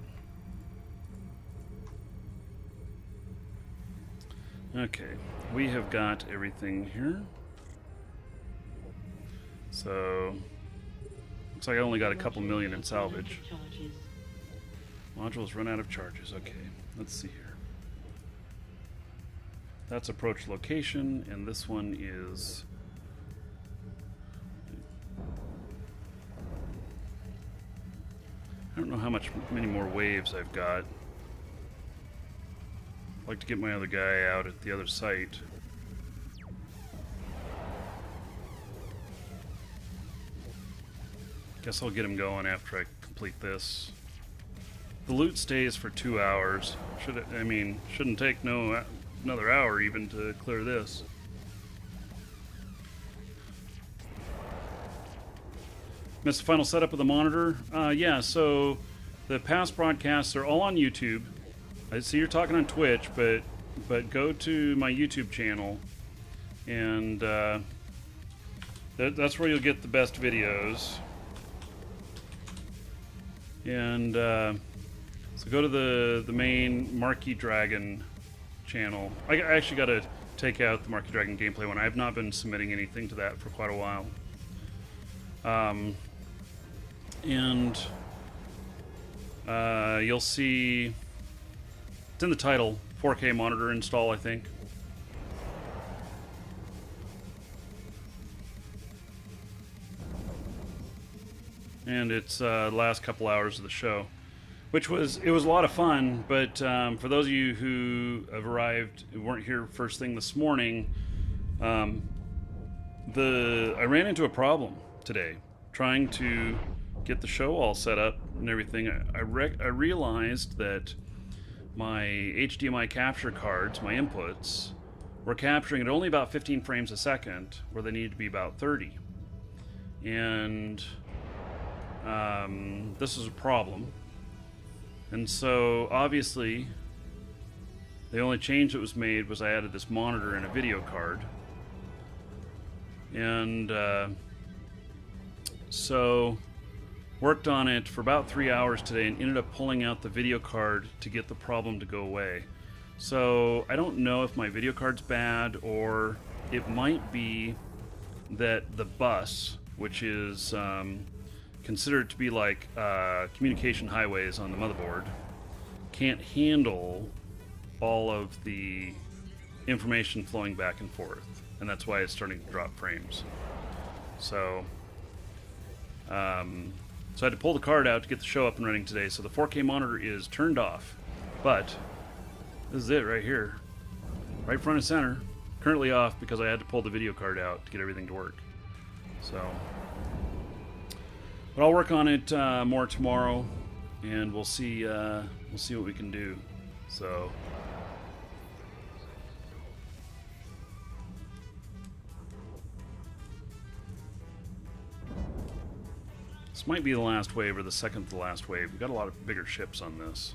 Okay, we have got everything here. So, looks like I only got a couple million in salvage. Modules run out of charges. Okay, let's see here. That's approach location, and this one is... I don't know how many more waves I've got. I'd like to get my other guy out at the other site. Guess I'll get him going after I complete this. The loot stays for 2 hours. Shouldn't take another hour even to clear this. Missed the final setup of the monitor. Yeah, so the past broadcasts are all on YouTube. I see you're talking on Twitch, but go to my YouTube channel, and that's where you'll get the best videos. And so go to the main Marquee Dragon channel. I actually got to take out the Marquee Dragon gameplay one. I have not been submitting anything to that for quite a while. And you'll see, it's in the title, 4K monitor install, I think. And it's the last couple hours of the show, it was a lot of fun. But for those of you who have arrived, who weren't here first thing this morning, I ran into a problem today trying to get the show all set up and everything. I realized that my HDMI capture cards, my inputs, were capturing at only about 15 frames a second, where they need to be about 30. And this is a problem. And so, obviously, the only change that was made was I added this monitor and a video card. And so, worked on it for about 3 hours today and ended up pulling out the video card to get the problem to go away. So, I don't know if my video card's bad, or it might be that the bus, which is considered to be like communication highways on the motherboard, can't handle all of the information flowing back and forth, and that's why it's starting to drop frames. So I had to pull the card out to get the show up and running today. So the 4K monitor is turned off, but this is it right here, right front and center. Currently off because I had to pull the video card out to get everything to work. So, but I'll work on it more tomorrow, and we'll see what we can do. So. This might be the last wave, or the second to the last wave. We've got a lot of bigger ships on this.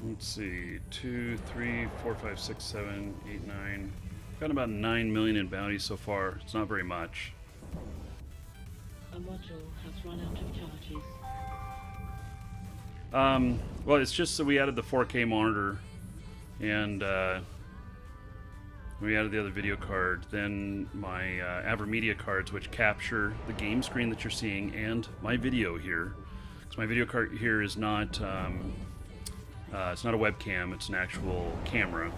Let's see, 2, 3, 4, 5, 6, 7, 8, 9. Got about 9 million in bounties so far. It's not very much. A module has run out of charges. Well, it's just that we added the 4K monitor, and we added the other video card. Then my AverMedia cards, which capture the game screen that you're seeing and my video here. Because my video card here is not it's not a webcam; it's an actual camera,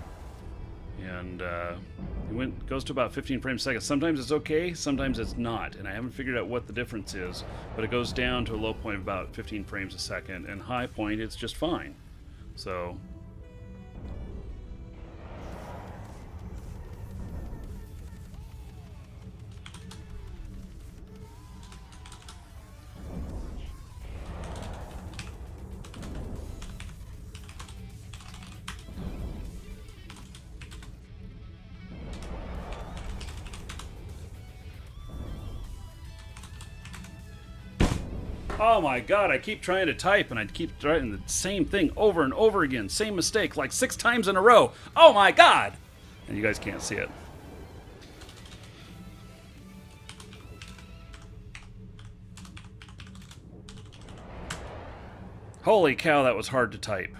and goes to about 15 frames a second. Sometimes it's okay, sometimes it's not, and I haven't figured out what the difference is. But it goes down to a low point of about 15 frames a second, and high point it's just fine. So. Oh my god, I keep trying to type and I keep writing the same thing over and over again. Same mistake, like 6 times in a row. Oh my god! And you guys can't see it. Holy cow, that was hard to type.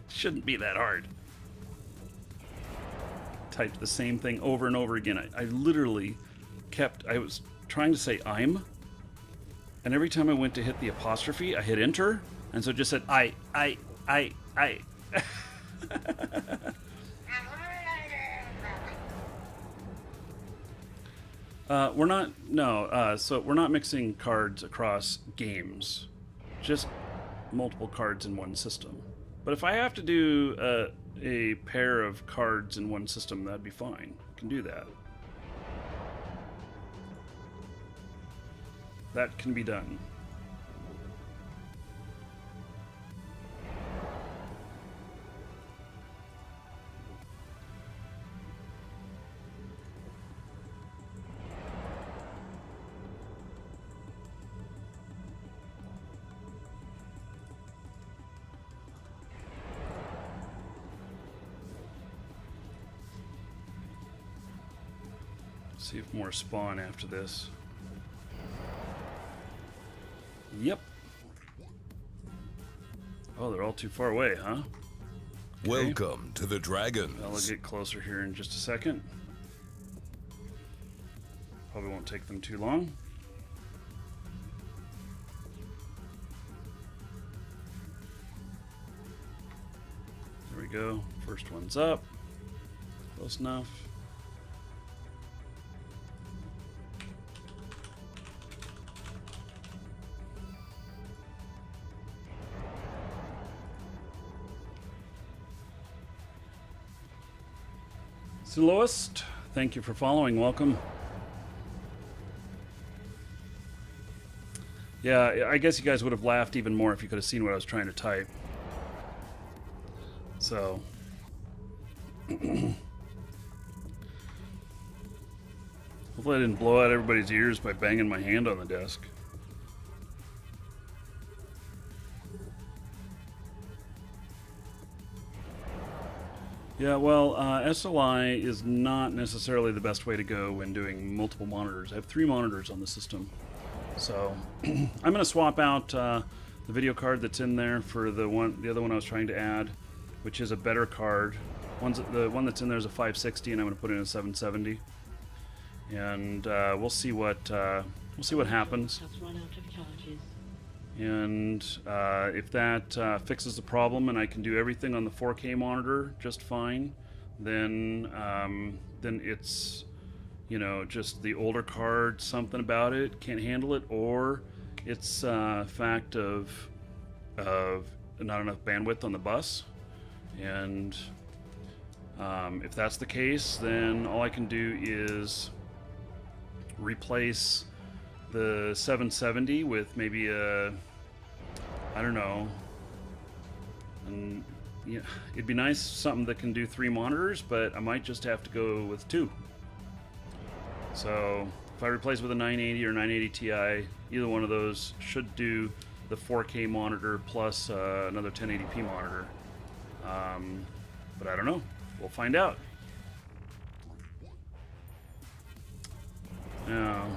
Shouldn't be that hard. Typed the same thing over and over again. I literally I was trying to say I'm, and every time I went to hit the apostrophe, I hit enter, and so it just said I. So we're not mixing cards across games, just multiple cards in one system. But if I have to do a pair of cards in one system, that'd be fine. I can do that. That can be done. See if more spawn after this. Yep. Oh, they're all too far away, huh? Okay. Welcome to the Dragons. I'll get closer here in just a second. Probably won't take them too long. There we go. First one's up. Close enough. Soloist, thank you for following. Welcome. Yeah, I guess you guys would have laughed even more if you could have seen what I was trying to type. So. Hopefully I didn't blow out everybody's ears by banging my hand on the desk. Yeah, well, SLI is not necessarily the best way to go when doing multiple monitors. I have 3 monitors on the system. So I'm going to swap out the video card that's in there for the other one I was trying to add, which is a better card. The one that's in there is a 560, and I'm going to put in a 770. And we'll see what happens. Has run out of charges. And if that fixes the problem and I can do everything on the 4K monitor just fine, then it's, you know, just the older card, something about it can't handle it, or it's a fact of not enough bandwidth on the bus. And if that's the case, then all I can do is replace the 770 with maybe a, I don't know, and yeah, it'd be nice something that can do 3 monitors, but I might just have to go with 2. So if I replace with a 980 or 980 Ti, either one of those should do the 4K monitor plus another 1080p monitor. But I don't know. We'll find out. Now,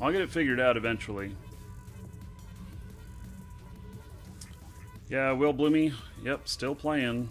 I'll get it figured out eventually. Yeah, Will Bloomy. Yep, still playing.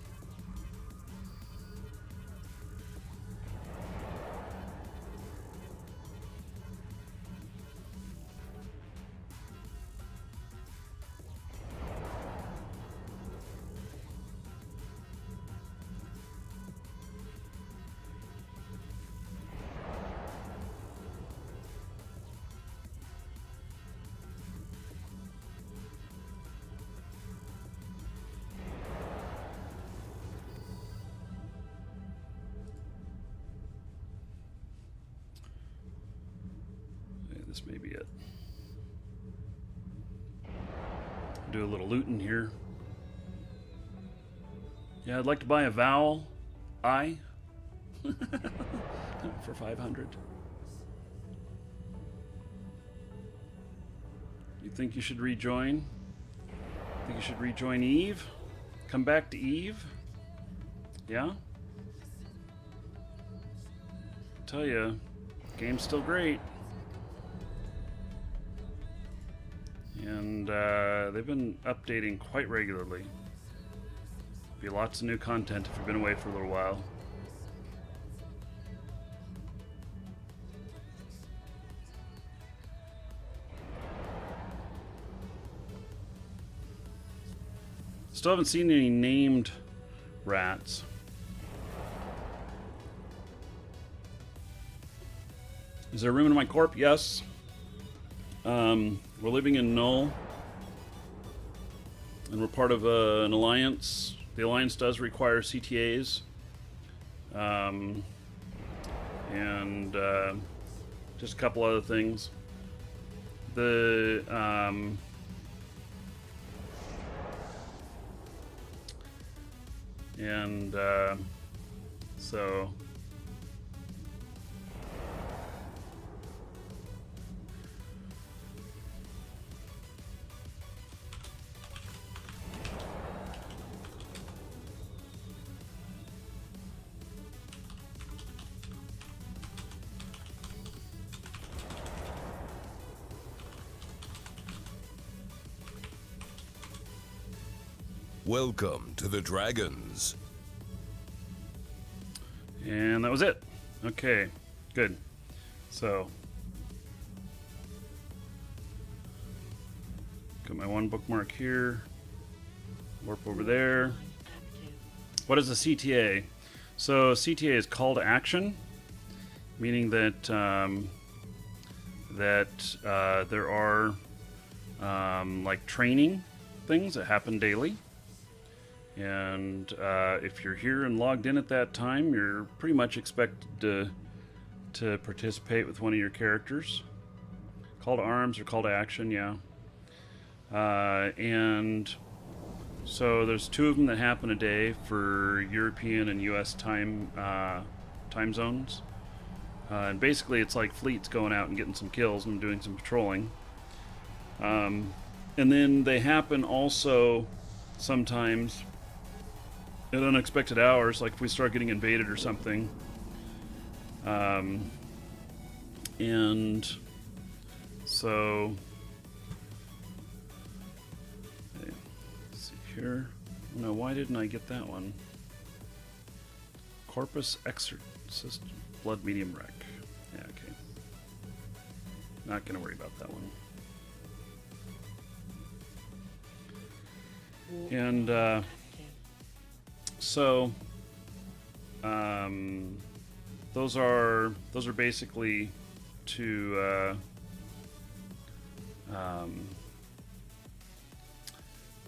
This may be it. Do a little looting here. Yeah, I'd like to buy a vowel I for 500. You think you should rejoin? Think you should rejoin Eve? Come back to Eve? Yeah? Tell you, game's still great. And they've been updating quite regularly. Be lots of new content if you've been away for a little while. Still haven't seen any named rats. Is there room in my corp? Yes. We're living in Null, and we're part of an alliance. The alliance does require CTAs, and just a couple other things. So. Welcome to the Dragons. And that was it. Okay, good. So, got my one bookmark here. Warp over there. What is a CTA? So CTA is call to action, meaning that there are like training things that happen daily. And if you're here and logged in at that time, you're pretty much expected to participate with one of your characters. Call to arms or call to action, yeah. And so there's 2 of them that happen a day for European and U.S. time zones. And basically it's like fleets going out and getting some kills and doing some patrolling. And then they happen also sometimes at unexpected hours, like if we start getting invaded or something. And so, okay, let's see here. No, why didn't I get that one? Corpus Exorcist Blood Medium Wreck. Yeah, okay. Not gonna worry about that one. And so those are basically to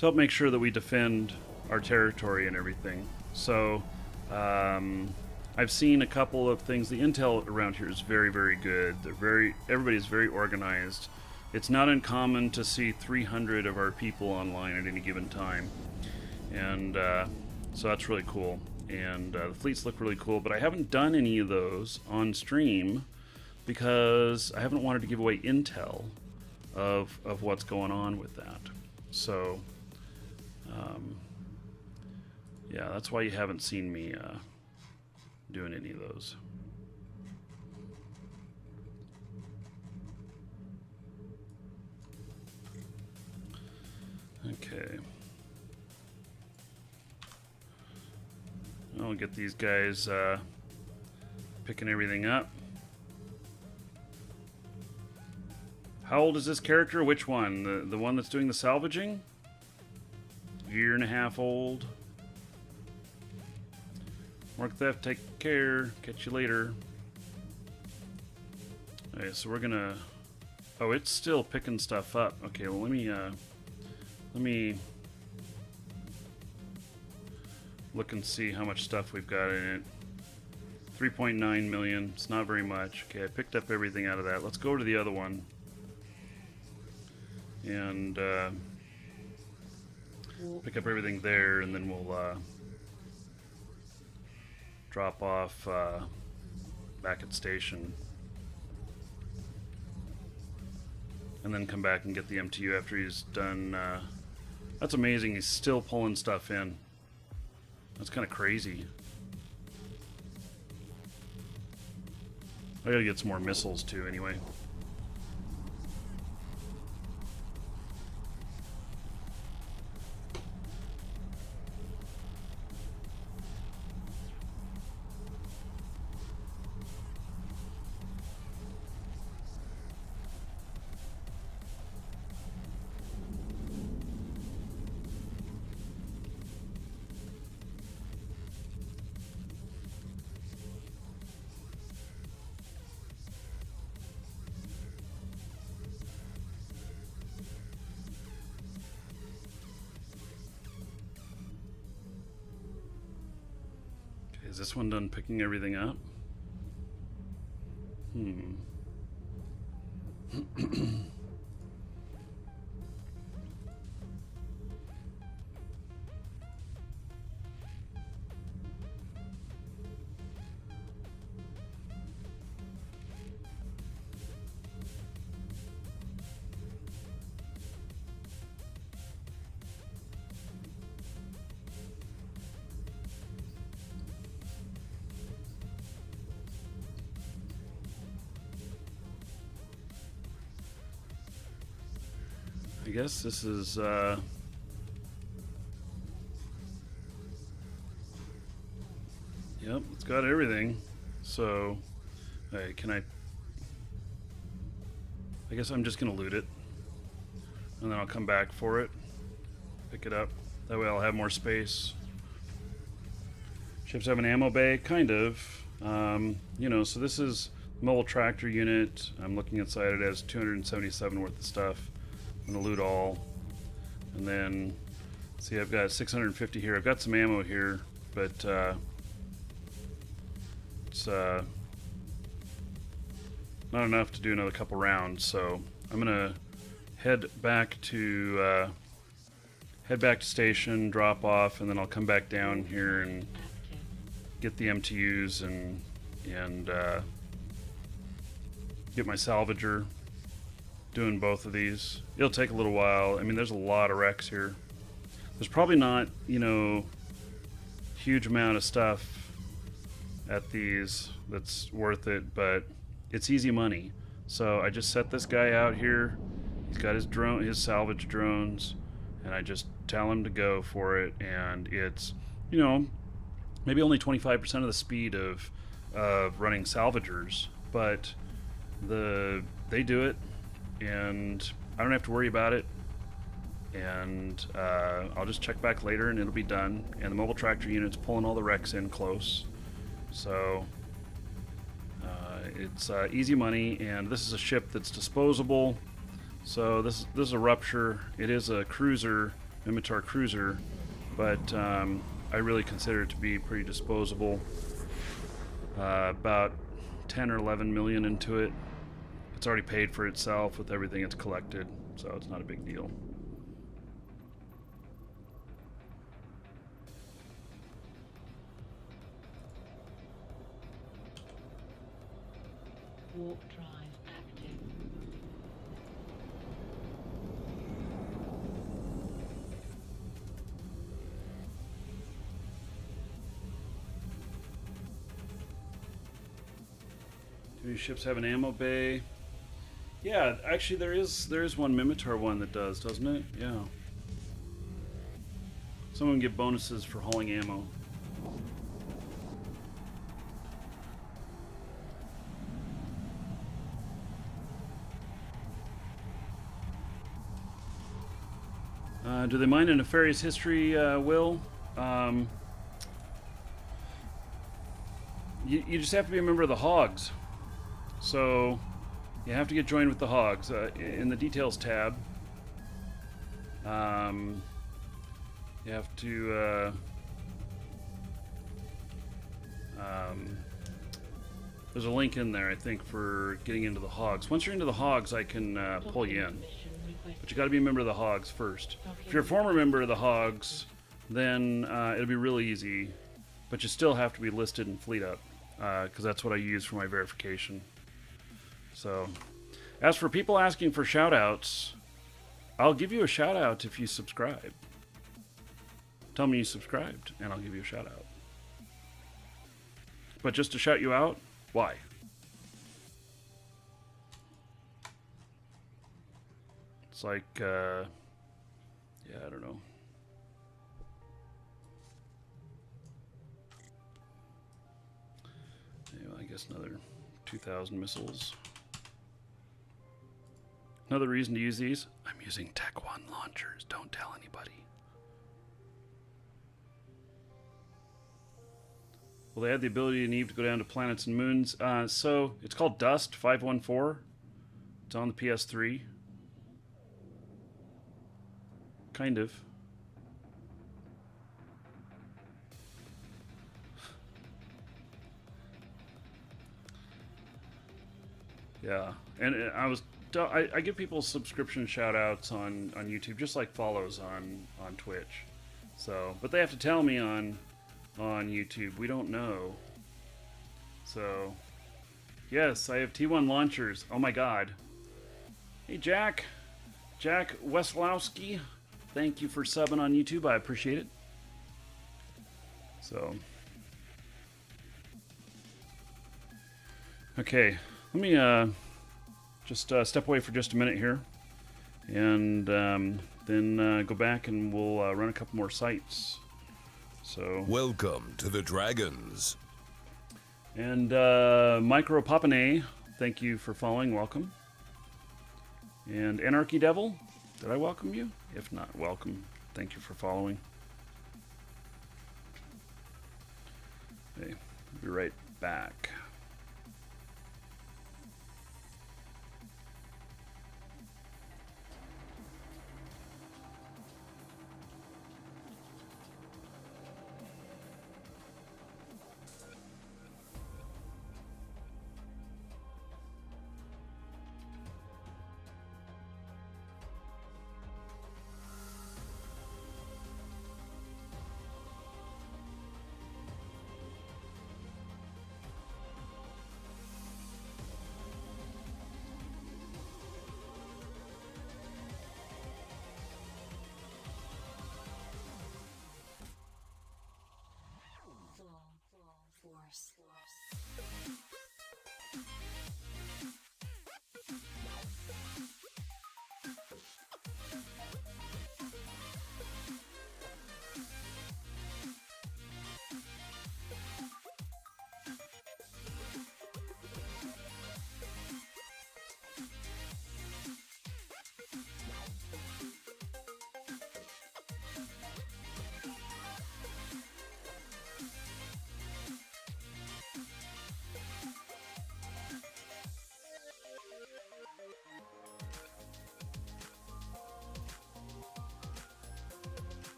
help make sure that we defend our territory and everything. So I've seen a couple of things. The intel around here is very, very good. Everybody's very organized. It's not uncommon to see 300 of our people online at any given time. And so that's really cool. And the fleets look really cool, but I haven't done any of those on stream because I haven't wanted to give away intel of what's going on with that. So yeah, that's why you haven't seen me doing any of those. Okay. I'll get these guys picking everything up. How old is this character? Which one? The one that's doing the salvaging? 1.5 years old. Work theft, take care. Catch you later. Okay, so we're gonna... Oh, it's still picking stuff up. Okay, well, let me look and see how much stuff we've got in it. 3.9 million. It's not very much. Okay, I picked up everything out of that. Let's go to the other one. And pick up everything there, and then we'll drop off back at station. And then come back and get the MTU after he's done. That's amazing. He's still pulling stuff in. That's kind of crazy. I gotta get some more missiles too, anyway. Is this one done picking everything up? I guess this is yep, it's got everything. So hey, I guess I'm just gonna loot it, and then I'll come back for it, pick it up. That way I'll have more space. Ships have an ammo bay, kind of. You know, so this is mobile tractor unit. I'm looking inside. It has 277 worth of stuff. I'm gonna loot all, and then See, I've got 650 here. I've got some ammo here, but it's not enough to do another couple rounds. So I'm gonna head back to station, drop off, and then I'll come back down here and get the MTUs and get my salvager. Doing both of these. It'll take a little while. I mean, there's a lot of wrecks here. There's probably not, you know, huge amount of stuff at these that's worth it, but it's easy money. So I just set this guy out here. He's got his drone, his salvage drones, and I just tell him to go for it. And it's, you know, maybe only 25% of the speed of running salvagers, but they do it, and I don't have to worry about it. And I'll just check back later and it'll be done. And the mobile tractor unit's pulling all the wrecks in close. So it's easy money, and this is a ship that's disposable. So this is a Rupture. It is a cruiser, Mimitar cruiser, but I really consider it to be pretty disposable. About 10 or 11 million into it. It's already paid for itself with everything it's collected, so it's not a big deal. Warp drive active. Do these ships have an ammo bay? Yeah, actually there is one Mimitar one that does, doesn't it? Yeah. Someone get bonuses for hauling ammo. Do they mind a nefarious history, Will? You just have to be a member of the Hogs. So you have to get joined with the Hogs. In the details tab, you have to there's a link in there, I think, for getting into the Hogs. Once you're into the Hogs, I can pull you in. But you got to be a member of the Hogs first. If you're a former member of the Hogs, then it'll be really easy. But you still have to be listed in Fleet Up, because that's what I use for my verification. So, as for people asking for shoutouts, I'll give you a shoutout if you subscribe. Tell me you subscribed, and I'll give you a shoutout. But just to shout you out, why? It's like, yeah, I don't know. Anyway, I guess another 2,000 missiles. Another reason to use these, I'm using Tech 1 launchers. Don't tell anybody. Well, they had the ability in Eve to go down to planets and moons. So it's called Dust 514. It's on the PS3. Kind of. Yeah, and I give people subscription shout outs on YouTube, just like follows on Twitch. So, but they have to tell me on YouTube. We don't know. So, yes, I have T1 launchers. Oh my god. Hey Jack Weslowski, thank you for subbing on YouTube. I appreciate it. So, okay, let me just step away for just a minute here, and then go back and we'll run a couple more sites. So, Welcome to the Dragons. and Micro Papane, thank you for following. Welcome. And Anarchy Devil, did I welcome you? If not, welcome. Thank you for following. Okay, I'll be right back.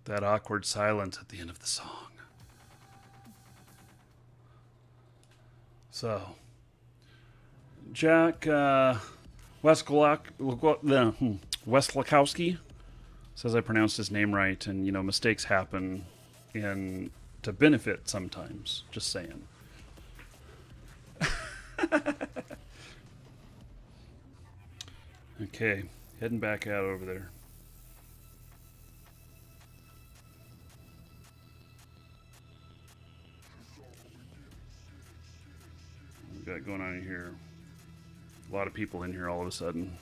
That awkward silence at the end of the song. So, Jack Westlakowski says I pronounced his name right, and mistakes happen in to benefit sometimes. Just saying. Okay, heading back out over there. What we got going on in here? A lot of people in here all of a sudden.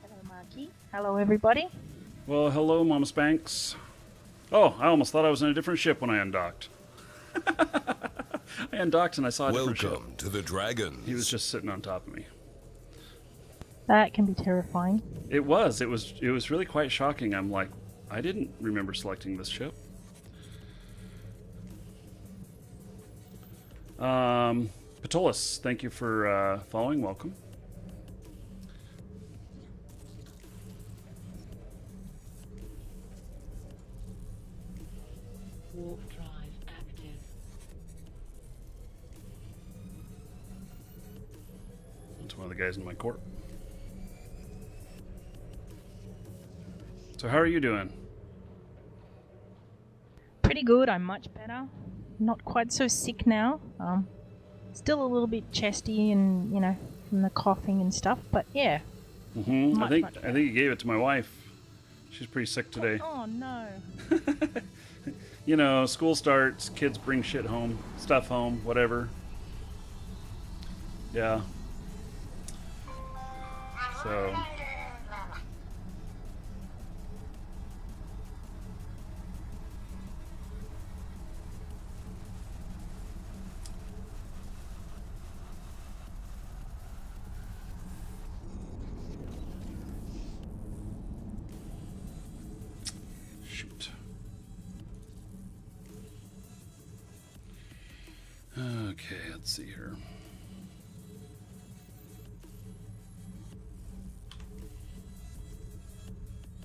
Hello, Marky. Hello, everybody. Well, hello, Mama Spanks. Oh, I almost thought I was in a different ship when I undocked. I undocked and I saw a different ship. Welcome to the Dragons. He was just sitting on top of me. That can be terrifying. It was really quite shocking. I'm like, I didn't remember selecting this ship. Patolus, thank you for following. Welcome. Warp drive active. That's one of the guys in my corp. So how are you doing? Pretty good. I'm much better. Not quite so sick now. Still a little bit chesty and, from the coughing and stuff. But yeah. Mm-hmm. Much I better. think you gave it to my wife. She's pretty sick today. Oh, no. School starts, kids bring stuff home, whatever. Yeah. So. Shoot. Okay, let's see here.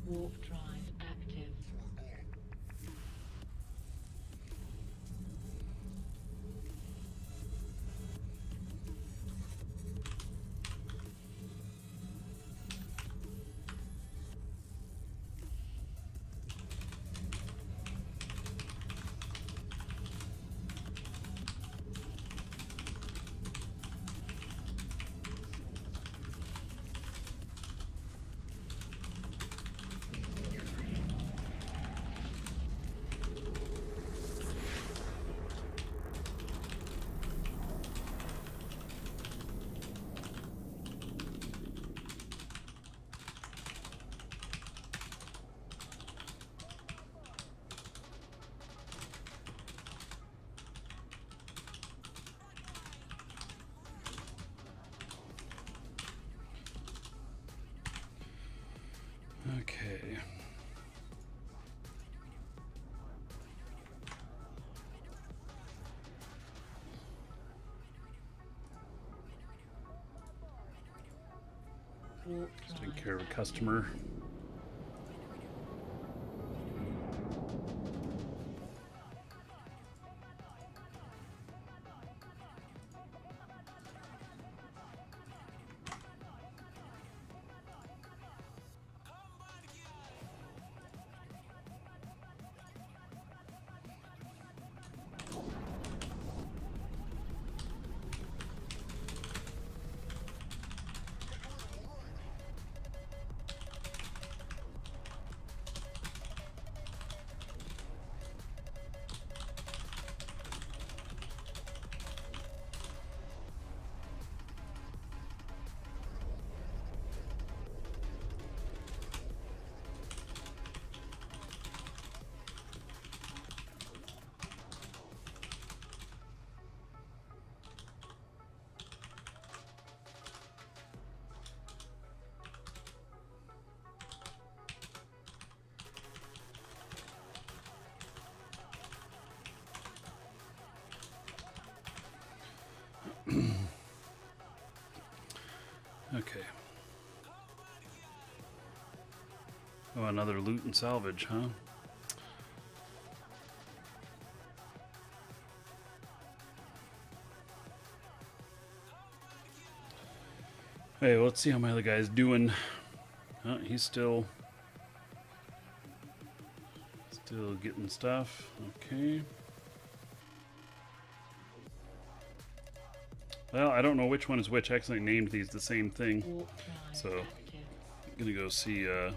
Warp drive active. Okay. Warp Just drive take care of a customer. Okay. Oh, another loot and salvage, huh? Hey, let's see how my other guy's doing. He's still getting stuff. Okay. Well, I don't know which one is which. I accidentally named these the same thing. Warp drive So, active. I'm gonna go see if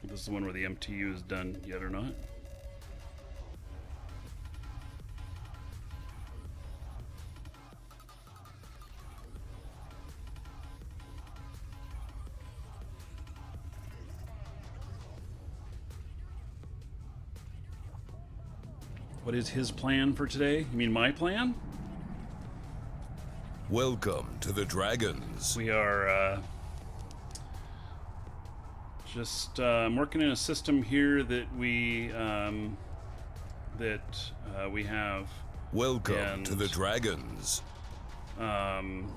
this is the one where the MTU is done yet or not. What is his plan for today? You mean my plan? Welcome to the Dragons. We are just working in a system here that we have. Welcome to the And- Dragons. And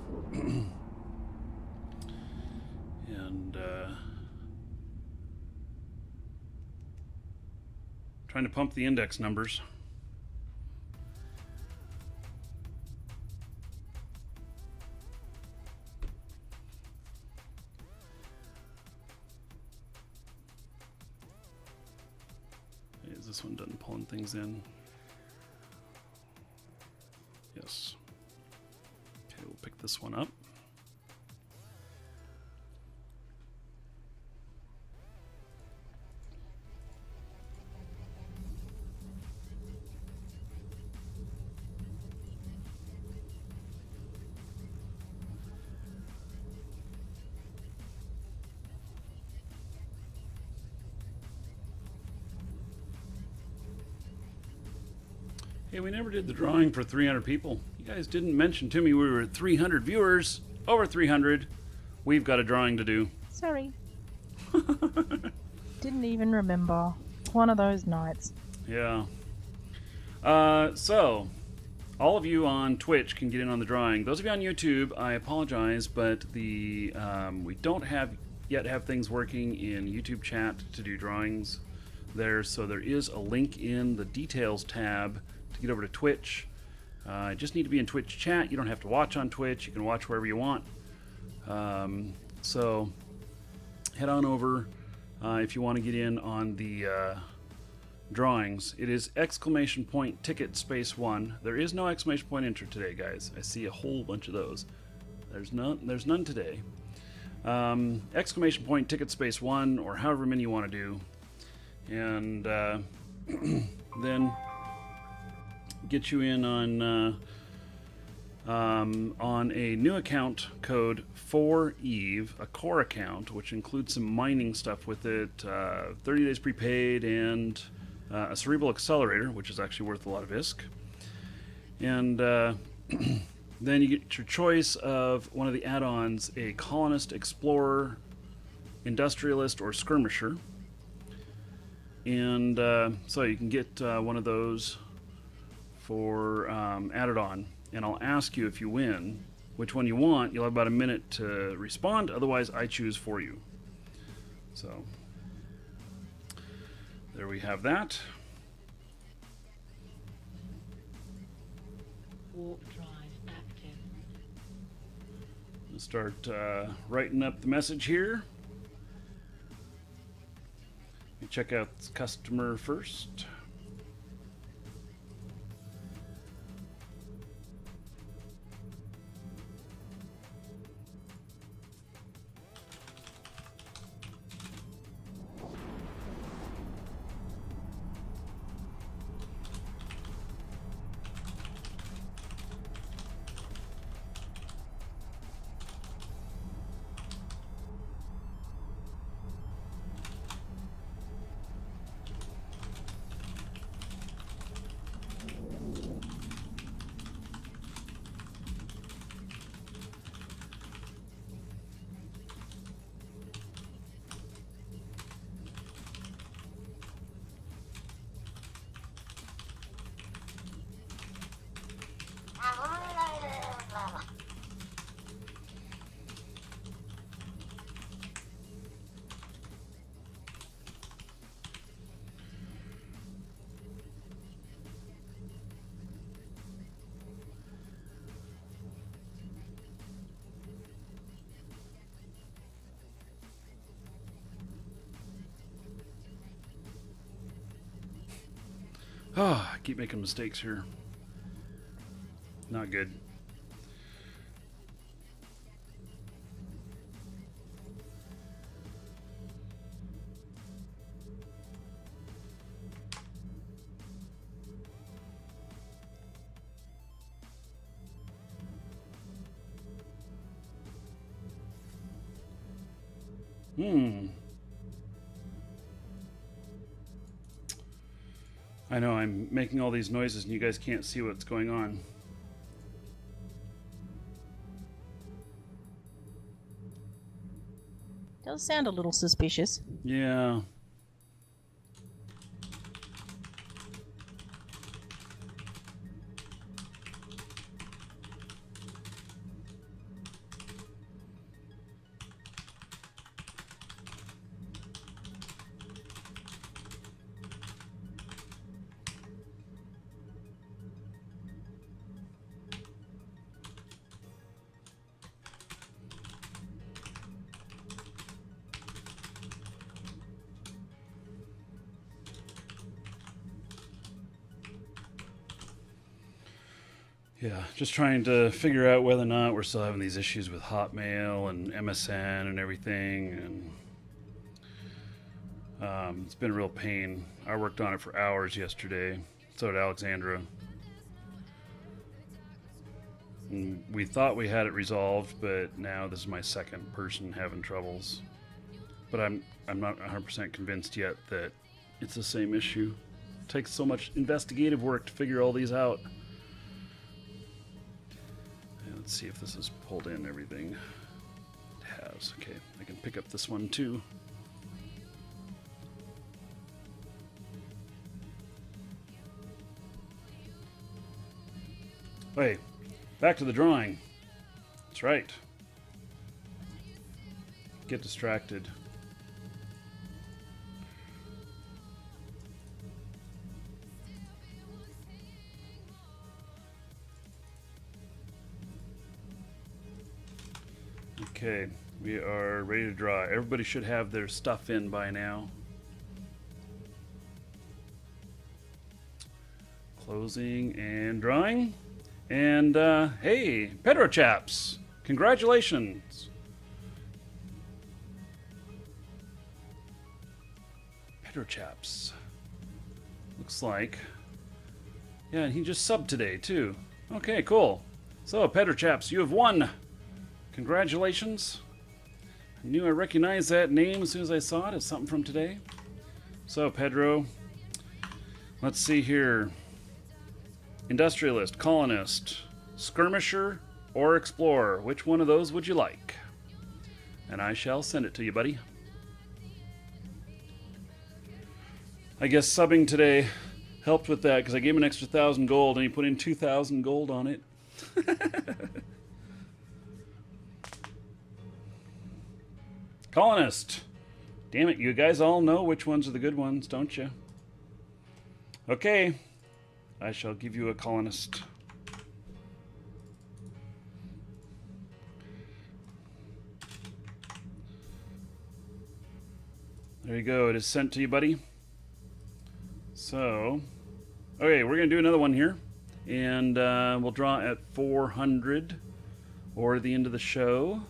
trying to pump the index numbers. Is this one done pulling things in? Yes. Okay, we'll pick this one up. Hey, we never did the drawing for 300 people. You guys didn't mention to me we were at 300 viewers. Over 300. We've got a drawing to do. Sorry. Didn't even remember. One of those nights. Yeah. So, all of you on Twitch can get in on the drawing. Those of you on YouTube, I apologize, but the we don't yet have things working in YouTube chat to do drawings there. So there is a link in the details tab to get over to Twitch. Just need to be in Twitch chat. You don't have to watch on Twitch. You can watch wherever you want. So head on over if you want to get in on the drawings. It is !ticket space 1. There is no exclamation point enter today, guys. I see a whole bunch of those. There's none today. !ticket space 1, or however many you want to do, and then get you in on a new account code for Eve, a core account, which includes some mining stuff with it, 30 days prepaid, and a cerebral accelerator, which is actually worth a lot of ISK. And then you get your choice of one of the add-ons, a colonist, explorer, industrialist, or skirmisher. And so you can get one of those for added on. And I'll ask you if you win which one you want. You'll have about a minute to respond. Otherwise, I choose for you. So there we have that. Warp drive active. I'll start writing up the message here. Let me check out this customer first. Oh, I keep making mistakes here. Not good. I know I'm making all these noises and you guys can't see what's going on. Does sound a little suspicious. Yeah. Yeah, just trying to figure out whether or not we're still having these issues with Hotmail and MSN and everything, and it's been a real pain. I worked on it for hours yesterday. So did Alexandra. And we thought we had it resolved, but now this is my second person having troubles. But I'm not 100% convinced yet that it's the same issue. It takes so much investigative work to figure all these out. Let's see if this has pulled in everything. It has. Okay, I can pick up this one too. Wait, back to the drawing. That's right. Get distracted. Okay, we are ready to draw. Everybody should have their stuff in by now. Closing and drawing. And, hey, Pedro chaps, congratulations. Pedro chaps. Looks like. Yeah, and he just subbed today, too. Okay, cool. So, Pedro chaps, you have won. Congratulations. I knew I recognized that name as soon as I saw it. It's something from today. So, Pedro, let's see here. Industrialist, colonist, skirmisher, or explorer. Which one of those would you like? And I shall send it to you, buddy. I guess subbing today helped with that because I gave him an extra 1,000 gold and he put in 2,000 gold on it. Colonist. Damn it, you guys all know which ones are the good ones, don't you? Okay. I shall give you a colonist. There you go. It is sent to you, buddy. So, okay, we're going to do another one here. And we'll draw at 400 or the end of the show.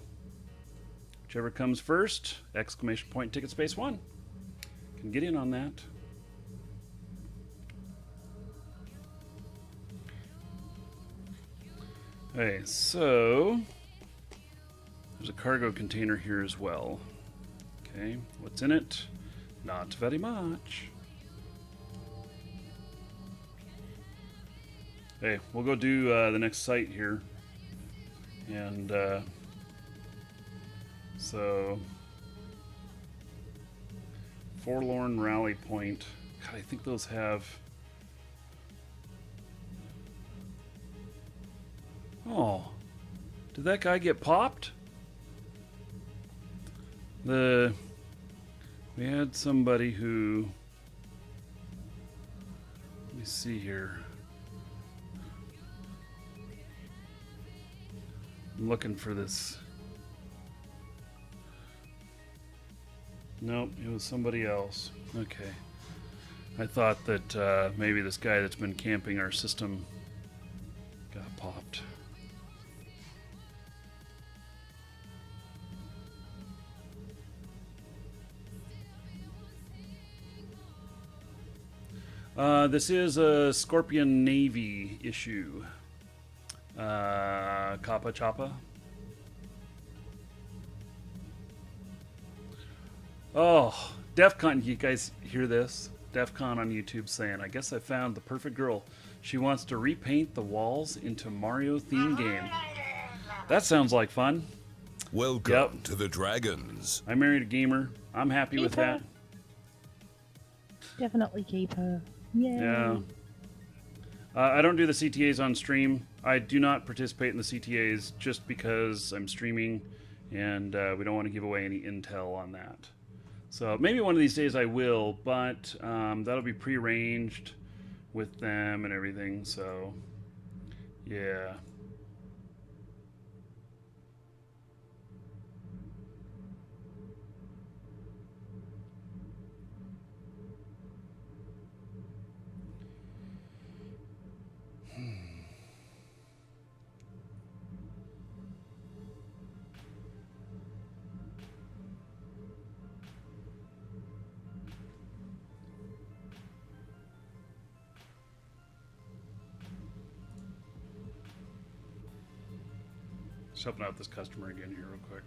Whichever comes first, exclamation point, ticket space 1. Can get in on that. Okay, so there's a cargo container here as well. Okay, what's in it? Not very much. Okay, we'll go do the next site here. And so, Forlorn Rally Point. God, I think those have... Oh, did that guy get popped? We had somebody who... Let me see here. I'm looking for this. Nope, it was somebody else. Okay. I thought that maybe this guy that's been camping our system got popped. This is a Scorpion Navy issue. Kappa Choppa. Oh, DEF CON. You guys hear this? DEF CON on YouTube saying, I guess I found the perfect girl. She wants to repaint the walls into Mario theme game. That sounds like fun. Welcome to the Dragons. I married a gamer. I'm happy with her. that. Definitely keep her. Yay. Yeah. I don't do the CTAs on stream. I do not participate in the CTAs just because I'm streaming and we don't want to give away any intel on that. So maybe one of these days I will, but that'll be prearranged with them and everything. So, yeah. Just helping out this customer again here real quick.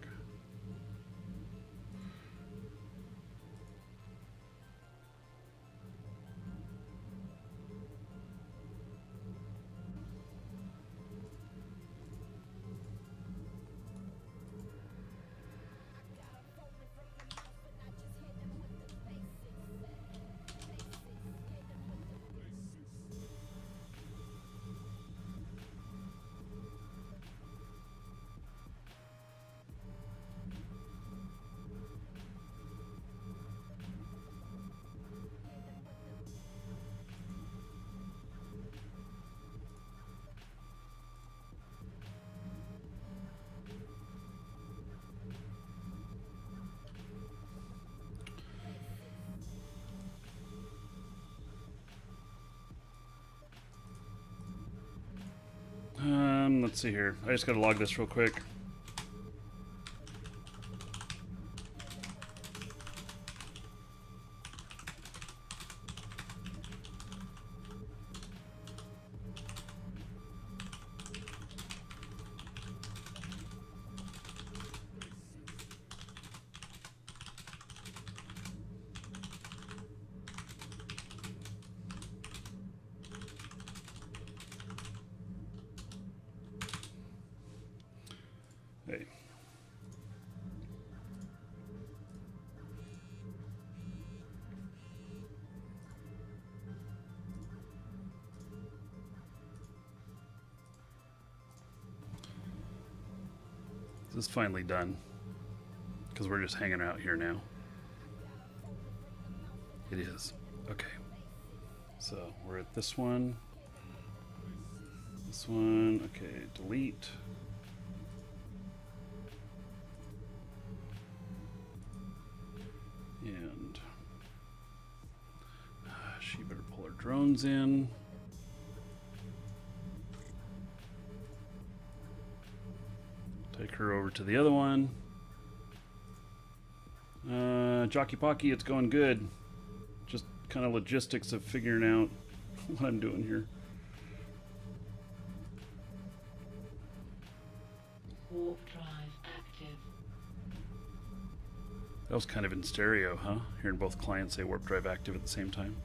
Let's see here. I just gotta log this real quick. Hey. This is finally done because we're just hanging out here now. It is. Okay. So we're at this one. This one. Okay, delete. And she better pull her drones in. Take her over to the other one. Jockey Pocky, it's going good. Just kind of logistics of figuring out what I'm doing here. Warp drive active. That was kind of in stereo, huh? Hearing both clients say warp drive active at the same time.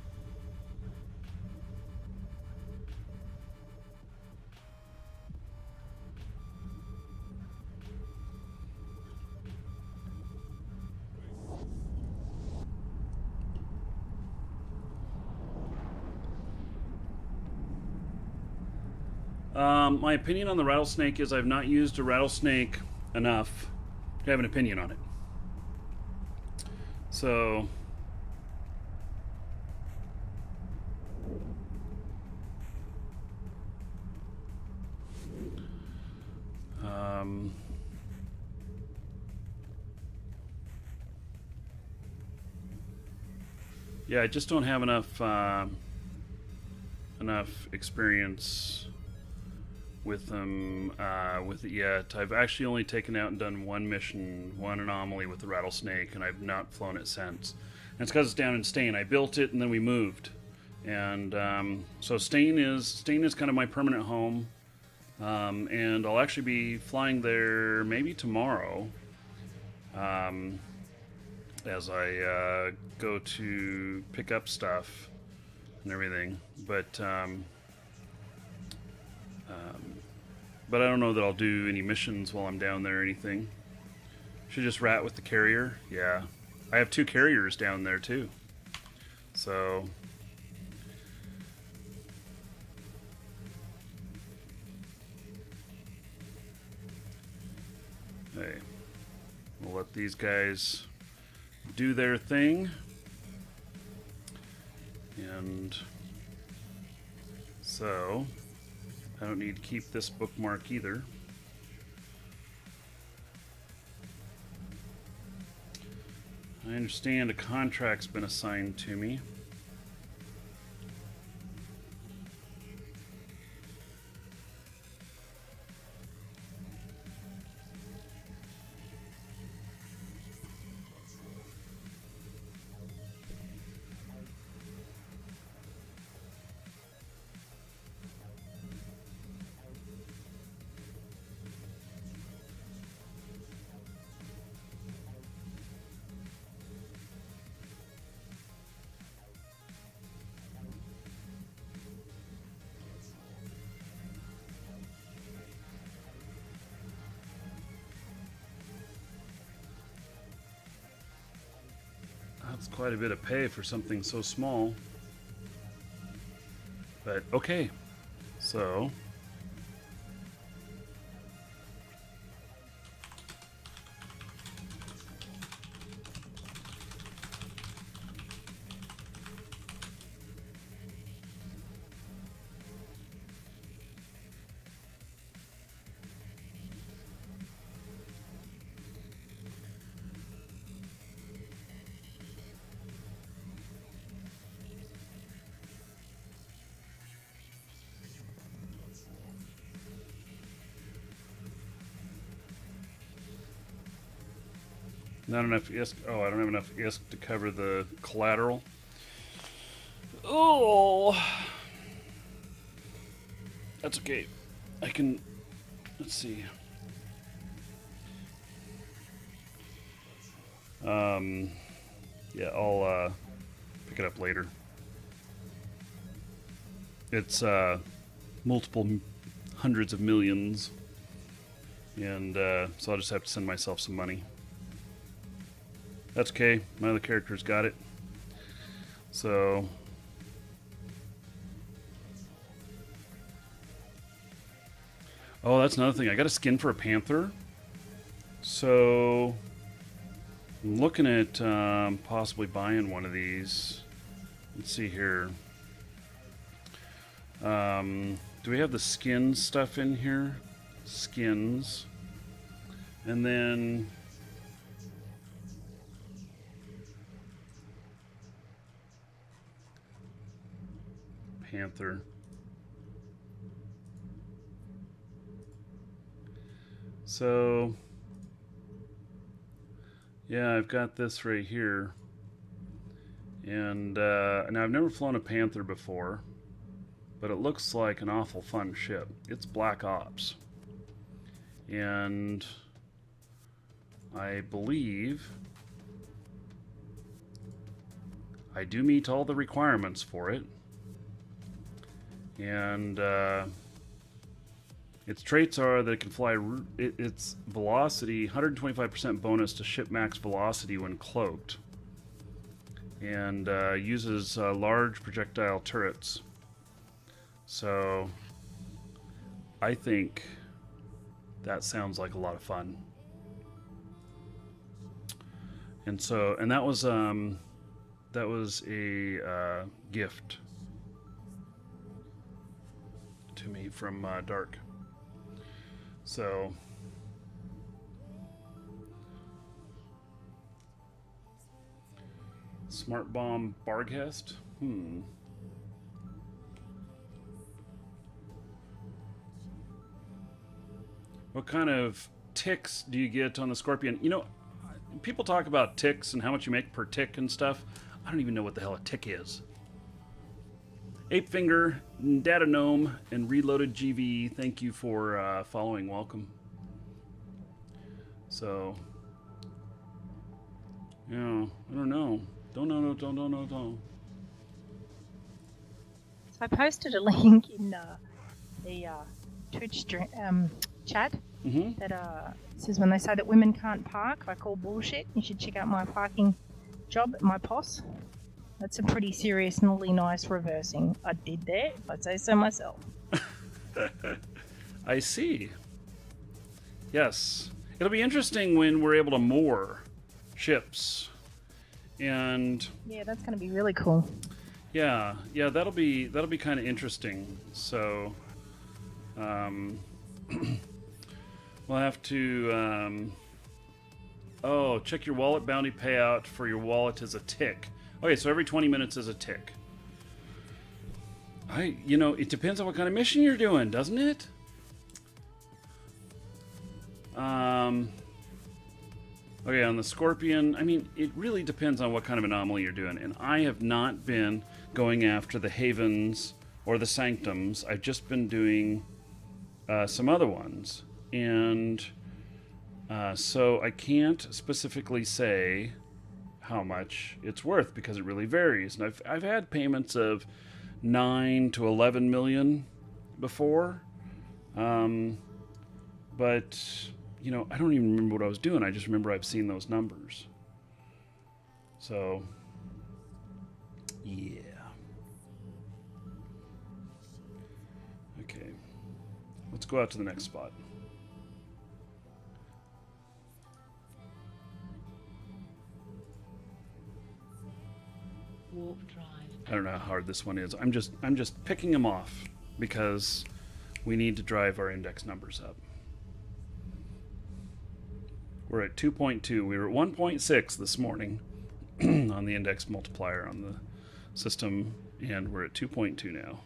My opinion on the rattlesnake is I've not used a rattlesnake enough to have an opinion on it. So Yeah, I just don't have enough experience with them with it yet. I've actually only taken out and done one mission, one anomaly with the rattlesnake, and I've not flown it since. And it's because it's down in Stain. I built it and then we moved, and so Stain is kind of my permanent home. And I'll actually be flying there maybe tomorrow, as I go to pick up stuff and everything. But I don't know that I'll do any missions while I'm down there or anything. Should just rat with the carrier. Yeah, I have 2 carriers down there too. So. Hey, we'll let these guys do their thing. And so, I don't need to keep this bookmark either. I understand a contract's been assigned to me. That's quite a bit of pay for something so small. But okay, so not enough ISK. Oh, I don't have enough ISK to cover the collateral. Oh, that's okay. I can. Let's see. Yeah, I'll pick it up later. It's multiple hundreds of millions, and so I'll just have to send myself some money. That's okay. My other character's got it. So. Oh, that's another thing. I got a skin for a panther. So. I'm looking at possibly buying one of these. Let's see here. Do we have the skin stuff in here? Skins. And then. Panther. So, yeah, I've got this right here. And now I've never flown a Panther before, but it looks like an awful fun ship. It's Black Ops. And I believe I do meet all the requirements for it. And its traits are that it can fly. Its velocity, 125% bonus to ship max velocity when cloaked, and uses large projectile turrets. So, I think that sounds like a lot of fun. And so, and that was a gift to me from Dark. So Smart bomb Barghest? What kind of ticks do you get on the Scorpion? You know, people talk about ticks and how much you make per tick and stuff. I don't even know what the hell a tick is. Ape Finger, Data Gnome, and Reloaded GV, thank you for following. Welcome. So, yeah, I don't know. Don't know. So I posted a link in the Twitch chat that says when they say that women can't park, I call bullshit. You should check out my parking job at my POS. That's a pretty serious, naughty, nice reversing I did there, if I say so myself. I see. Yes. It'll be interesting when we're able to moor ships. And yeah, that's going to be really cool. Yeah, that'll be kind of interesting. So we'll have to check your wallet bounty payout for your wallet as a tick. Okay, so every 20 minutes is a tick. It depends on what kind of mission you're doing, doesn't it? Okay, on the Scorpion, I mean, it really depends on what kind of anomaly you're doing. And I have not been going after the Havens or the Sanctums. I've just been doing some other ones. And so I can't specifically say how much it's worth because it really varies. And I've had payments of 9 to 11 million before. But I don't even remember what I was doing. I just remember I've seen those numbers. So, yeah. Okay. Let's go out to the next spot. Warp drive. I don't know how hard this one is. I'm just picking them off because we need to drive our index numbers up. We're at 2.2. We were at 1.6 this morning on the index multiplier on the system, and we're at 2.2 now.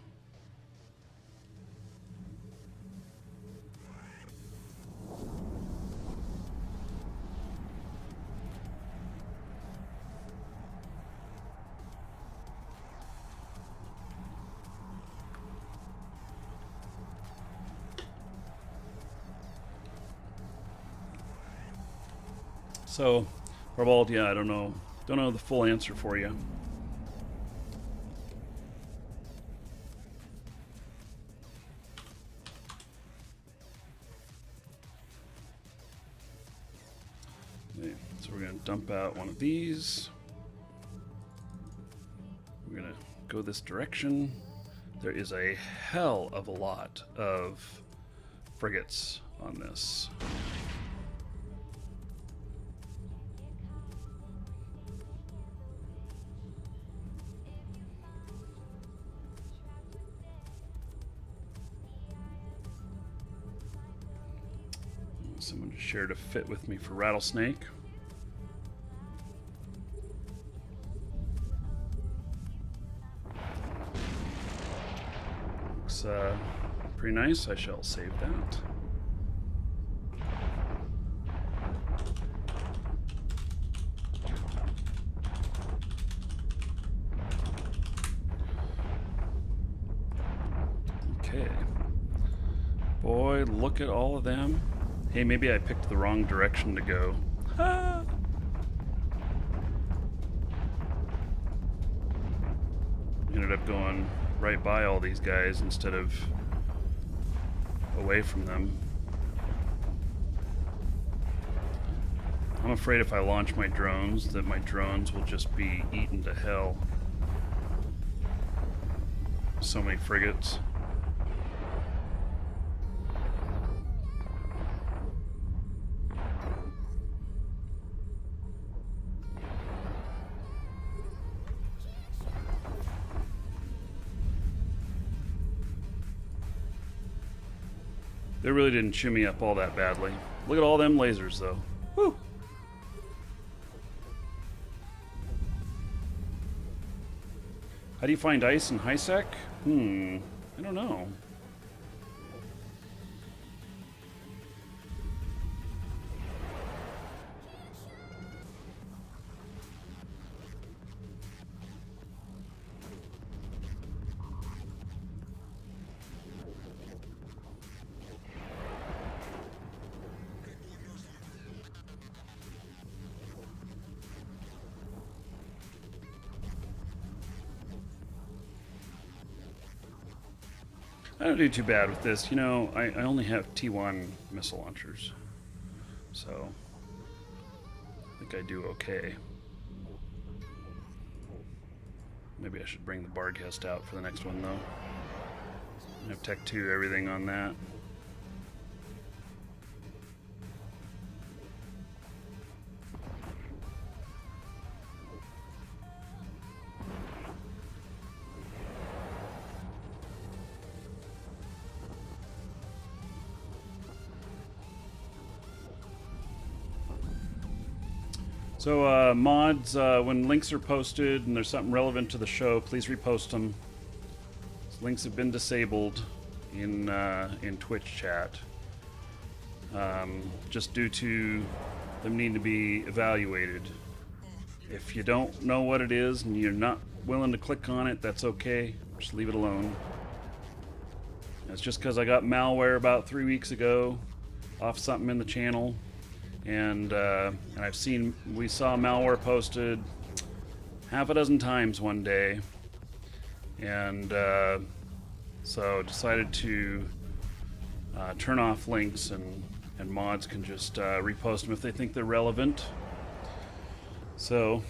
So, Barbald, yeah, I don't know the full answer for you. Okay, so we're going to dump out one of these. We're going to go this direction. There is a hell of a lot of frigates on this. Someone just shared a fit with me for Rattlesnake. Looks pretty nice. I shall save that. Okay. Boy, look at all of them. Hey, maybe I picked the wrong direction to go. Ah. Ended up going right by all these guys instead of away from them. I'm afraid if I launch my drones, that my drones will just be eaten to hell. So many frigates. They really didn't chew me up all that badly. Look at all them lasers, though. Woo! How do you find ice in HiSec? I don't know. I don't do too bad with this. You know, I only have T1 missile launchers. So, I think I do okay. Maybe I should bring the Barghest out for the next one, though. I have Tech 2, everything on that. So mods, when links are posted and there's something relevant to the show, please repost them. Links have been disabled in Twitch chat, just due to them needing to be evaluated. If you don't know what it is and you're not willing to click on it, that's okay. Just leave it alone. It's just because I got malware about 3 weeks ago off something in the channel. And we saw malware posted half a dozen times one day, and so decided to turn off links, and mods can just repost them if they think they're relevant. So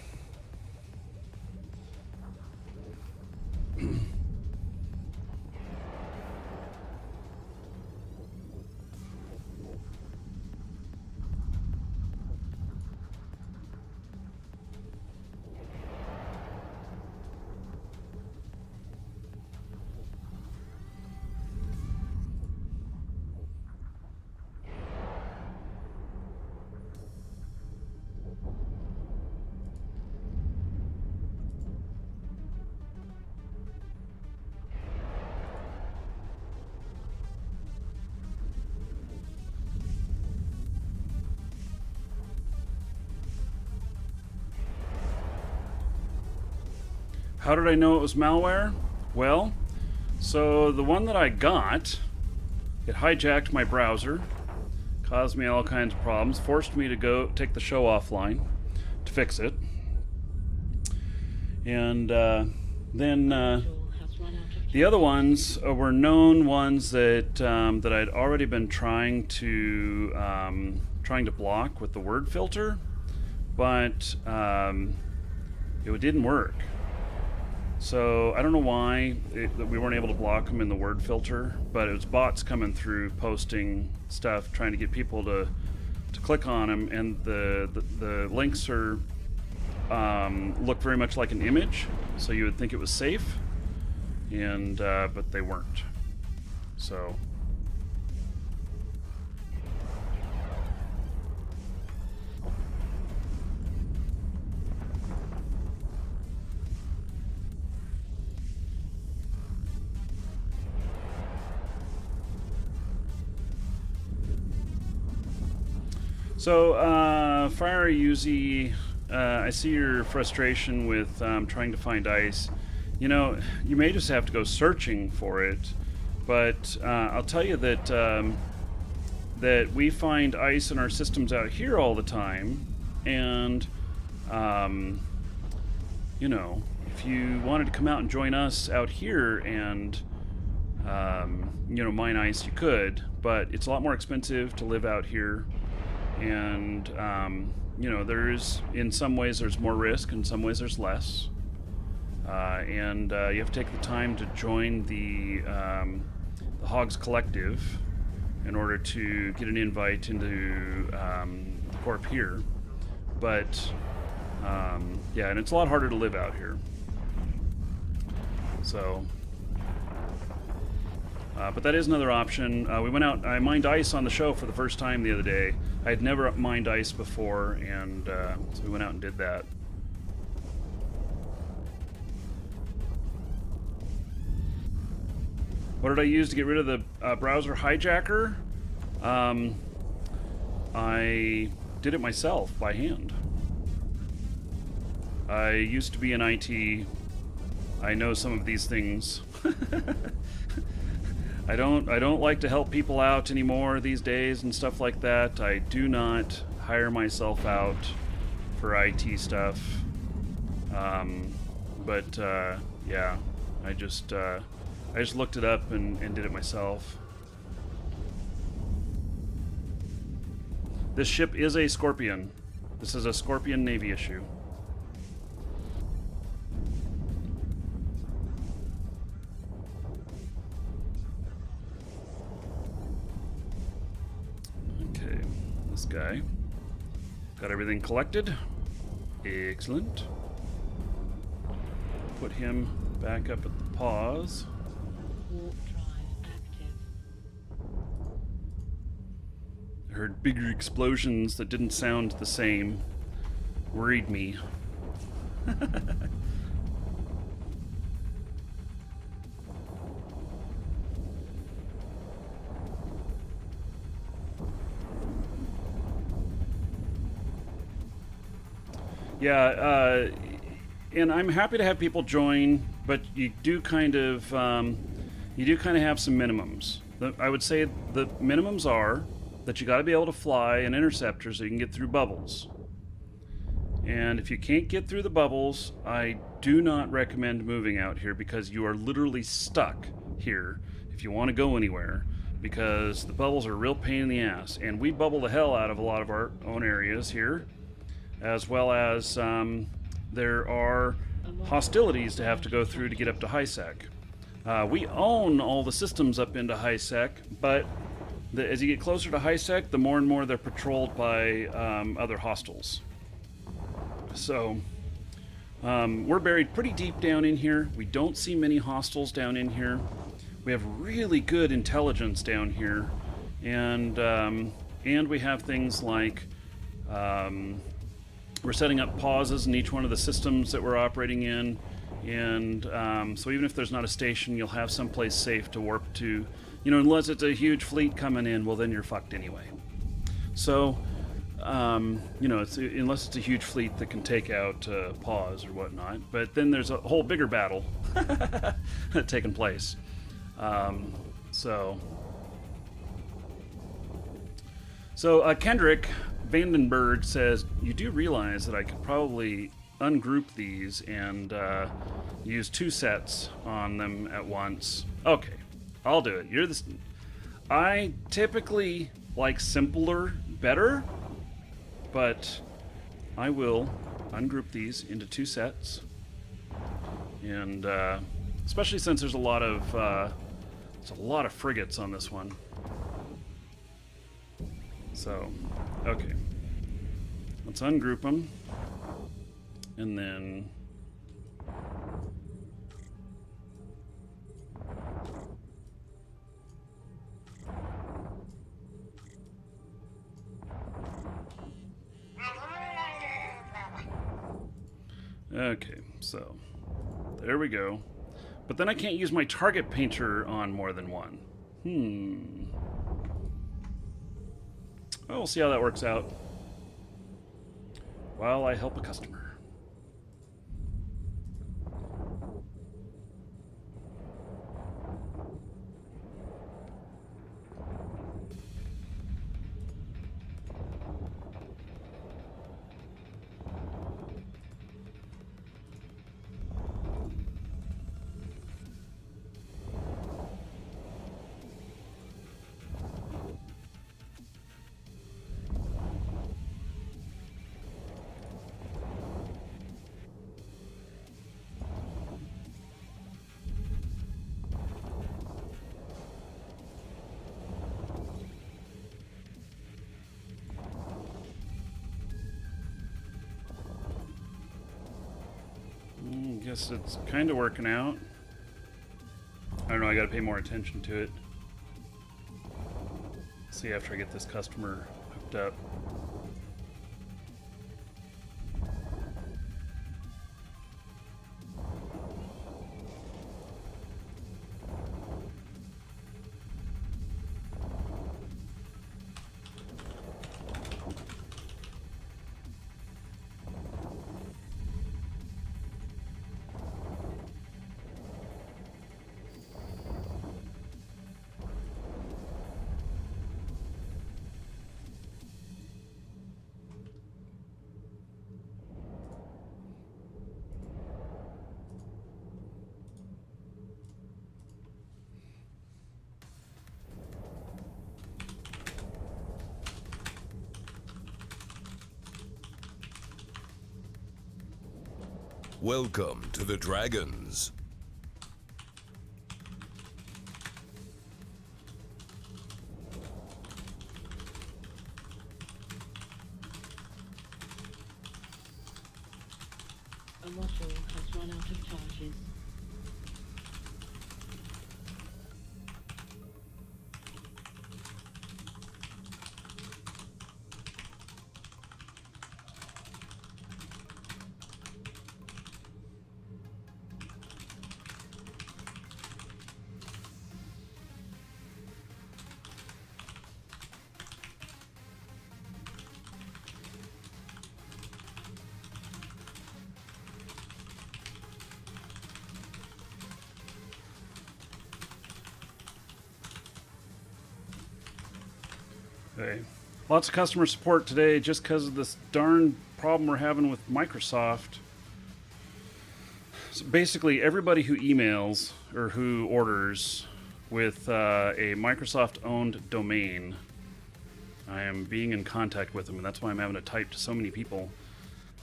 how did I know it was malware? Well, so the one that I got, it hijacked my browser, caused me all kinds of problems, forced me to go take the show offline to fix it. And then the other ones were known ones that that I'd already been trying to block with the word filter, but it didn't work. So I don't know why that we weren't able to block them in the word filter, but it was bots coming through posting stuff trying to get people to click on them, and the links are look very much like an image, so you would think it was safe, and but they weren't. So Fire Uzi, I see your frustration with trying to find ice. You know, you may just have to go searching for it, but I'll tell you that that we find ice in our systems out here all the time, and you know, if you wanted to come out and join us out here and you know, mine ice, you could, but it's a lot more expensive to live out here. And you know, in some ways there's more risk, in some ways there's less, and you have to take the time to join the Hogs Collective in order to get an invite into the Corp here. But yeah, and it's a lot harder to live out here. So but that is another option. We went out, I mined ice on the show for the first time the other day. I had never mined ice before, and so we went out and did that. What did I use to get rid of the browser hijacker? I did it myself by hand. I used to be in IT. I know some of these things. I don't like to help people out anymore these days and stuff like that. I do not hire myself out for IT stuff. Yeah, I just looked it up and did it myself. This ship is a Scorpion. This is a Scorpion Navy issue. Okay, this guy. Got everything collected. Excellent. Put him back up at the pause. Warp drive active. I heard bigger explosions that didn't sound the same. Worried me. Yeah, and I'm happy to have people join, but you do kind of have some minimums. I would say the minimums are that you got to be able to fly an interceptor so you can get through bubbles. And if you can't get through the bubbles, I do not recommend moving out here because you are literally stuck here if you want to go anywhere, because the bubbles are a real pain in the ass. And we bubble the hell out of a lot of our own areas here, as well as there are hostilities to have to go through to get up to HiSec. We own all the systems up into HiSec, but as you get closer to HiSec, the more and more they're patrolled by other hostiles. So we're buried pretty deep down in here. We don't see many hostiles down in here. We have really good intelligence down here, and we have things like we're setting up pauses in each one of the systems that we're operating in, and so even if there's not a station, you'll have someplace safe to warp to. You know, unless it's a huge fleet coming in, well, then you're fucked anyway. So, you know, unless it's a huge fleet that can take out pause or whatnot. But then there's a whole bigger battle taking place. So Kendrick Vandenberg says, you do realize that I could probably ungroup these and use 2 sets on them at once. Okay, I'll do it. I typically like simpler better, but I will ungroup these into 2 sets, and especially since there's a lot of frigates on this one. So, okay, let's ungroup them, and then okay, so there we go. But then I can't use my target painter on more than one. Well, we'll see how that works out while I help a customer. Guess it's kind of working out. I don't know, I gotta pay more attention to it. See after I get this customer hooked up. Welcome to the Dragons. A module has run out of charges. Okay. Lots of customer support today just because of this darn problem we're having with Microsoft. So basically, everybody who emails or who orders with a Microsoft-owned domain, I am being in contact with them, and that's why I'm having to type to so many people.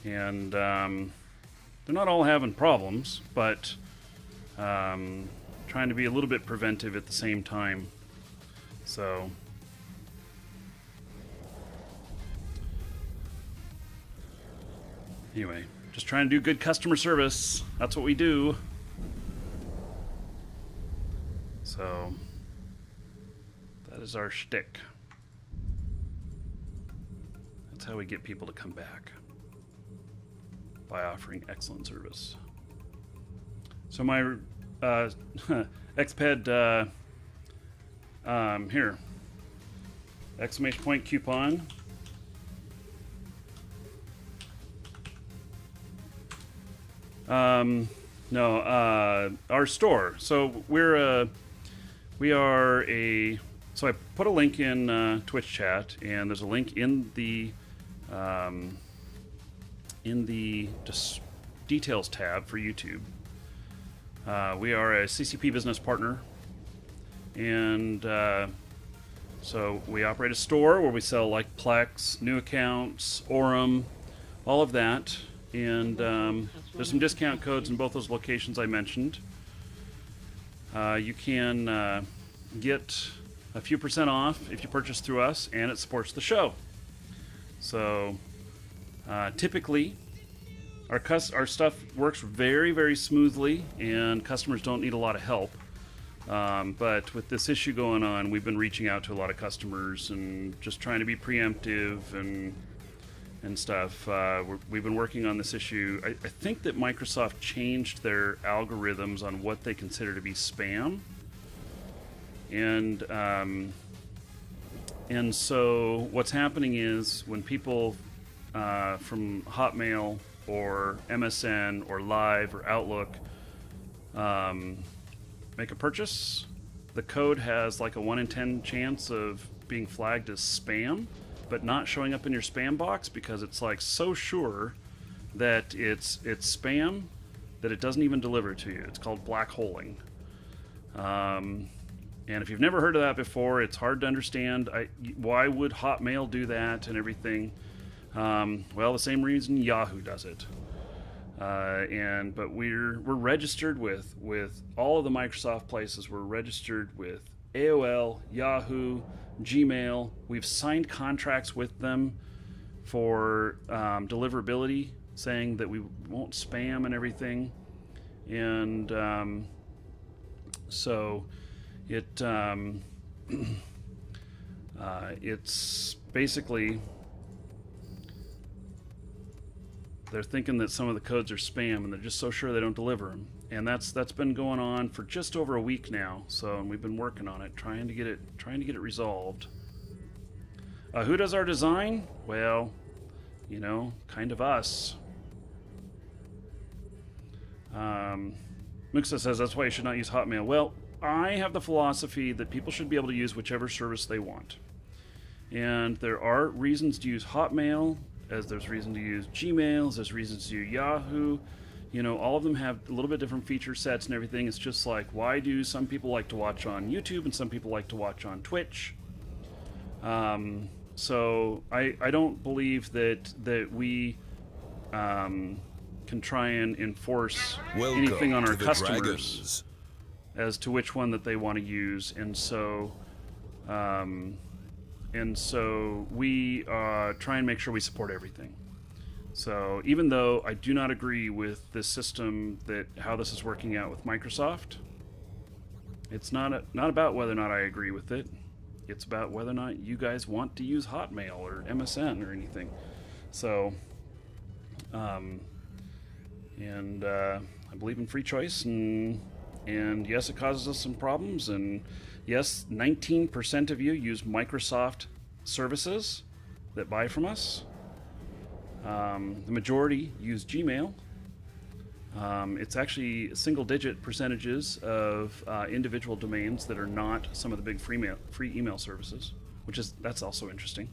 And they're not all having problems, but trying to be a little bit preventive at the same time. So... anyway, just trying to do good customer service. That's what we do. So, that is our shtick. That's how we get people to come back. By offering excellent service. So my XPED, here. Exclamation point coupon. No, our store. So we are a. So I put a link in Twitch chat, and there's a link in the details tab for YouTube. We are a CCP business partner, and so we operate a store where we sell like Plex, new accounts, Orem, all of that. And there's some discount codes in both those locations I mentioned. You can get a few % off if you purchase through us, and it supports the show. So typically, our stuff works very, very smoothly, and customers don't need a lot of help. But with this issue going on, we've been reaching out to a lot of customers and just trying to be preemptive and stuff. We've been working on this issue. I think that Microsoft changed their algorithms on what they consider to be spam, and so what's happening is when people from Hotmail or MSN or Live or Outlook make a purchase, the code has like a 1 in 10 chance of being flagged as spam, but not showing up in your spam box because it's like so sure that it's spam that it doesn't even deliver to you. It's called black holing. And if you've never heard of that before, it's hard to understand. Why would Hotmail do that and everything? Well, the same reason Yahoo does it. But we're registered with all of the Microsoft places. We're registered with AOL, Yahoo, Gmail. We've signed contracts with them for deliverability, saying that we won't spam and everything. And so it's basically they're thinking that some of the codes are spam, and they're just so sure they don't deliver them. And that's been going on for just over a week now. So, and we've been working on it, trying to get it resolved. Who does our design? Well, kind of us. Muxa says that's why you should not use Hotmail. Well, I have the philosophy that people should be able to use whichever service they want. And there are reasons to use Hotmail, as there's reason to use Gmail, there's reasons to use Yahoo. All of them have a little bit different feature sets and everything. It's just like, why do some people like to watch on YouTube and some people like to watch on Twitch? So I don't believe that we can try and enforce Welcome anything on our to the customers Dragons. as to which one that they want to use, and so we try and make sure we support everything. So even though I do not agree with this system, that how this is working out with Microsoft, it's not about whether or not I agree with it. It's about whether or not you guys want to use Hotmail or MSN or anything. So, I believe in free choice, and yes, it causes us some problems, and yes, 19% of you use Microsoft services that buy from us. The majority use Gmail. It's actually single-digit percentages of individual domains that are not some of the big free email services, that's also interesting.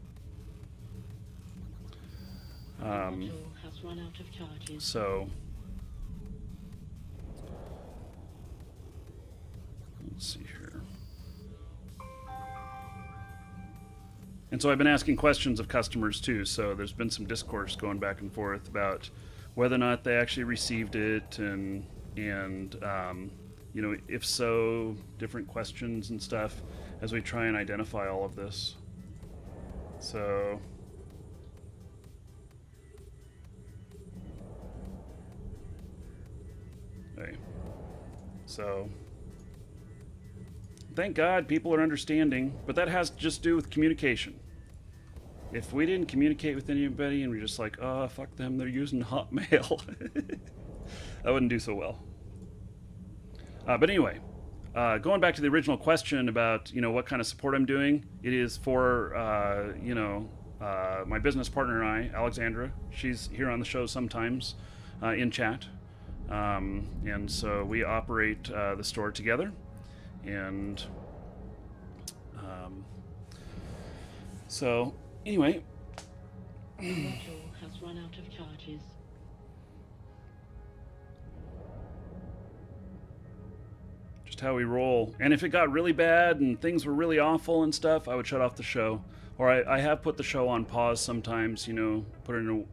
Module has run out of charges. So let's see here. And so I've been asking questions of customers too, so there's been some discourse going back and forth about whether or not they actually received it, and if so, different questions and stuff as we try and identify all of this. So okay. So thank God people are understanding, but that has to just do with communication. If we didn't communicate with anybody and we're just like, oh, fuck them, they're using Hotmail, that wouldn't do so well. But anyway, going back to the original question about, what kind of support I'm doing, it is for, my business partner and I, Alexandra. She's here on the show sometimes in chat. And so we operate the store together. And so anyway, Module has run out of charges. just how we roll. And if it got really bad and things were really awful and stuff, I would shut off the show. Or I have put the show on pause sometimes, put it in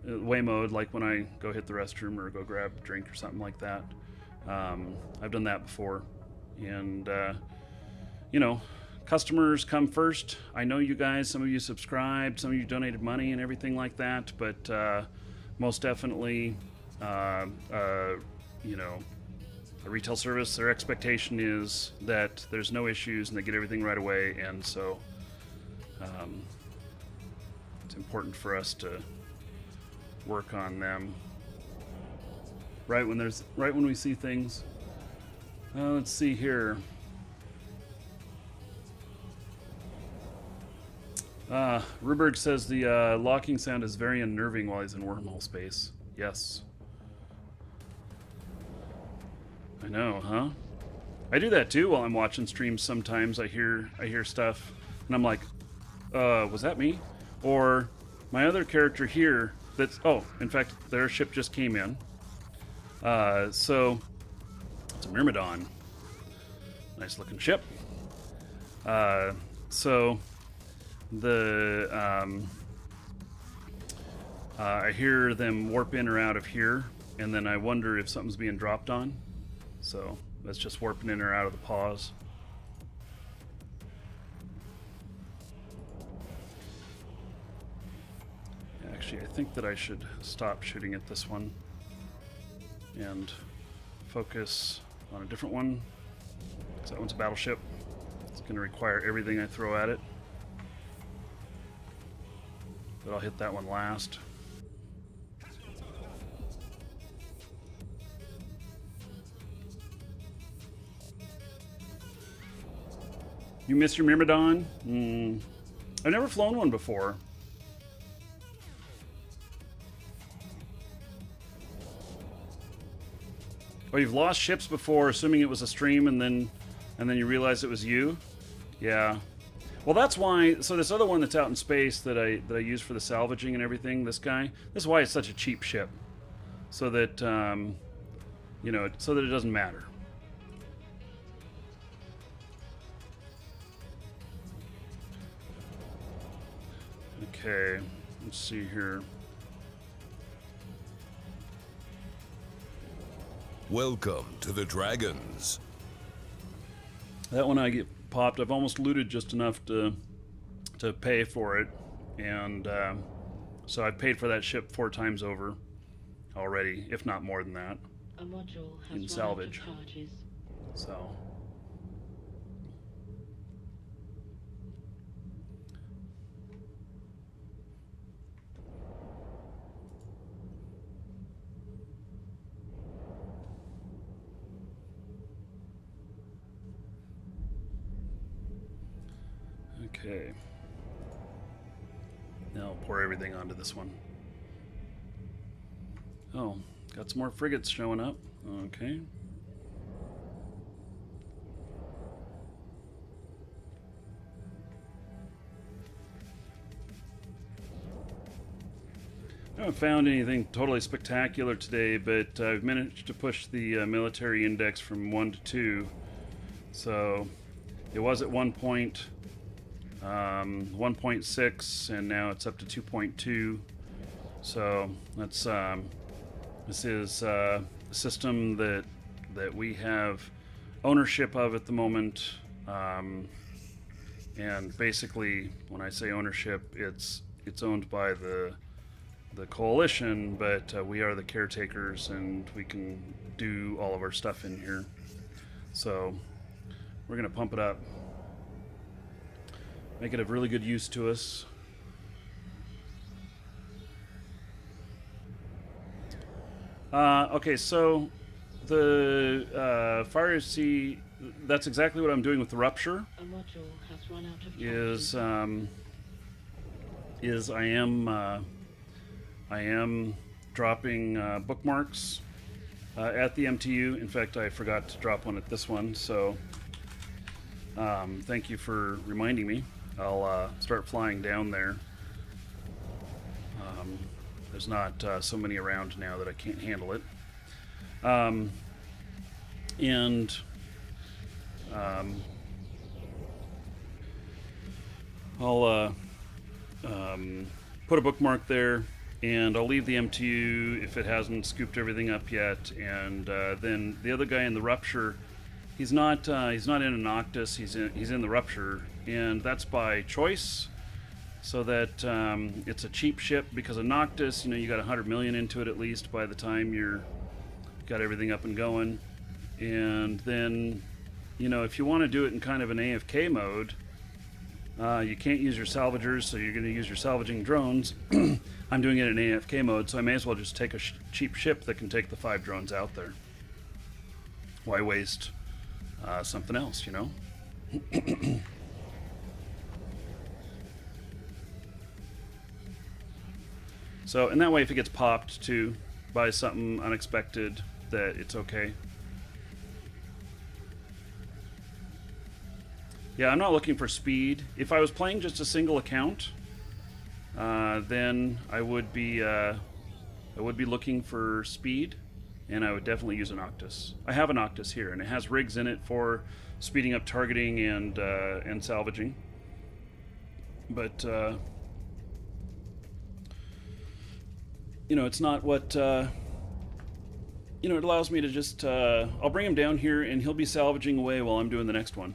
away mode, like when I go hit the restroom or go grab a drink or something like that. I've done that before. And, customers come first. I know you guys, some of you subscribed, some of you donated money and everything like that, but most definitely, a retail service, their expectation is that there's no issues and they get everything right away, and so it's important for us to work on them right when we see things. Let's see here. Ruberg says the locking sound is very unnerving while he's in wormhole space. Yes. I know, huh? I do that too while I'm watching streams sometimes. I hear stuff and I'm like, was that me? Or my other character here in fact, their ship just came in. So it's a Myrmidon. Nice looking ship. So I hear them warp in or out of here, and then I wonder if something's being dropped on. So that's just warping in or out of the pause. Actually, I think that I should stop shooting at this one and focus on a different one, because that one's a battleship. It's going to require everything I throw at it. But I'll hit that one last. You miss your Myrmidon? I've never flown one before. Oh, you've lost ships before, assuming it was a stream, and then you realized it was you? Yeah. Well, that's why. So this other one that's out in space that I use for the salvaging and everything, this is why it's such a cheap ship, so that so that it doesn't matter. Okay, let's see here. Welcome to the Dragons. That one I get popped. I've almost looted just enough to pay for it, and so I've paid for that ship 4 times over already, if not more than that, A module has in run salvage. out of charges. So. Okay. Now I'll pour everything onto this one. Oh, got some more frigates showing up. Okay. I haven't found anything totally spectacular today, but I've managed to push the military index from 1 to 2. So it was at 1.6, and now it's up to 2.2. So that's this is a system that we have ownership of at the moment, and basically, when I say ownership, it's owned by the coalition, but we are the caretakers, and we can do all of our stuff in here. So we're gonna pump it up, make it of really good use to us. Okay, so the Fire Sea, that's exactly what I'm doing with the Rupture. A module has run out of charges. Is I am dropping bookmarks at the MTU. In fact, I forgot to drop one at this one, so thank you for reminding me. I'll start flying down there. There's not so many around now that I can't handle it. I'll put a bookmark there, and I'll leave the MTU if it hasn't scooped everything up yet. And then the other guy in the Rupture, he's not in a Noctis. He's in the Rupture, and that's by choice, so that it's a cheap ship. Because a Noctis, you got 100 million into it at least by the time you're got everything up and going. And then, if you want to do it in kind of an AFK mode, you can't use your salvagers, so you're going to use your salvaging drones. I'm doing it in AFK mode, so I may as well just take a cheap ship that can take the 5 drones out there. Why waste something else, So, and that way, if it gets popped too by something unexpected, that it's okay. Yeah, I'm not looking for speed. If I was playing just a single account, then I would be looking for speed, and I would definitely use a Noctis. I have a Noctis here, and it has rigs in it for speeding up targeting and salvaging. But it's not what it allows me to just I'll bring him down here, and he'll be salvaging away while I'm doing the next one.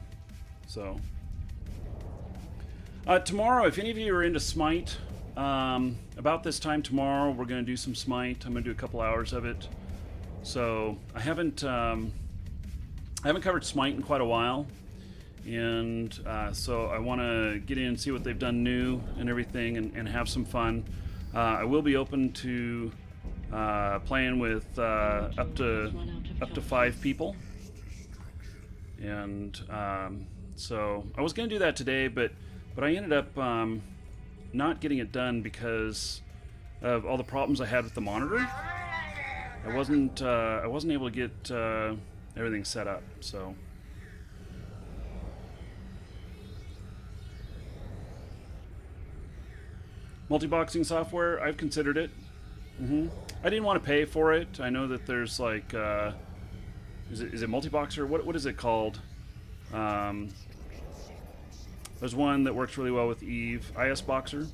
So tomorrow, if any of you are into Smite, about this time tomorrow, we're going to do some Smite. I'm going to do a couple hours of it. So I haven't covered Smite in quite a while, and so I want to get in and see what they've done new and everything, and have some fun. I will be open to playing with up to 5 people, and so I was going to do that today, but I ended up not getting it done because of all the problems I had with the monitor. I wasn't able to get everything set up. So multi-boxing software, I've considered it. I didn't want to pay for it. I know that there's like is it multi-boxer? What is it called? There's one that works really well with Eve, IS Boxer.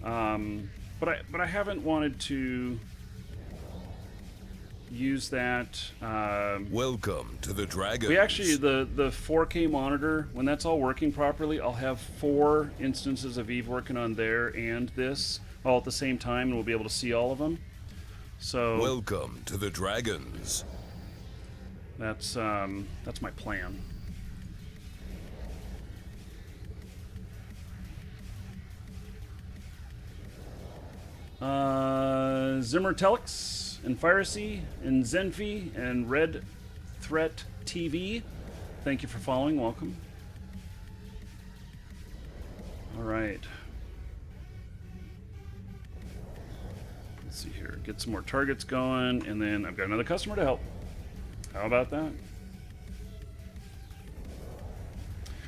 But I haven't wanted to use that. Welcome to the Dragons. We actually, the 4K monitor, when that's all working properly, I'll have 4 instances of Eve working on there and this all at the same time, and we'll be able to see all of them. So Welcome to the Dragons. that's my plan. Zimmer Telex and Piracy and Zenfi and Red Threat TV. Thank you for following. Welcome. All right. Let's see here. Get some more targets going, and then I've got another customer to help. How about that?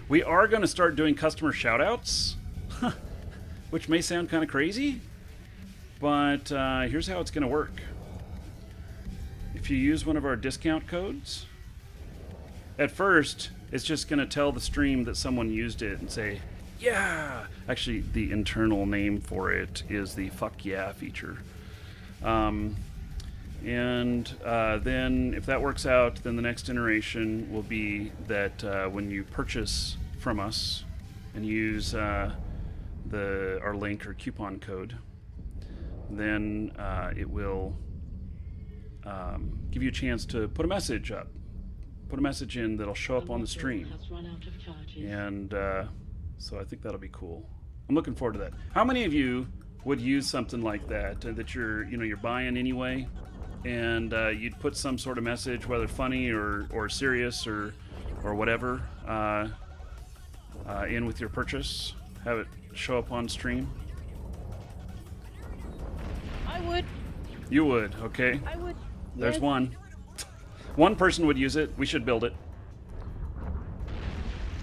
We are going to start doing customer shoutouts, which may sound kind of crazy. But here's how it's going to work. If you use one of our discount codes, at first, it's just going to tell the stream that someone used it and say, yeah! Actually, the internal name for it is the fuck yeah feature. And then if that works out, then the next iteration will be that when you purchase from us and use our link or coupon code, then it will give you a chance to put a message up. Put a message in that'll show up on the stream. And so I think that'll be cool. I'm looking forward to that. How many of you would use something like that that you're buying anyway, and you'd put some sort of message, whether funny or serious or whatever, in with your purchase, have it show up on stream? I would. You would, okay. I would. There's yes. one. One person would use it. We should build it.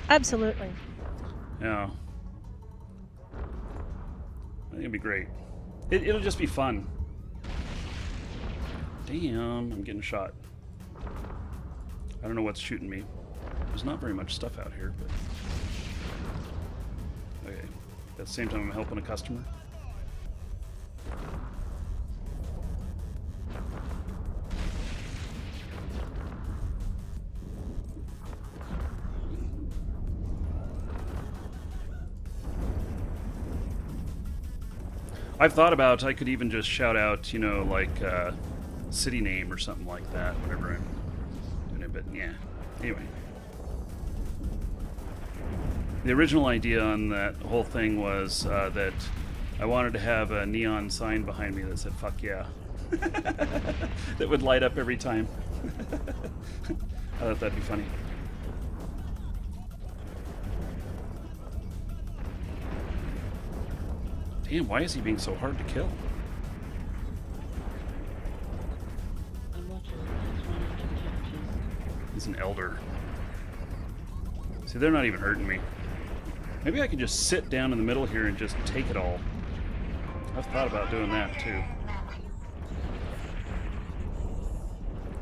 Absolutely. Yeah. I think it'd be great. It'll just be fun. Damn, I'm getting shot. I don't know what's shooting me. There's not very much stuff out here, but... Okay. At the same time, I'm helping a customer. I've thought about, I could even just shout out, like city name or something like that whenever I'm doing it, but yeah. Anyway. The original idea on that whole thing was that I wanted to have a neon sign behind me that said, fuck yeah. That would light up every time. I thought that'd be funny. Damn, why is he being so hard to kill? He's an elder. See, they're not even hurting me. Maybe I could just sit down in the middle here and just take it all. I've thought about doing that too.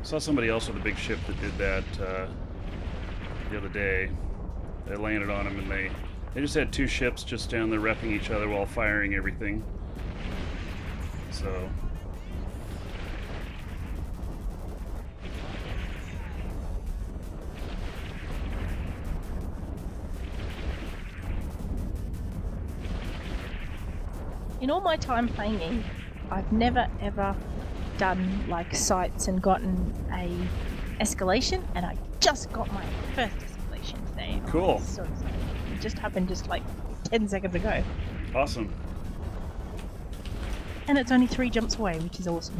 Saw somebody else with a big ship that did that the other day. They landed on him and they just had 2 ships just down there repping each other while firing everything. So... In all my time playing Eve, I've never ever done like sites and gotten a escalation, and I just got my first escalation today. Cool. I'm so excited. It just happened just like 10 seconds ago. Awesome. And it's only 3 jumps away, which is awesome.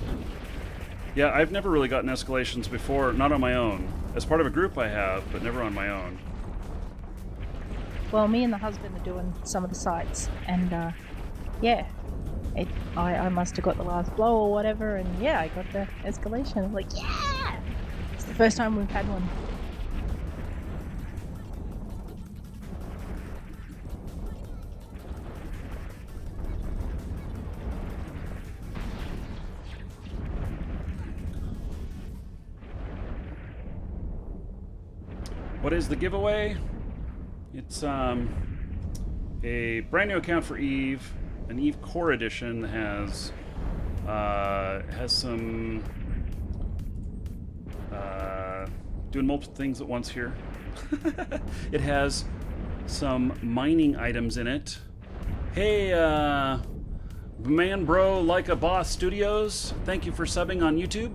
Yeah, I've never really gotten escalations before, not on my own. As part of a group I have, but never on my own. Well, me and the husband are doing some of the sites, and yeah, I must have got the last blow or whatever, and yeah, I got the escalation. I'm like, yeah! It's the first time we've had one. What is the giveaway? It's a brand new account for Eve, an Eve Core Edition that has some doing multiple things at once here. It has some mining items in it. Hey, Man Bro Like a Boss Studios, thank you for subbing on YouTube.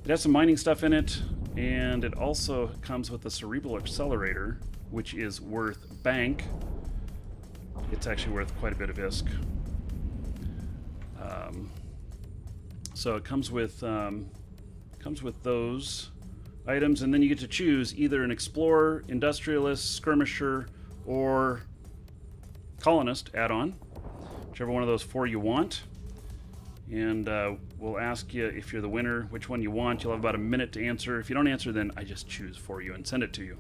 It has some mining stuff in it, and it also comes with a cerebral accelerator, which is worth bank. It's actually worth quite a bit of ISK. So it comes with those items, and then you get to choose either an explorer, industrialist, skirmisher, or colonist add-on, whichever one of those 4 you want. And we'll ask you if you're the winner which one you want. You'll have about a minute to answer. If you don't answer, then I just choose for you and send it to you.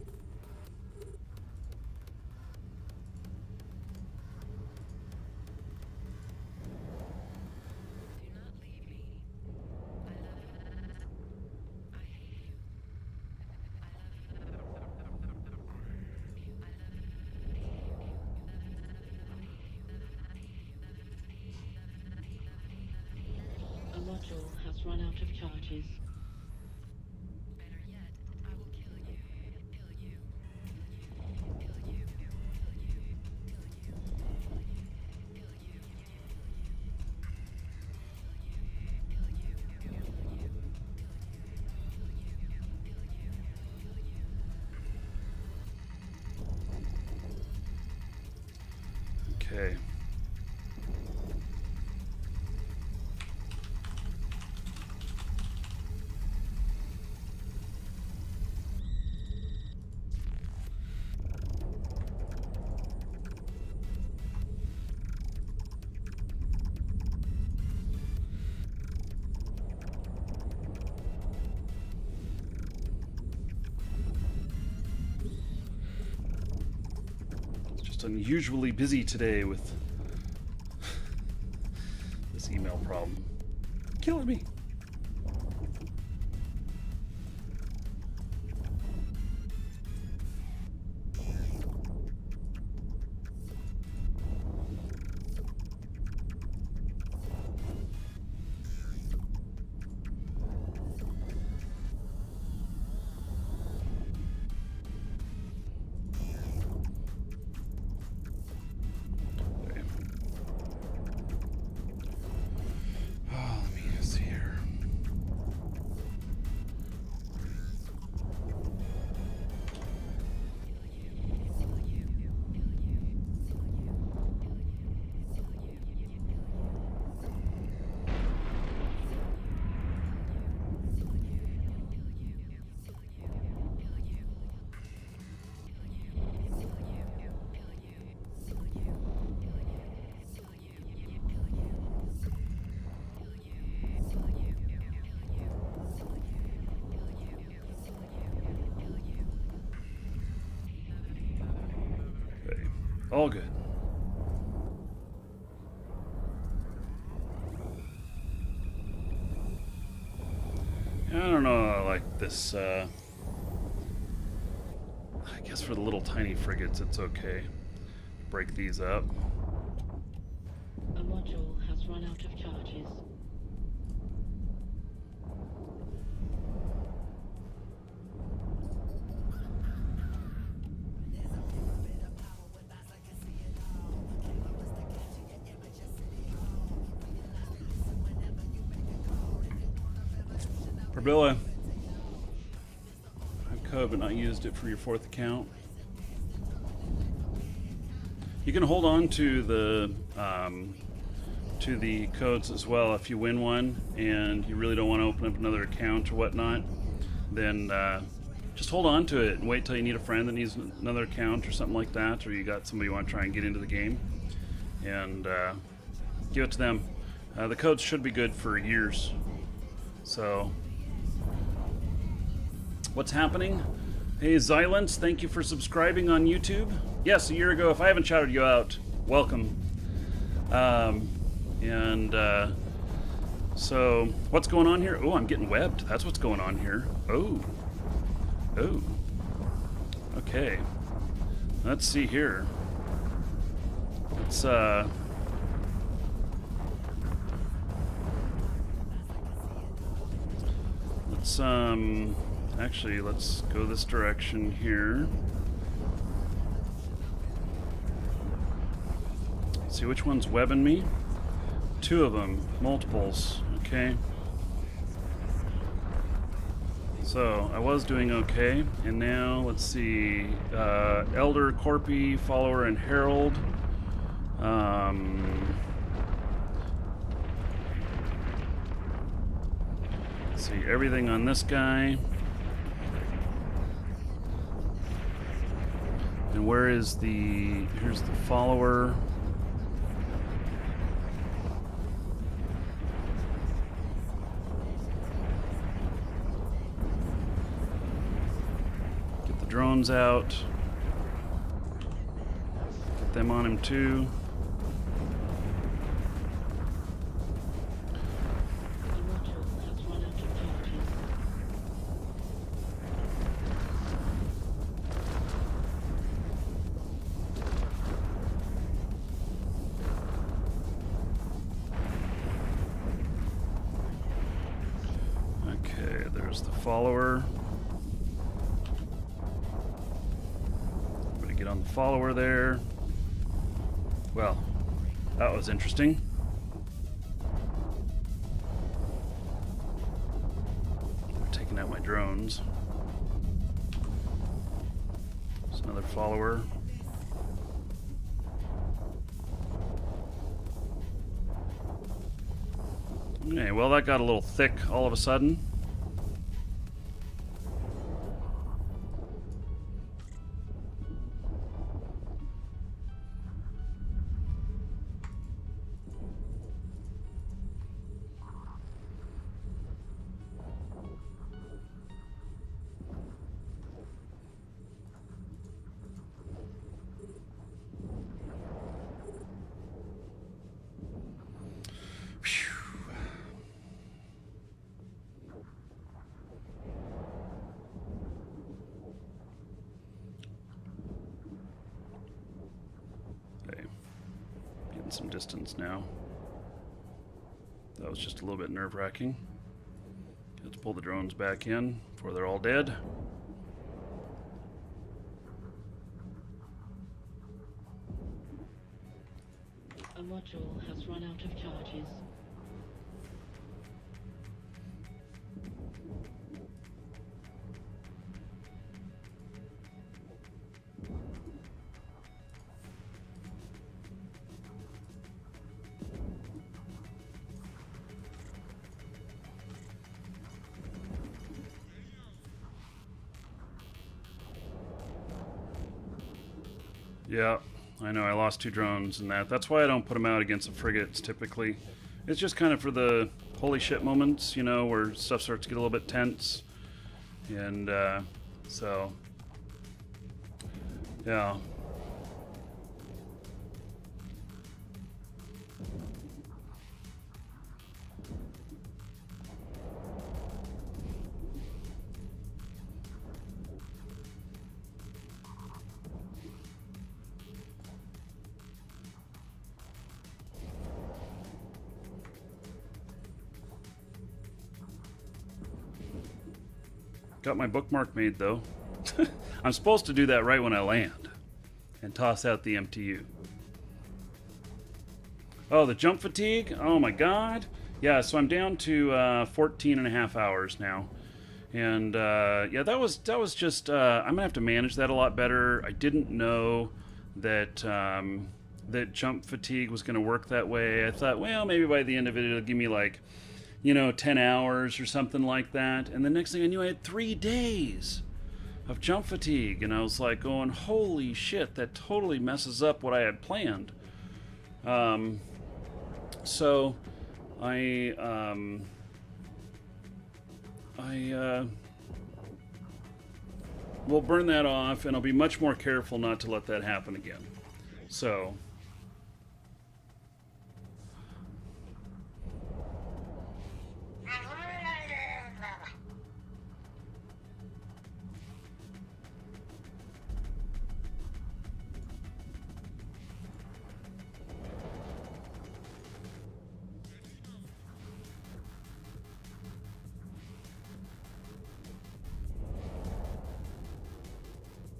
A module has run out of charges. Okay. Unusually busy today with this email problem. Killing me. All good. I don't know, I like this, I guess for the little tiny frigates it's okay. Break these up. A module has run out of charges. Billa, I've code but not used it for your 4th account. You can hold on to the codes as well if you win one and you really don't want to open up another account or whatnot. Then just hold on to it and wait till you need a friend that needs another account or something like that, or you got somebody you want to try and get into the game, and give it to them. The codes should be good for years. So. What's happening? Hey, Xylence, thank you for subscribing on YouTube. Yes, a year ago. If I haven't shouted you out, welcome. So, what's going on here? Oh, I'm getting webbed. That's what's going on here. Oh. Okay. Let's see here. Let's Actually, let's go this direction here. See which one's webbing me. 2 of them, multiples. Okay. So I was doing okay, and now let's see. Elder, Corpy, Follower, and Herald. Let's see everything on this guy. And where is the? Here's the Follower. Drones out. Get them on him too. Okay, there's the Follower. On the Follower there. Well, that was interesting. They're taking out my drones. There's another Follower. Okay, well that got a little thick all of a sudden. Some distance now. That was just a little bit nerve-wracking. Let's pull the drones back in before they're all dead. A module has run out of charges. Yeah, I know I lost 2 drones in that. That's why I don't put them out against the frigates typically. It's just kind of for the holy shit moments, you know, where stuff starts to get a little bit tense. And so, yeah. Got my bookmark made though. I'm supposed to do that right when I land and toss out the MTU. Oh, the jump fatigue? Oh my god. Yeah, so I'm down to 14 and a half hours now. And yeah, that was just I'm gonna have to manage that a lot better. I didn't know that that jump fatigue was gonna work that way. I thought, well, maybe by the end of it it'll give me like, you know, 10 hours or something like that. And the next thing I knew, I had 3 days of jump fatigue. And I was like going, holy shit, that totally messes up what I had planned. So I will burn that off, and I'll be much more careful not to let that happen again. So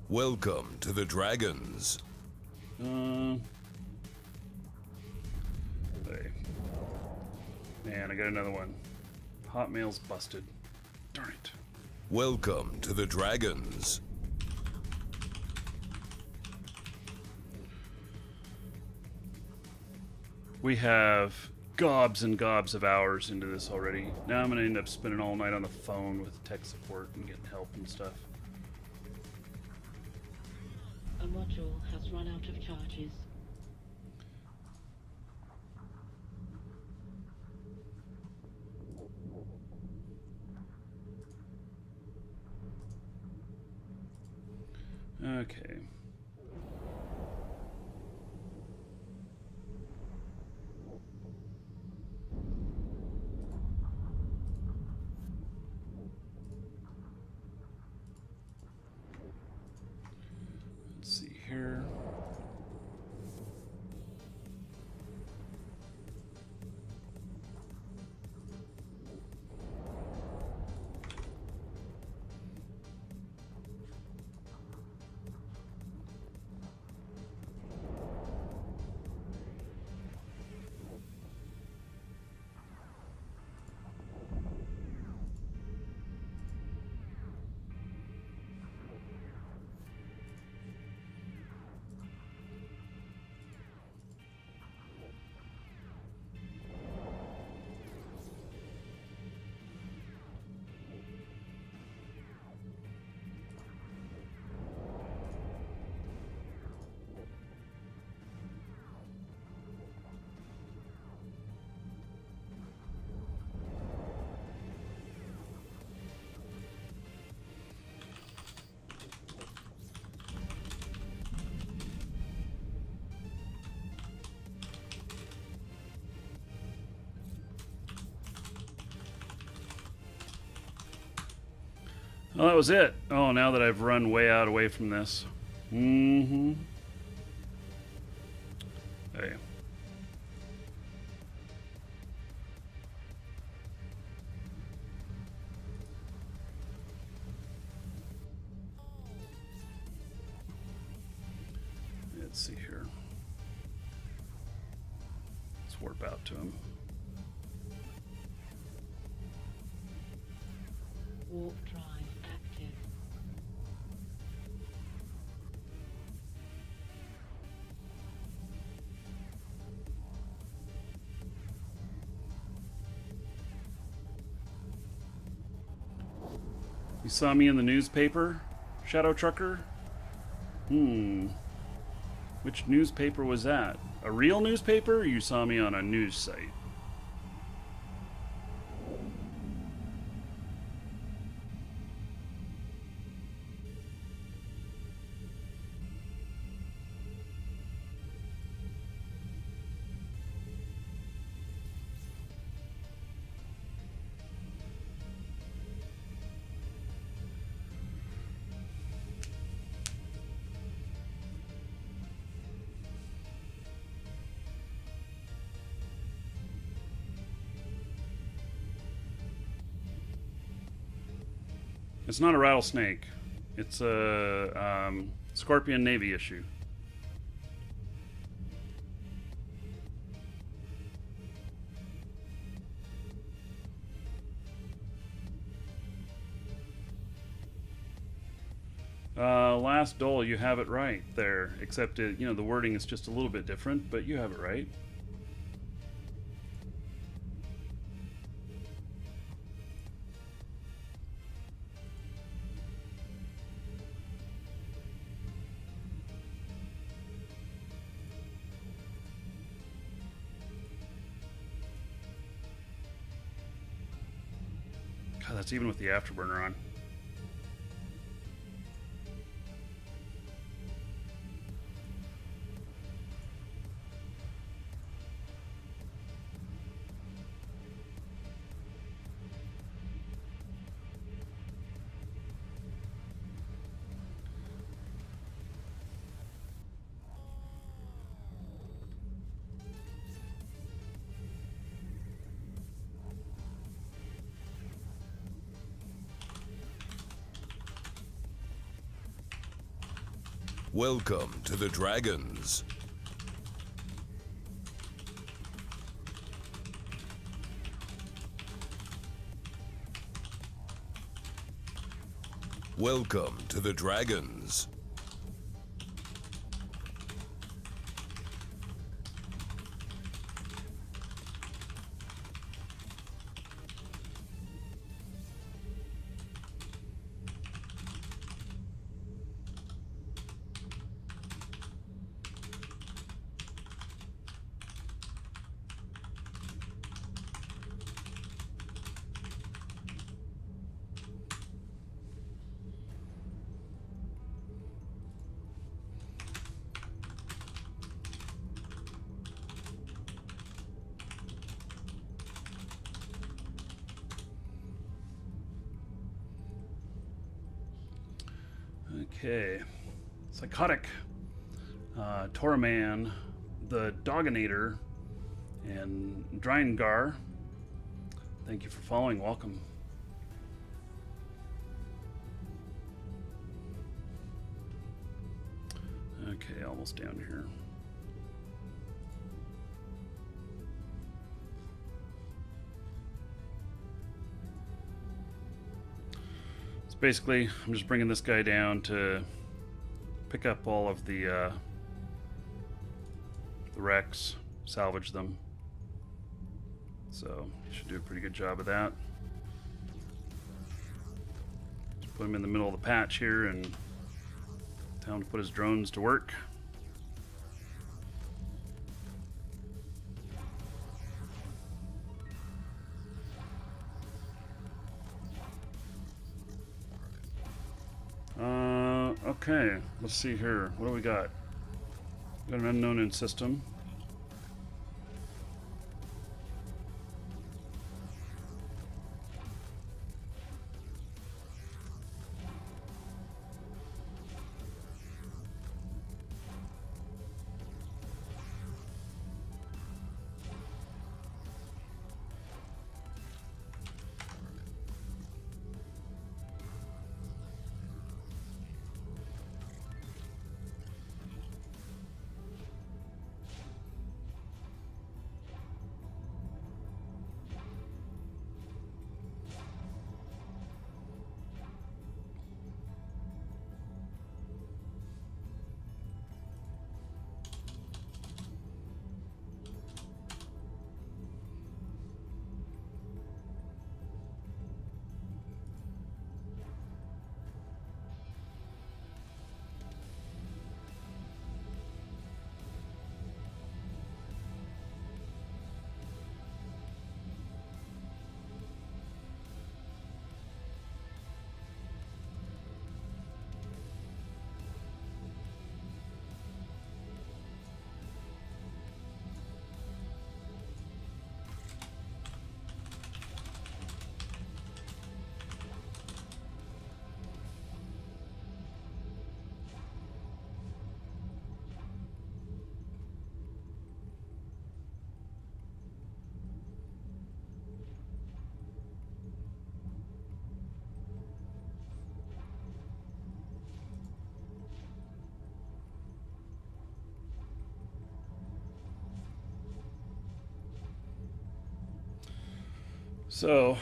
Welcome to the Dragons. Hey. Man, I got another one. Hotmail's busted. Darn it. Welcome to the Dragons. We have gobs and gobs of hours into this already. Now I'm going to end up spending all night on the phone with tech support and getting help and stuff. A module has run out of charges. Okay. Let's see here. Well, that was it. Oh, now that I've run way out away from this. Mm-hmm. Hey. Let's see here. Let's warp out to him. Warp drive active. You saw me in the newspaper, Shadow Trucker? Which newspaper was that? A real newspaper, or you saw me on a news site? It's not a rattlesnake. It's a Scorpion Navy issue. Last Dole, you have it right there. Except, the wording is just a little bit different, but you have it right. God, that's even with the afterburner on. Welcome to the Dragons. Welcome to the Dragons. Okay. Psychotic. Toraman, the Doginator, and Dryingar. Thank you for following. Welcome. Okay, almost down here. So basically, I'm just bringing this guy down to pick up all of the wrecks, salvage them. So, you should do a pretty good job of that. Just put him in the middle of the patch here and tell him to put his drones to work. Okay, let's see here. What do we got? We got an unknown in system. So,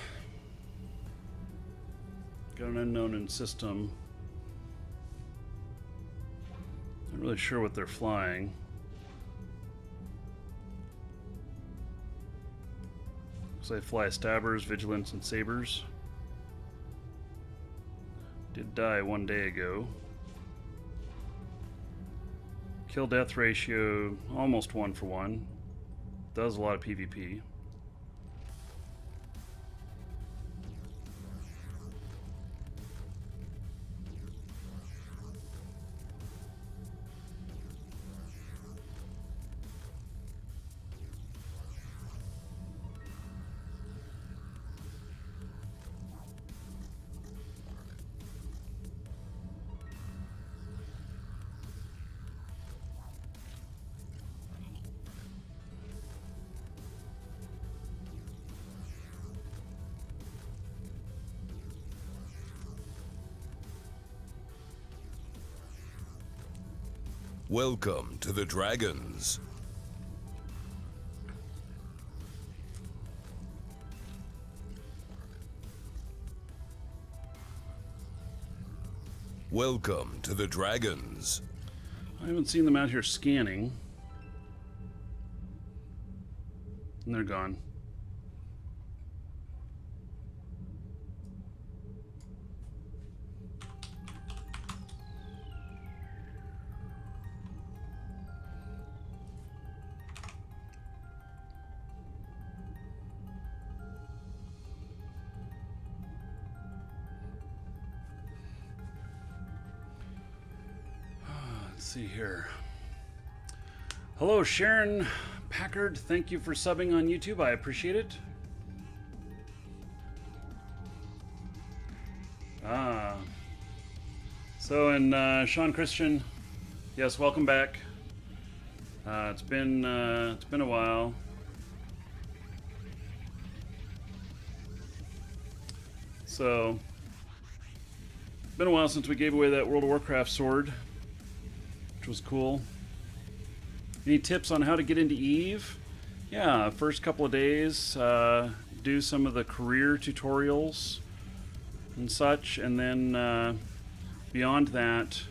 got an unknown in system. Not really sure what they're flying. So they fly stabbers, vigilance, and sabers. Did die 1 day ago. Kill death ratio almost 1-for-1. Does a lot of PvP. Welcome to the Dragons. Welcome to the Dragons. I haven't seen them out here scanning. And they're gone. Let's see here. Hello, Sharon Packard. Thank you for subbing on YouTube. I appreciate it. And Sean Christian, yes, welcome back. It's been a while. So, been a while since we gave away that World of Warcraft sword, which was cool. Any tips on how to get into Eve? Yeah, first couple of days, do some of the career tutorials and such, and then beyond that,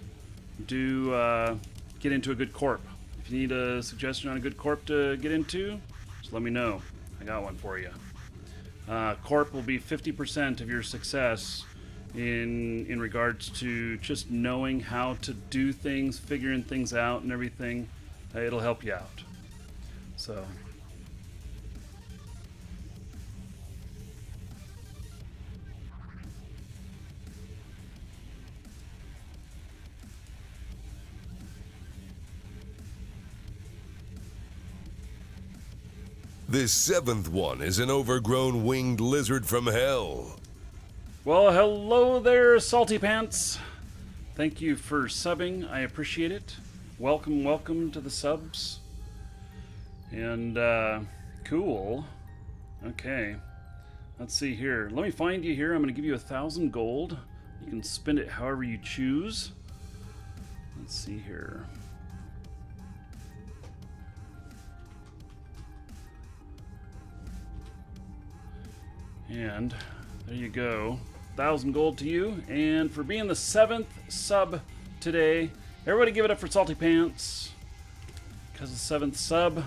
get into a good corp. If you need a suggestion on a good corp to get into, just let me know. I got one for you. Corp will be 50% of your success in regards to just knowing how to do things, figuring things out and everything. It'll help you out. So. This seventh one is an overgrown winged lizard from hell. Well, hello there, Salty Pants. Thank you for subbing. I appreciate it. Welcome to the subs. And, cool. Okay. Let's see here. Let me find you here. I'm going to give you 1,000 gold. You can spend it however you choose. Let's see here. And there you go. 1,000 gold to you. And for being the 7th sub today, everybody give it up for Salty Pants. Because the 7th sub,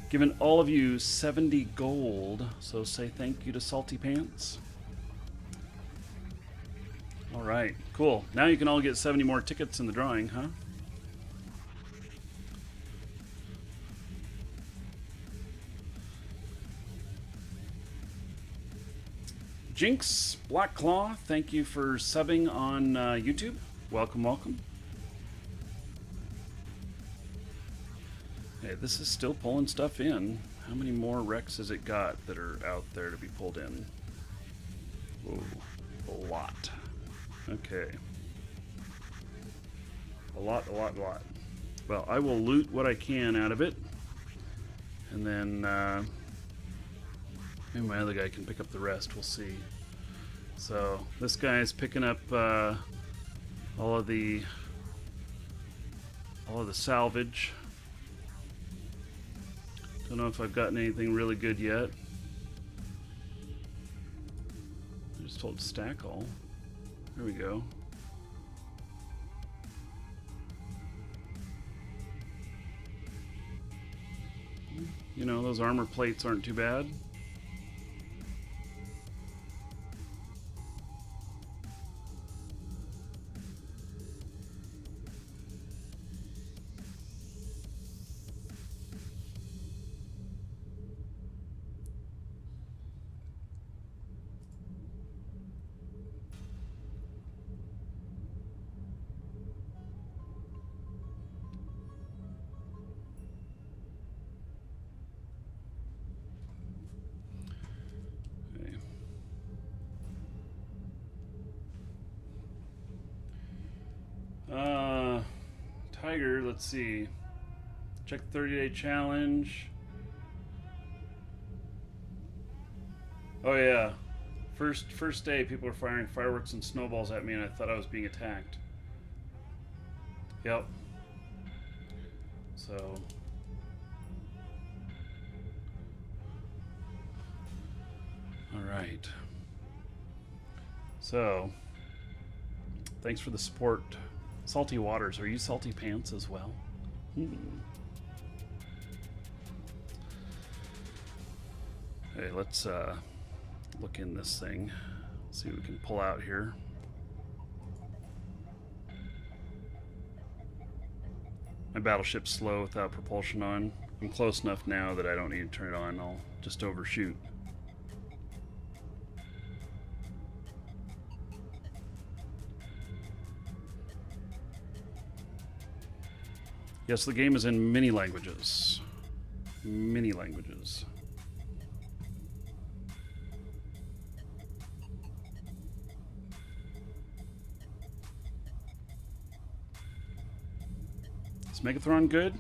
giving all of you 70 gold. So say thank you to Salty Pants. Alright, cool. Now you can all get 70 more tickets in the drawing, huh? Jinx, Black Claw, thank you for subbing on YouTube. Welcome. Hey, this is still pulling stuff in. How many more wrecks has it got that are out there to be pulled in? Whoa, a lot. Okay. A lot. Well, I will loot what I can out of it. And then, maybe my other guy can pick up the rest. We'll see. So this guy is picking up all of the salvage. Don't know if I've gotten anything really good yet. I just told to stack all. There we go. You know, those armor plates aren't too bad. Tiger, let's see. Check the 30-day challenge. Oh yeah. First day, people were firing fireworks and snowballs at me and I thought I was being attacked. Yep. So all right. So thanks for the support. Salty Waters, are you salty pants as well? Hey, let's look in this thing. See what we can pull out here. My battleship's slow without propulsion on. I'm close enough now that I don't need to turn it on. I'll just overshoot. Yes, the game is in many languages. Many languages. Is Megathron good?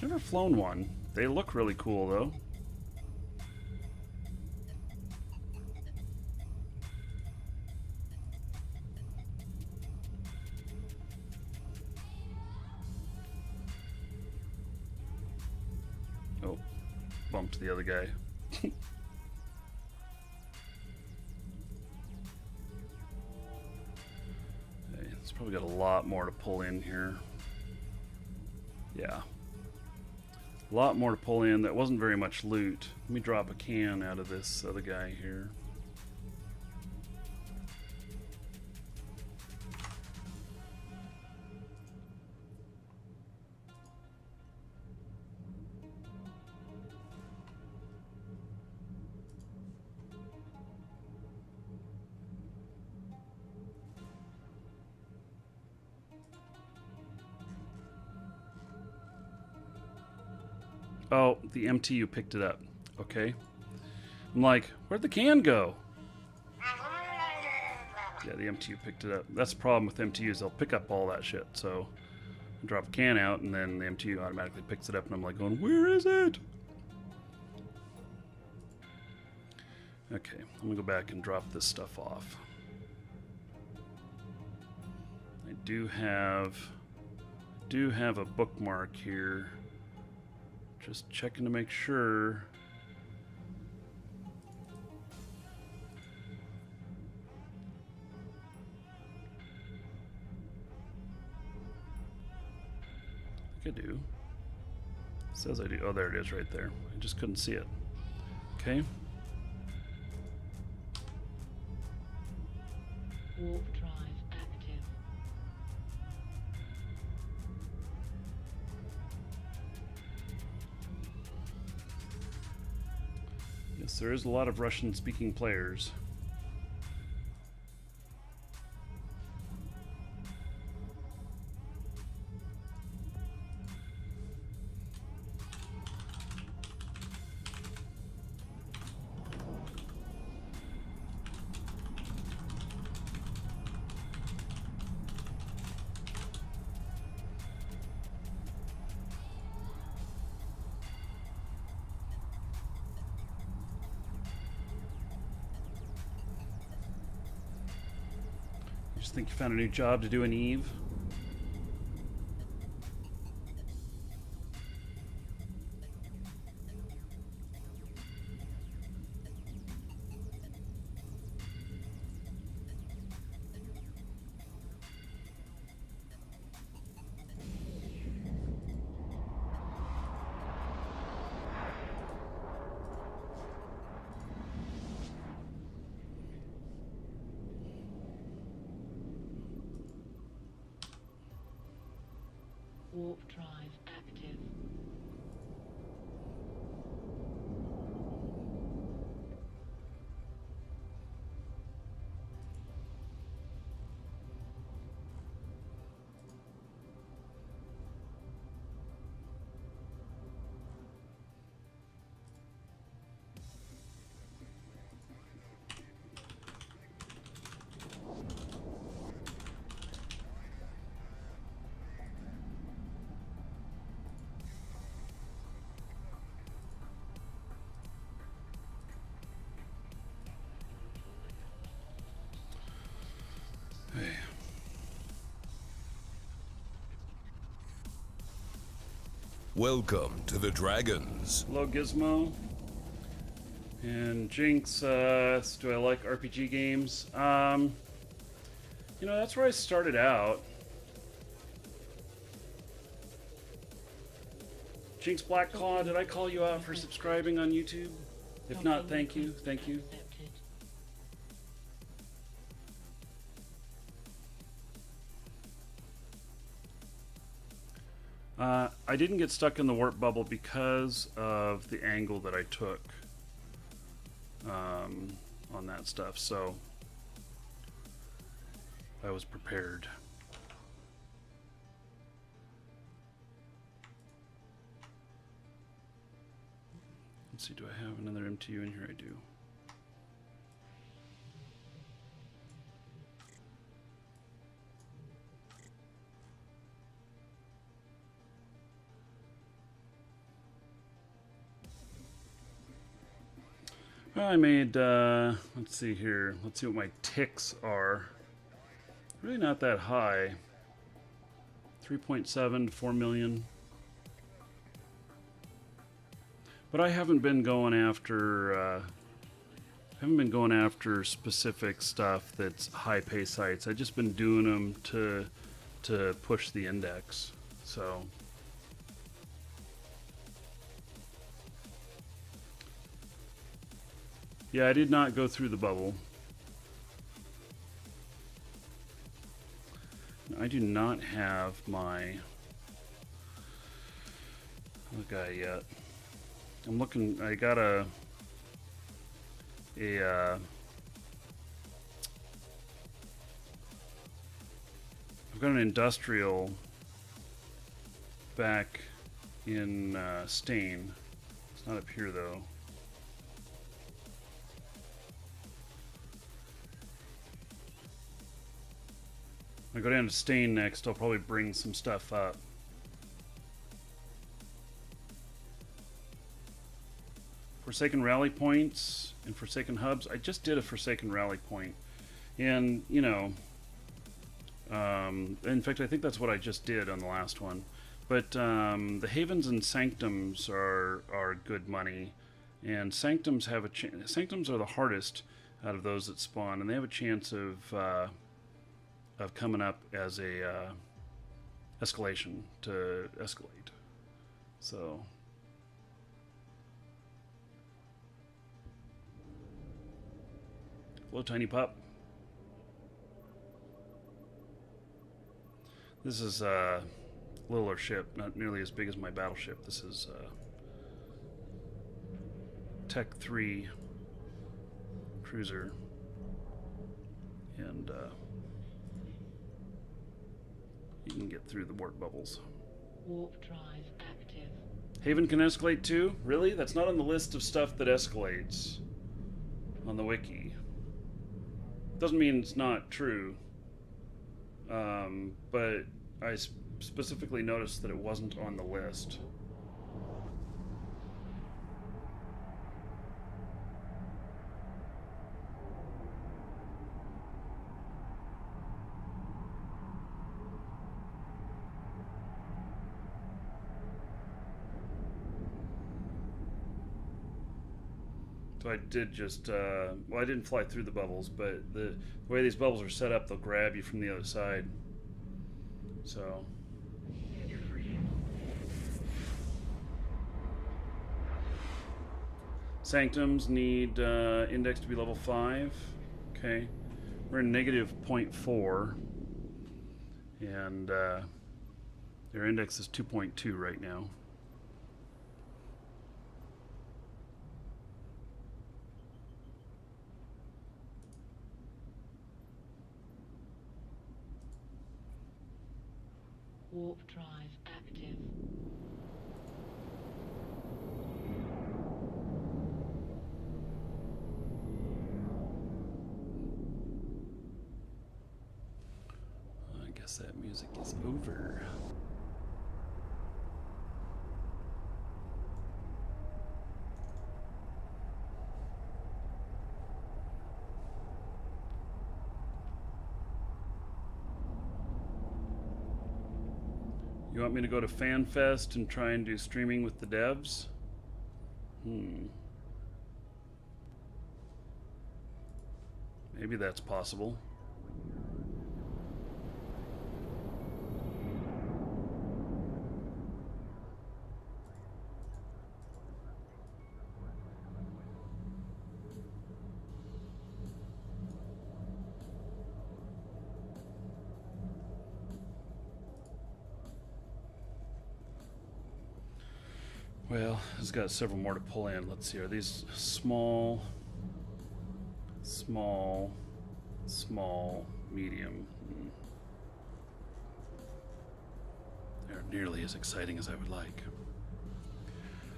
Never flown one. They look really cool though. Oh, bumped the other guy. Hey, it's probably got a lot more to pull in here. Yeah. A lot more to pull in. That wasn't very much loot. Let me drop a can out of this other guy here. Oh, the MTU picked it up. Okay. I'm like, where'd the can go? Yeah, the MTU picked it up. That's the problem with MTUs. They'll pick up all that shit. So I drop a can out, and then the MTU automatically picks it up, and I'm like going, where is it? Okay, I'm gonna go back and drop this stuff off. I do have a bookmark here. Just checking to make sure. I think I do. It says I do. Oh, there it is right there. I just couldn't see it. Okay. Warp drive active. Yes, there is a lot of Russian-speaking players. You just think you found a new job to do an Eve? Warp drive active. Welcome to the Dragons. Hello, Gizmo. And Jinx, do I like RPG games? You know, that's where I started out. Jinx Blackclaw, did I call you out for subscribing on YouTube? If not, thank you. Thank you. Accepted. I didn't get stuck in the warp bubble because of the angle that I took on that stuff, so I was prepared. Let's see, do I have another MTU in here? I do. I made, let's see here. Let's see what my ticks are. Really not that high. 3.7 to 4 million. But I haven't been going after, specific stuff that's high pay sites. I've just been doing them to push the index. So. Yeah, I did not go through the bubble. I do not have my guy yet. I'm looking. I got I've got an industrial back in Stain. It's not up here though. I go down to Stain next. I'll probably bring some stuff up. Forsaken rally points and Forsaken hubs. I just did a Forsaken rally point, and you know, in fact, I think that's what I just did on the last one. But the Havens and Sanctums are good money, and Sanctums have a Sanctums are the hardest out of those that spawn, and they have a chance of coming up as a escalation to escalate. So hello, tiny pup. This is a littler ship, not nearly as big as my battleship. This is Tech 3 cruiser, and you can get through the warp bubbles. Warp drive active. Haven can escalate too? Really? That's not on the list of stuff that escalates on the wiki. Doesn't mean it's not true. But I specifically noticed that it wasn't on the list. So I did just, well, I didn't fly through the bubbles, but the way these bubbles are set up, they'll grab you from the other side. So. Sanctums need index to be level 5. Okay. We're in negative 0.4. And their index is 2.2 right now. Warp drive active. I guess that music is over. You want me to go to FanFest and try and do streaming with the devs? Maybe that's possible. Well, it's got several more to pull in. Let's see, are these small, medium? They aren't nearly as exciting as I would like.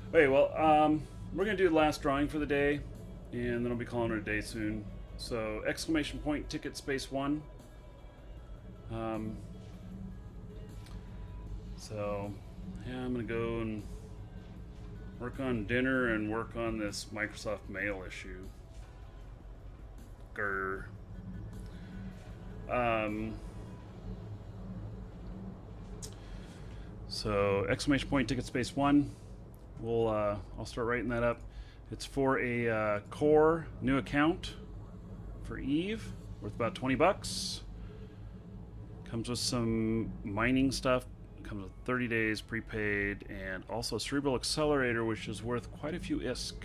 Okay, well, we're going to do the last drawing for the day, and then I'll be calling it a day soon. So, exclamation point, ticket, space 1. So, yeah, I'm going to go and work on dinner and work on this Microsoft Mail issue. Grr. So exclamation point ticket space 1. I'll start writing that up. It's for a core new account for Eve, worth about $20. Comes with some mining stuff. Comes with 30 days prepaid, and also a cerebral accelerator, which is worth quite a few ISK.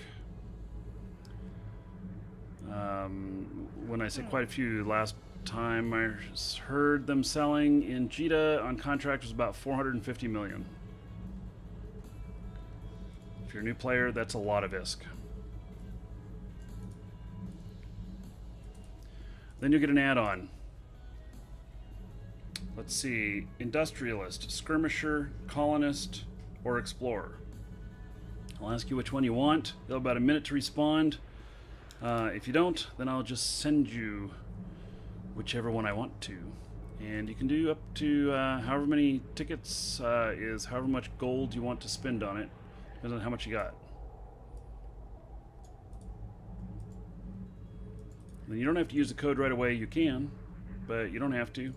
When I say quite a few, last time I heard them selling in JITA on contract was about 450 million. If you're a new player, that's a lot of ISK. Then you get an add-on. Let's see, Industrialist, Skirmisher, Colonist, or Explorer. I'll ask you which one you want. You'll have about a minute to respond. If you don't, then I'll just send you whichever one I want to. And you can do up to however many tickets is however much gold you want to spend on it. Depends on how much you got. And you don't have to use the code right away. You can, but you don't have to.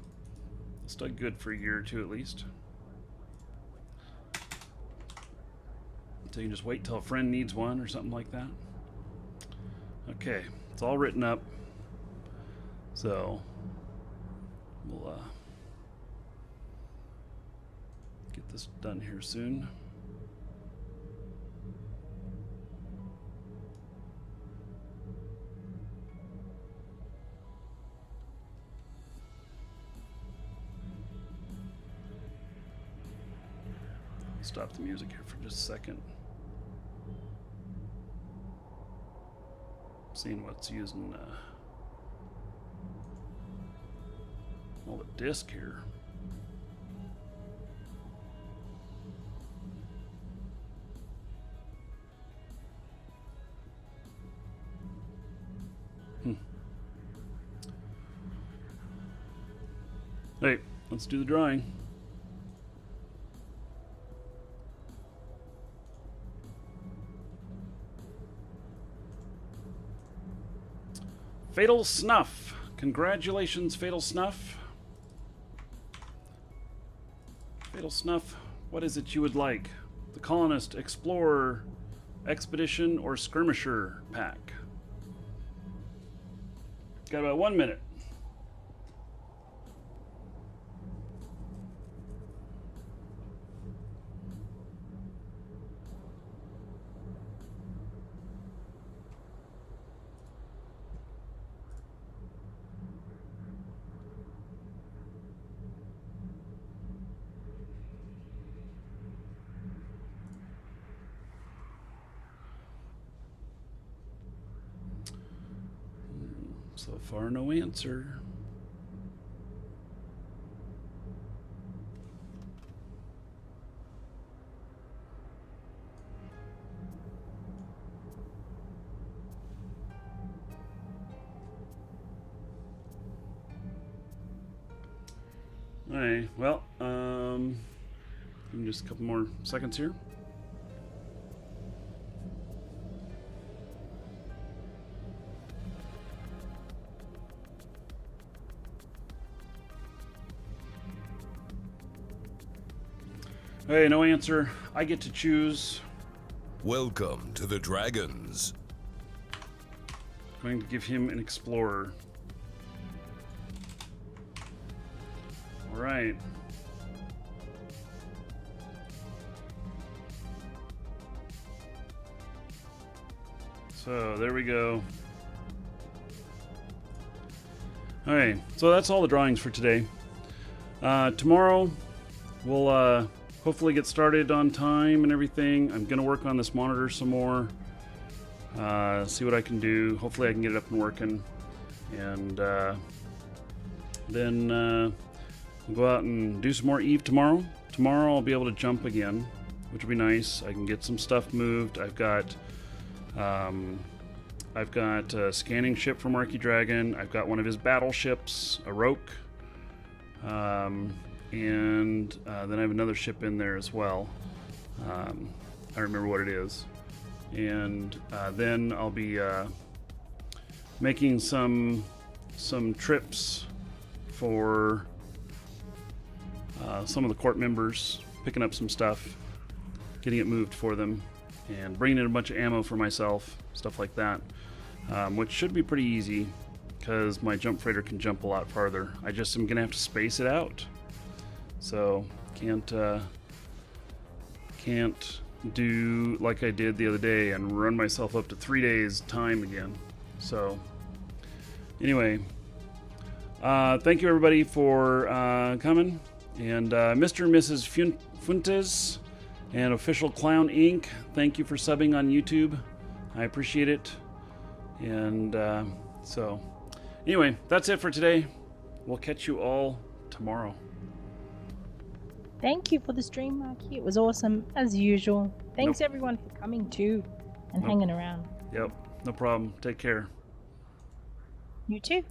It's still good for a year or two at least. So you can just wait till a friend needs one or something like that. Okay, it's all written up. So we'll get this done here soon. Stop the music here for just a second. Seeing what's using all the disk here. Hey, let's do the drawing. Fatal Snuff. Congratulations, Fatal Snuff. Fatal Snuff, what is it you would like? The Colonist, Explorer, Expedition, or Skirmisher pack? Got about 1 minute. So far, no answer. All right, well, just a couple more seconds here. Hey, no answer. I get to choose. Welcome to the Dragons. Going to give him an explorer. All right. So there we go. All right. So that's all the drawings for today. Tomorrow we'll hopefully get started on time and everything. I'm gonna work on this monitor some more. See what I can do. Hopefully I can get it up and working. And then we'll go out and do some more Eve tomorrow. Tomorrow I'll be able to jump again, which will be nice. I can get some stuff moved. I've got a scanning ship from Marky Dragon. I've got one of his battleships, a Roke. And then I have another ship in there as well. I don't remember what it is. And then I'll be making some trips for some of the court members, picking up some stuff, getting it moved for them, and bringing in a bunch of ammo for myself, stuff like that, which should be pretty easy because my jump freighter can jump a lot farther. I just am gonna have to space it out, so can't do like I did the other day and run myself up to 3 days time again. So anyway, thank you everybody for coming, and Mr. and Mrs. Fuentes and Official Clown Inc., thank you for subbing on YouTube. I appreciate it. And so anyway, that's it for today. We'll catch you all tomorrow. Thank you for the stream, Marky. It was awesome, as usual. Thanks everyone for coming too and hanging around. Yep, no problem. Take care. You too.